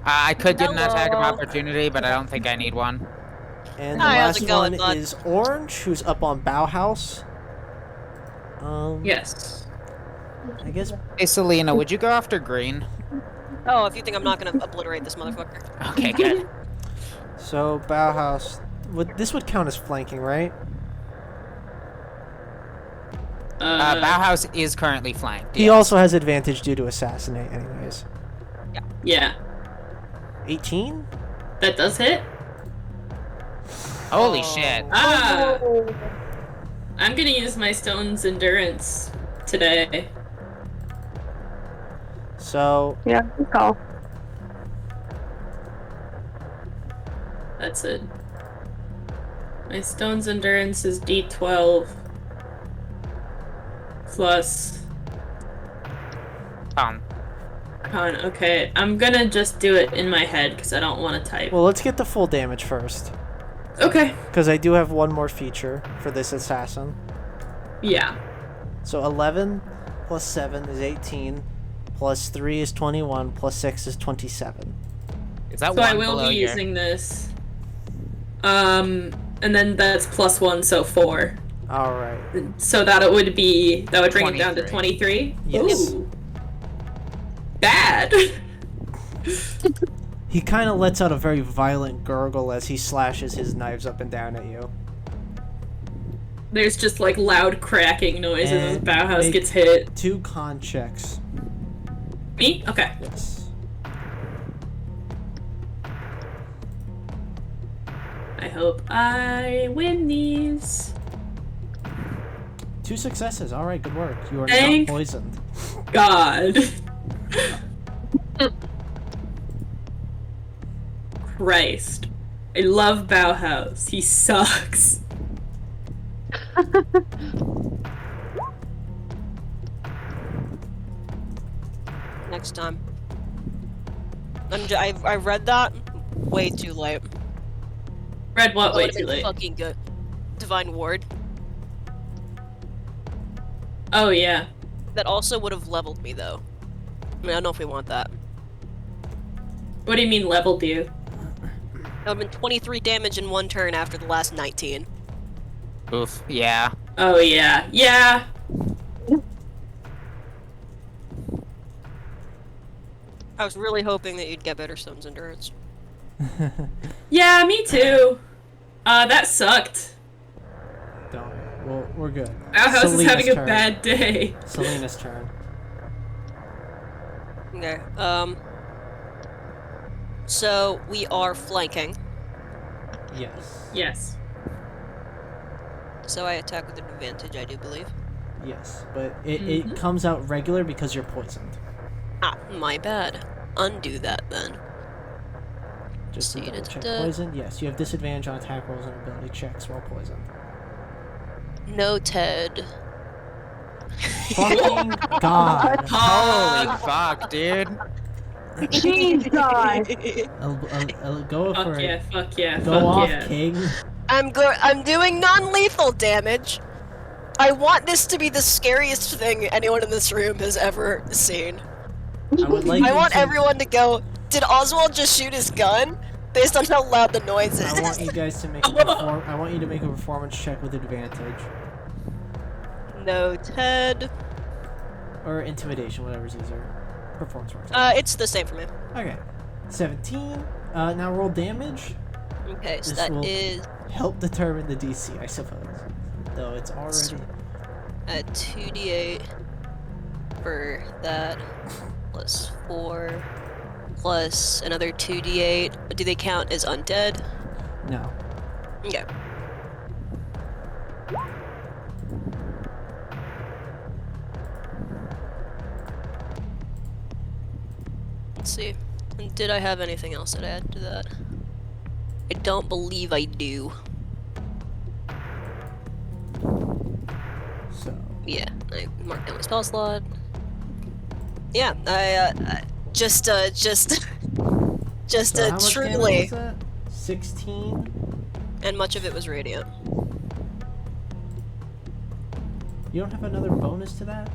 I could get an attack of Hello. opportunity, but I don't think I need one. And the Hi, how's last it going, one bud? is Orange, who's up on Bauhaus. Yes. I guess Hey, Selena, would you go after green? Oh, if you think I'm not gonna obliterate this motherfucker. Okay, good. so. Bauhaus. This would count as flanking, right? Bauhaus is currently flanked. He yes. also has advantage due to assassinate, anyways. Yeah. 18? That does hit. Holy shit. Ah! I'm gonna use my stone's endurance today. So, Yeah, good call. That's it. My stone's endurance is D12 plus Con. con. Okay, I'm gonna just do it in my head because I don't want to type. well, let's get the full damage first. Okay. Because I do have one more feature for this assassin. Yeah. So 11 plus 7 is 18, plus 3 is 21, plus 6 is 27. Is that So one I will below be your... using this. And then that's +1, so 4. Alright. So that would bring it down to 23. 23. Yes. Ooh. Bad. He kind of lets out a very violent gurgle as he slashes his knives up and down at you. There's just like loud cracking noises as And Bauhaus make- gets hit. 2 con checks. Me? Okay. Yes. I hope I win these. 2 successes. Alright, good work. You are Thank- not poisoned. God. Christ. I love Bauhaus. He sucks. Next time. I read that way too late. Read what That way would've too been late? Fucking good. Divine Ward. Oh yeah. That also would have leveled me though. I mean, I don't know if we want that. What do you mean leveled you? That would have been 23 damage in 1 turn after the last 19. Oof. Yeah. Oh yeah. Yeah. I was really hoping that you'd get better Stone's Endurance. Yeah, me too. That sucked. Don't. Well, we're good. Bauhaus is Selena's having a turn. bad day. Selena's turn. Okay, so we are flanking. Yes. Yes. So I attack with advantage, I do believe. Yes. But it comes out regular because you're poisoned. Ah, my bad. Undo that then. Just to See, double check. da-da-da. Poison? Yes, you have disadvantage on attack rolls and ability checks while poisoned. Noted. Fucking God. Holy fuck, dude. Jeez, God. I'll go for Fuck yeah, it. fuck yeah, Go fuck off, yeah. King. I'm doing non-lethal damage. I want this to be the scariest thing anyone in this room has ever seen. I would like. I you want to- everyone to go, did Oswald just shoot his gun? Based on how loud the noise is. I want you guys to make I want you to make a performance check with advantage Noted. or intimidation, whatever's easier. Performance works. It's the same for me. Okay. 17. Now roll damage. Okay, so This that will- is Help determine the DC, I suppose. Though it's already. a 2d8 for that, plus 4, plus another 2d8. But do they count as undead? No. Okay. Let's see. And did I have anything else to add to that? I don't believe I do. So. Yeah, I marked down my spell slot. Yeah, I just So how much damage truly, was that? 16. and much of it was radiant. You don't have another bonus to that?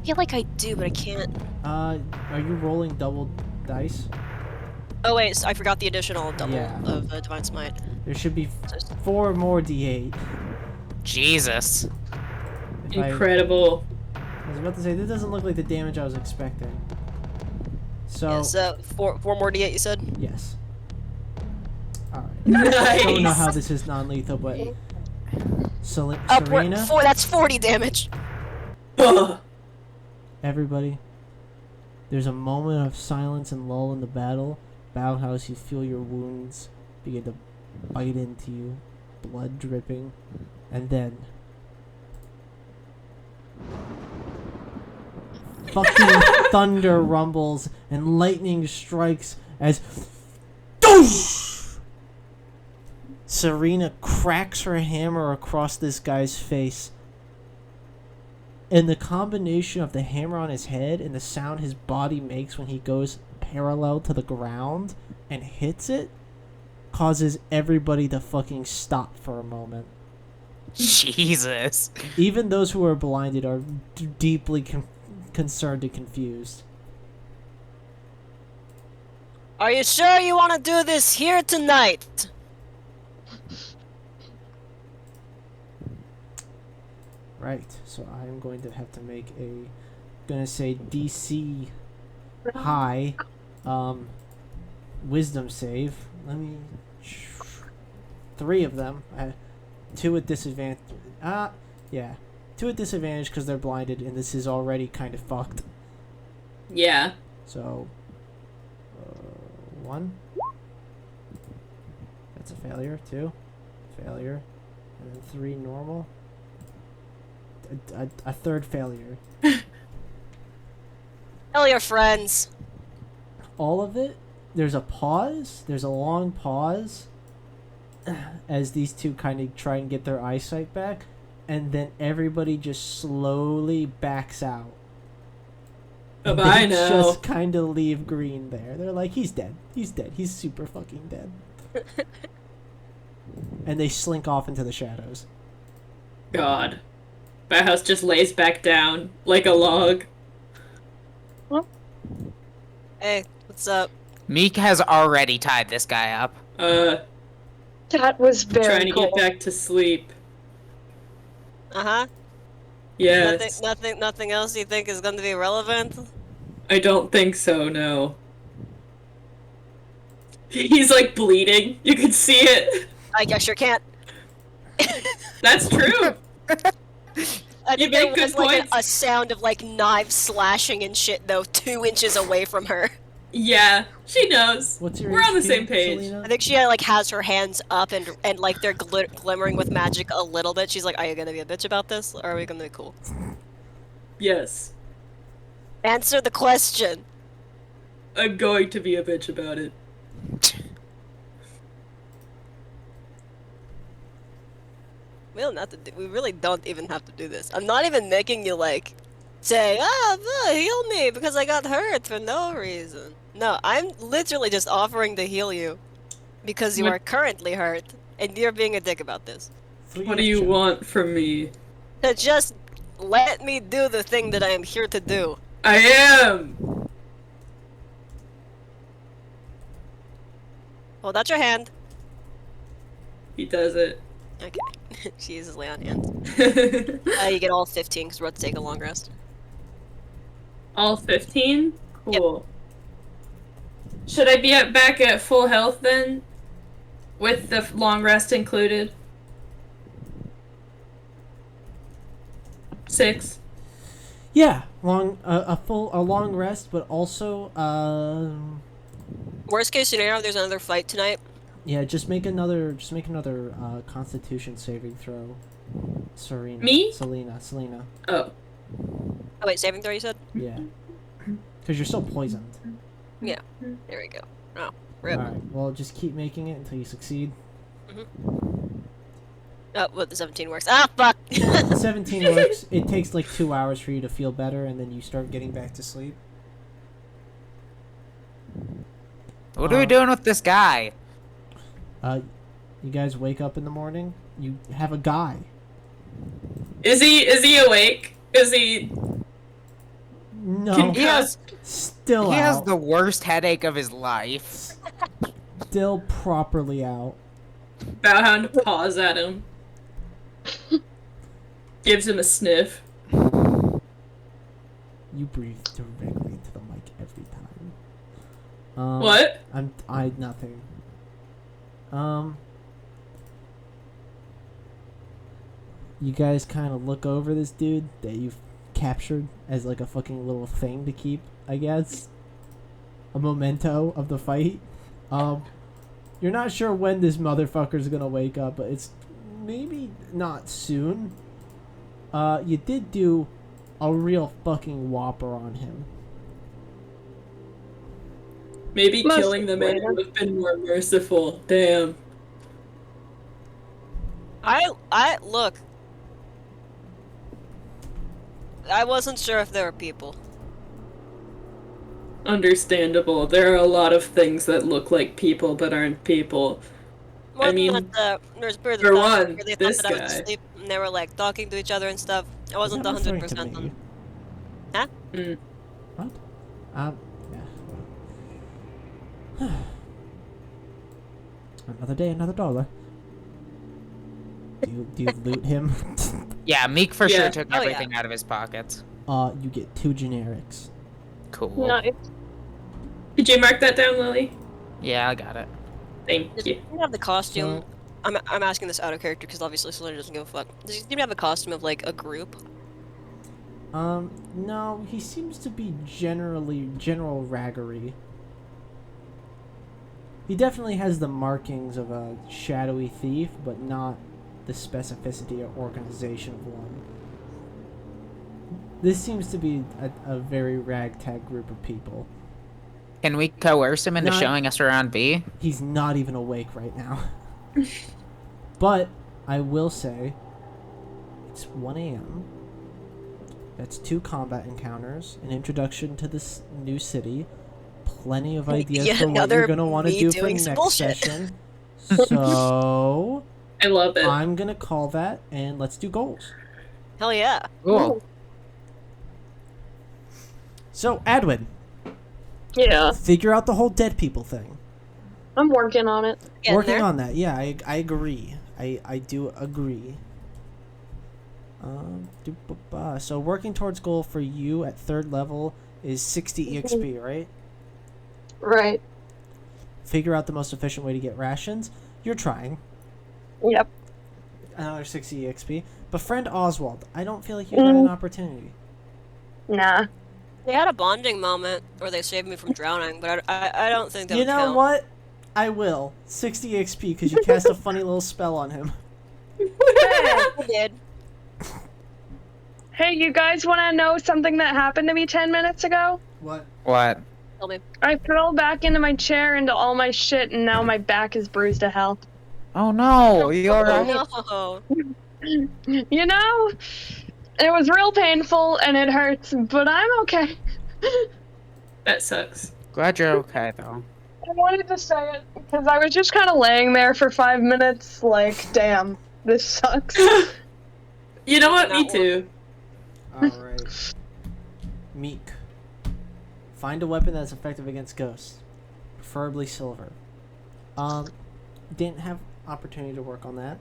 feel like I do, but I can't. Are you rolling double dice? Oh wait, so I forgot the additional double Yeah. of Divine Smite. There should be So 4 more d8. Jesus. If I Incredible. was about to say, this doesn't look like the damage I was expecting. So, yeah, so four more D8 you said? yes. Alright. Nice. I don't know how this is non-lethal, but... Serena, That's 40 damage. Ugh. everybody, there's a moment of silence and lull in the battle. Bauhaus, you feel your wounds begin to bite into you, blood dripping, and then... fucking thunder rumbles and lightning strikes as... Serena cracks her hammer across this guy's face. And the combination of the hammer on his head and the sound his body makes when he goes parallel to the ground and hits it causes everybody to fucking stop for a moment. Jesus. Even those who are blinded are deeply concerned and confused. Are you sure you want to do this here tonight? Right, so I'm going to have to make gonna say DC high, wisdom save. Let me, 3 of them. 2 at disadvantage. Yeah, 2 at disadvantage because they're blinded, and this is already kind of fucked. Yeah. So, 1. That's a failure. 2, failure, and then 3 normal. A third failure. Tell your friends. All of it, there's a pause. There's a long pause as these two kind of try and get their eyesight back, and then everybody just slowly backs out. And I they know. just kind of leave Green there. They're like, he's dead. He's dead. He's super fucking dead. And they slink off into the shadows. God. Bauhaus just lays back down like a log. Hey, what's up? Meek has already tied this guy up. That was very Trying to cool. get back to sleep. Uh-huh. Yes. Nothing else you think is going to be relevant? I don't think so, no. He's like bleeding. You can see it. I sure can't. That's true. I You think make there was good like points. a sound of like knives slashing and shit though 2 inches away from her. Yeah, she knows. What's your We're on the HP, same page. Selena? I think she like has her hands up and like they're glimmering with magic a little bit. She's like, "Are you gonna be a bitch about this, or are we gonna be cool?" Yes. Answer the question. I'm going to be a bitch about it. We really don't even have to do this. I'm not even making you like say, heal me because I got hurt for no reason. No, I'm literally just offering to heal you because you What- are currently hurt and you're being a dick about this. What do you want from me? To just let me do the thing that I am here to do. I am! Hold out your hand. He does it. Okay. She uses lay on hands. You get all 15 because we're about to take a long rest. All 15? Cool. Should I be back at full health then? With the long rest included? 6. Yeah, a long rest, but also Worst case scenario, there's another fight tonight. yeah, just make another Constitution saving throw. Serena. Me? Selena. Oh. Oh wait, saving throw you said? Yeah. Because you're still poisoned. Yeah. There we go. Oh, rip. Alright, well, just keep making it until you succeed. Oh, well, the 17 works. Ah, fuck! 17 works. It takes like 2 hours for you to feel better, and then you start getting back to sleep. What are we doing with this guy? You guys wake up in the morning. You have a guy. Is he awake? Is he... No. He has Still he out. has the worst headache of his life. Still properly out. Bowhound paws at him. Gives him a sniff. You breathe directly into the mic every time. What? I nothing. You guys kind of look over this dude that you've captured as like a fucking little thing to keep, I guess. A memento of the fight. You're not sure when this motherfucker's gonna wake up, but it's maybe not soon. You did do a real fucking whopper on him. Maybe Most killing the man would have been more merciful. Damn. I look. I wasn't sure if there were people. Understandable. There are a lot of things that look like people but aren't people. More I than mean, that, there's birds for that thought- one, where they thought this that I was guy. asleep and they were like talking to each other and stuff. I wasn't Is that referring to 100% me? on. Huh? What? Yeah. Another day, another dollar. Do you loot him? Yeah, Meek for Yeah. sure took Oh, yeah. everything out of his pockets. You get 2 generics. Cool. Nice. Did you mark that down, Lily? Yeah, I got it. Thank Does you. he have the costume? So- I'm asking this out of character because obviously Solana doesn't give a fuck. Does he seem to have a costume of like a group? No, he seems to be general raggery. He definitely has the markings of a shadowy thief, but not the specificity or organization of one. This seems to be a very ragtag group of people. Can we coerce him into Not- showing us around B? He's not even awake right now. But I will say, it's 1 a.m. That's 2 combat encounters, an introduction to this new city, plenty of ideas Yet for what another you're going to want to me do for doing some next bullshit. session. So, I love it. I'm going to call that, and let's do goals. Hell yeah. Cool. So, Adwin, Yeah, figure out the whole dead people thing. I'm working on it. Getting Working there. on that, yeah, I agree. I do agree. So working towards goal for you at 3rd level is 60 EXP, right? Right. Figure out the most efficient way to get rations. You're trying. Yep. Another 60 EXP. Befriend Oswald. I don't feel like you got an opportunity. Nah. They had a bonding moment where they saved me from drowning, but I don't think that You would know count. what? I will. 60 EXP because you cast a funny little spell on him. I did. Hey, you guys want to know something that happened to me 10 minutes ago? What? What? Tell me. I fell back into my chair into all my shit, and now my back is bruised to hell. Oh no, you alright? No. You know, it was real painful and it hurts, but I'm okay. That sucks. Glad you're okay though. I wanted to say it because I was just kind of laying there for 5 minutes, like, damn, this sucks. You know what? Me Not too. Alright. Meek. Find a weapon that's effective against ghosts. Preferably silver. Didn't have opportunity to work on that.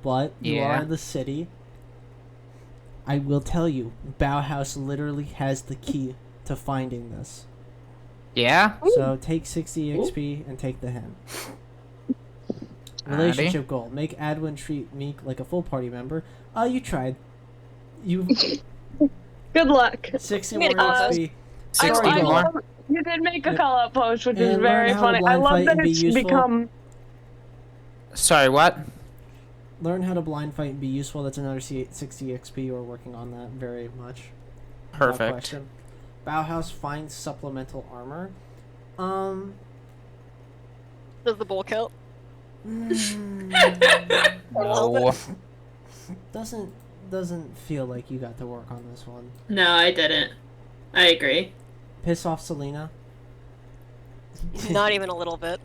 But you are Yeah. in the city. I will tell you, Bauhaus literally has the key to finding this. Yeah? So take 60 XP and take the hint. Relationship goal. Make Adwin treat Meek like a full party member. You tried. You Good luck. 60 Made more a call. XP. 60 I more? love- you did make a Yep. call out post, which is And very learn how to funny. I blind love fight that and be it's useful. become. Sorry, what? Learn how to blind fight and be useful. That's another 60 XP. You're working on that very much. No Perfect. question. Bauhaus finds supplemental armor. Does the bowl count? No. Doesn't feel like you got to work on this one. No, I didn't. I agree. Piss off Selena. Not even a little bit.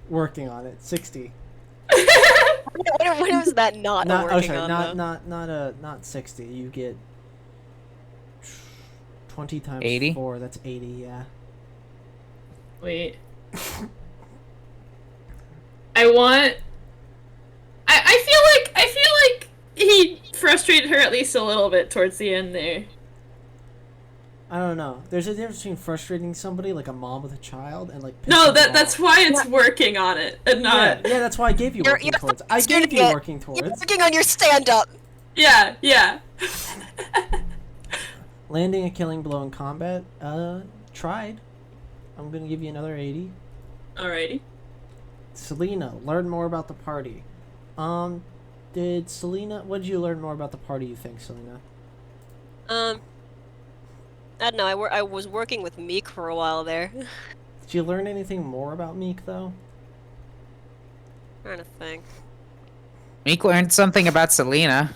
Working on it. 60. When was that not, Not, working sorry, on? not 60. You get 20 times 80? 4, that's 80, yeah. Wait. I feel like he frustrated her at least a little bit towards the end there. I don't know. There's a difference between frustrating somebody, like a mom with a child, and like pissing No, them that's off. why it's working on it and not. Yeah, that's why I gave you You're- working you're towards. I fucking gave you idiot. working You're towards. working on your stand-up. Yeah. Landing a killing blow in combat. Tried. I'm gonna give you another 80. Alrighty. Selena, learn more about the party. Did Selena? What did you learn more about the party? You think, Selena? I don't know. I was working with Meek for a while there. Did you learn anything more about Meek though? Trying to think. Meek learned something about Selena.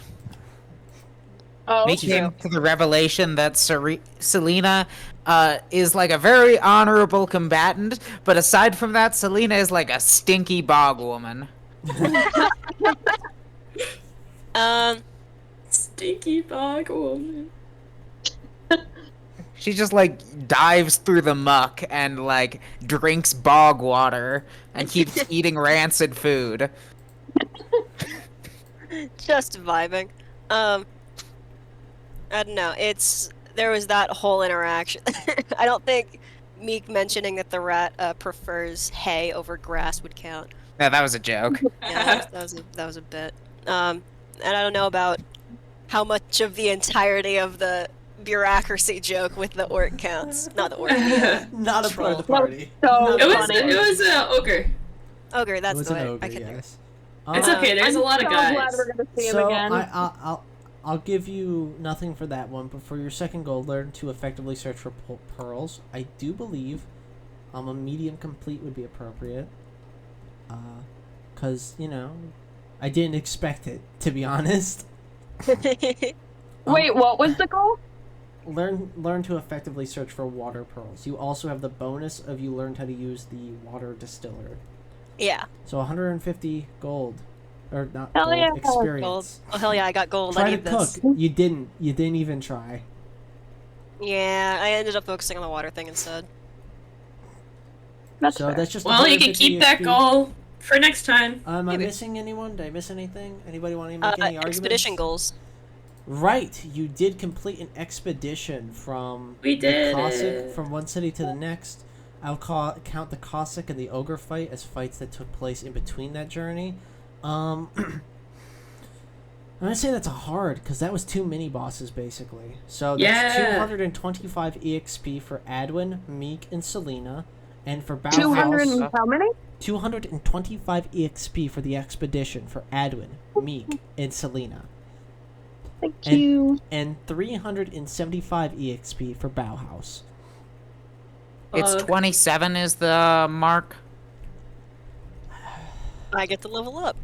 Oh, Meek came to the revelation that Selena is like a very honorable combatant, but aside from that, Selena is like a stinky bog woman. Stinky bog woman. She just like dives through the muck and like drinks bog water and keeps eating rancid food. Just vibing. I don't know. There was that whole interaction. I don't think Meek mentioning that the rat prefers hay over grass would count. No, that was a joke. Yeah, that was a bit. And I don't know about how much of the entirety of the bureaucracy joke with the orc counts. Not the orc. Not a part of the Troll. party. so It was funny. ogre. Ogre, It that's was the an way ogre, I could think. yes. It's okay. There's a lot of so guys. glad we're gonna see him So again. I'll give you nothing for that one, but for your second goal, learn to effectively search for pearls. I do believe, a medium complete would be appropriate. Cause I didn't expect it, to be honest. Wait, what was the goal? Learn to effectively search for water pearls. You also have the bonus of you learned how to use the water distiller. Yeah. So 150 gold, or not Hell gold, yeah. experience. Gold. Oh hell yeah, I got gold. Try I to need this. cook. You didn't. You didn't even try. Yeah, I ended up focusing on the water thing instead. That's So fair. that's just. Well, you can 150 keep that XP. goal for next time. Am I Maybe. missing anyone? Did I miss anything? Anybody want to make any arguments? Expedition goals. Right, you did complete an expedition from We did the Cossack, it. from one city to the next. I'll count the Cossack and the Ogre fight as fights that took place in between that journey. I'm gonna say that's a hard because that was 2 mini bosses basically. So that's Yeah. 225 EXP for Adwin, Meek, and Selena, and for 200 Bauhaus, and how many? 225 EXP for the expedition for Adwin, Meek, and Selena. Thank And- you. And 375 EXP for Bauhaus. It's Fuck. 27 is the mark. I get to level up.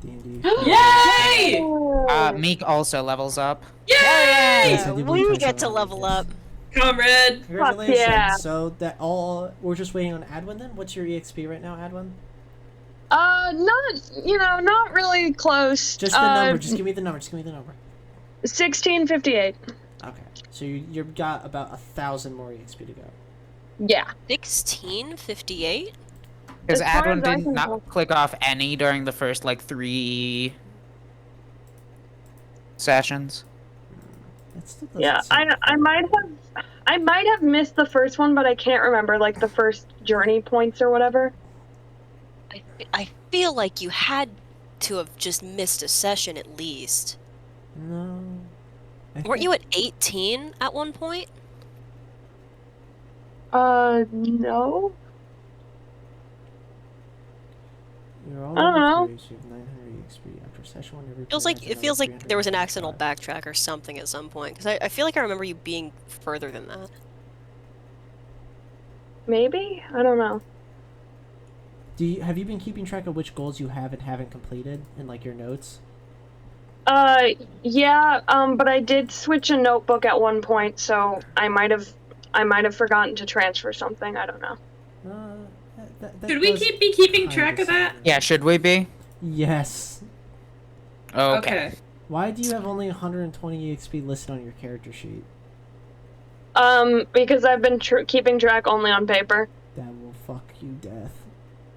D&D. Yay! Meek also levels up. Yay! Yes, I do believe We I get saw to that, level yes. up. Comrade. Congratulations. yeah. So that all we're just waiting on Adwin then? What's your EXP right now, Adwin? Not really close. Just the number. Just give me the number. 1658. Okay. So you've got about 1,000 more EXP to go. Yeah. 1658? Because As far Adwin as I did can not tell. click off any during the first, 3 sessions. That still doesn't Yeah. seem I might have missed the first one, but I can't remember the first journey points or whatever. I feel like you had to have just missed a session at least. No. Weren't you at 18 at one point? No. You're all I don't know. You have 900 EXP after session 1. Every Feels player like has it feels another like there was an accidental 325. backtrack or something at some point because I feel like I remember you being further than that. Maybe? I don't know. Have you been keeping track of which goals you have and haven't completed in your notes? Yeah, but I did switch a notebook at one point, so I might have forgotten to transfer something. I don't know. That Should we does be keeping kinda track of that? sound- Yeah, should we be? Yes. Okay. Why do you have only 120 EXP listed on your character sheet? Because I've been keeping track only on paper. That will fuck you death.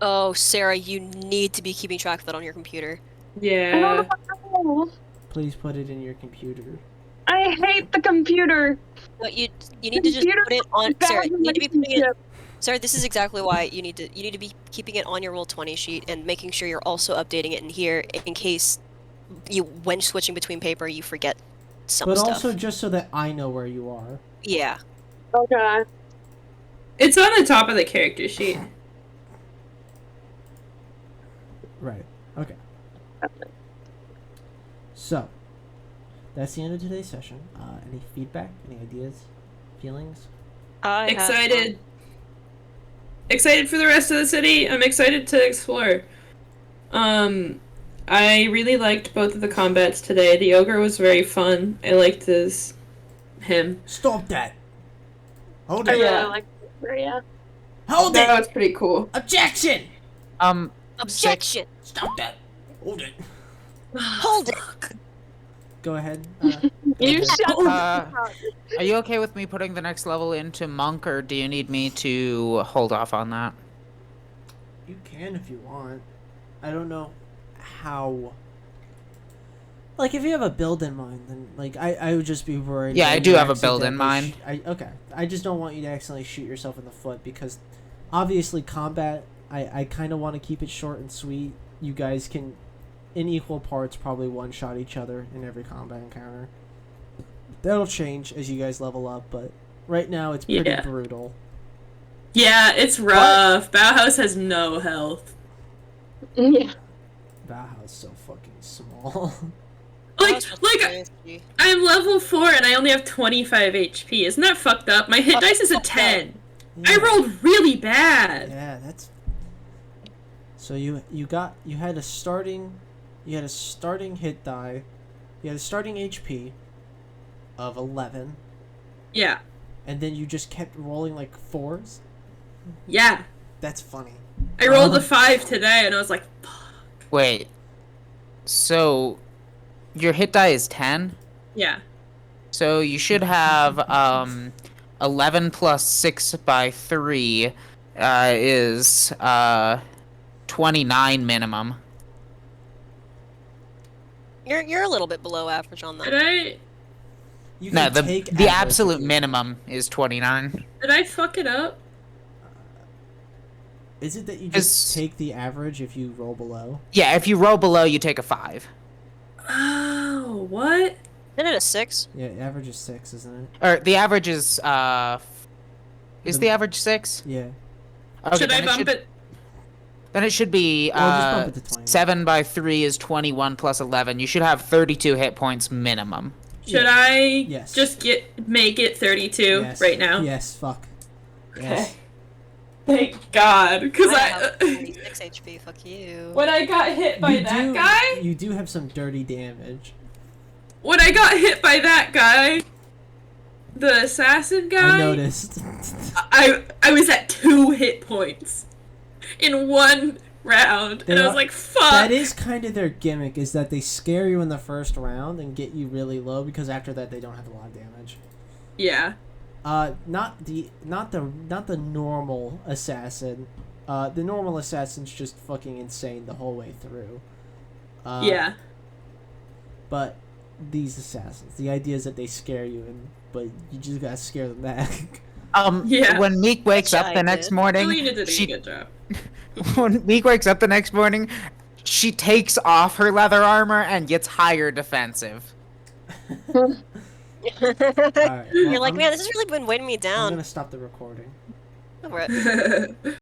Oh, Sarah, you need to be keeping track of that on your computer. Yeah. Please put it in your computer. I hate the computer. But you need to just Computer put it on. bad Sarah, you need to be putting it. relationship. Sarah, this is exactly why you need to be keeping it on your Roll20 sheet and making sure you're also updating it in here in case when switching between paper, you forget some But stuff. also just so that I know where you are. Yeah. Okay. It's on the top of the character sheet. Right. Okay. So, that's the end of today's session. Any feedback? Any ideas? Feelings? I have Excited. Excited for the rest of the city. I'm excited to explore. I really liked both of the combats today. The ogre was very fun. I liked him. Stop that! Hold I it! really like it. Yeah. Hold That it! was pretty cool. Objection! Objection! Stop that! Hold it! Hold it! Go ahead. You shut the Uh, fuck up. Are you okay with me putting the next level into monk, or do you need me to hold off on that? You can if you want. I don't know how. Like, if you have a build in mind, then like I would just be worried. Yeah, that I do you have a build in accidentally mind. Okay, I just don't want you to accidentally shoot yourself in the foot because, obviously, combat. I kind of want to keep it short and sweet. You guys can, in equal parts, probably one-shot each other in every combat encounter. That'll change as you guys level up, but right now it's pretty Yeah. brutal. Yeah, it's rough. Bauhaus has no health. Yeah. Bauhaus so fucking small. Like, I'm level 4 and I only have 25 HP. Isn't that fucked up? My hit dice is a 10. I rolled really bad. Yeah, that's. So you had a starting hit die, you had a starting HP of 11, Yeah. and then you just kept rolling like 4s. Yeah. That's funny. I rolled a 5 today and I was like, Wait. So, your hit die is 10? yeah. So you should have 11 plus 6 by 3 is 29 minimum. You're a little bit below average on Did that. I You No, can take the average absolute if you- minimum is 29. fuck it up? Is it that you Is- just take the average if you roll below? Yeah, if you roll below, you take a 5. Oh, what? Isn't it a 6? Yeah, average is 6, isn't it? Or the average is the average 6? Yeah. Okay, Should I then bump it? Then it should be Well, just bump it to 20. 7 by 3 is 21 plus 11. You should have 32 hit points minimum. Should I Yes. just make it 32 Yes. right now? Yes. Fuck. Yes. Thank God, because I have 26 HP, fuck you. when I got hit by that guy, You do have some dirty damage. when I got hit by that guy, the assassin guy, I noticed. I was at 2 hit points in one round, and I was like, "Fuck." That is kind of their gimmick, is that they scare you in the first round and get you really low because after that they don't have a lot of damage. Yeah. Not the normal assassin. The normal assassin's just fucking insane the whole way through. Yeah. But these assassins, the idea is that they scare you, but you just gotta scare them back. Yeah. When Meek wakes Which up I the next did. morning, Selena did a she good job. when Meek wakes up the next morning, she takes off her leather armor and gets higher defensive. Alright, well, You're like, I'm- man, this has really been weighing me I'm down. gonna stop the recording. Over it.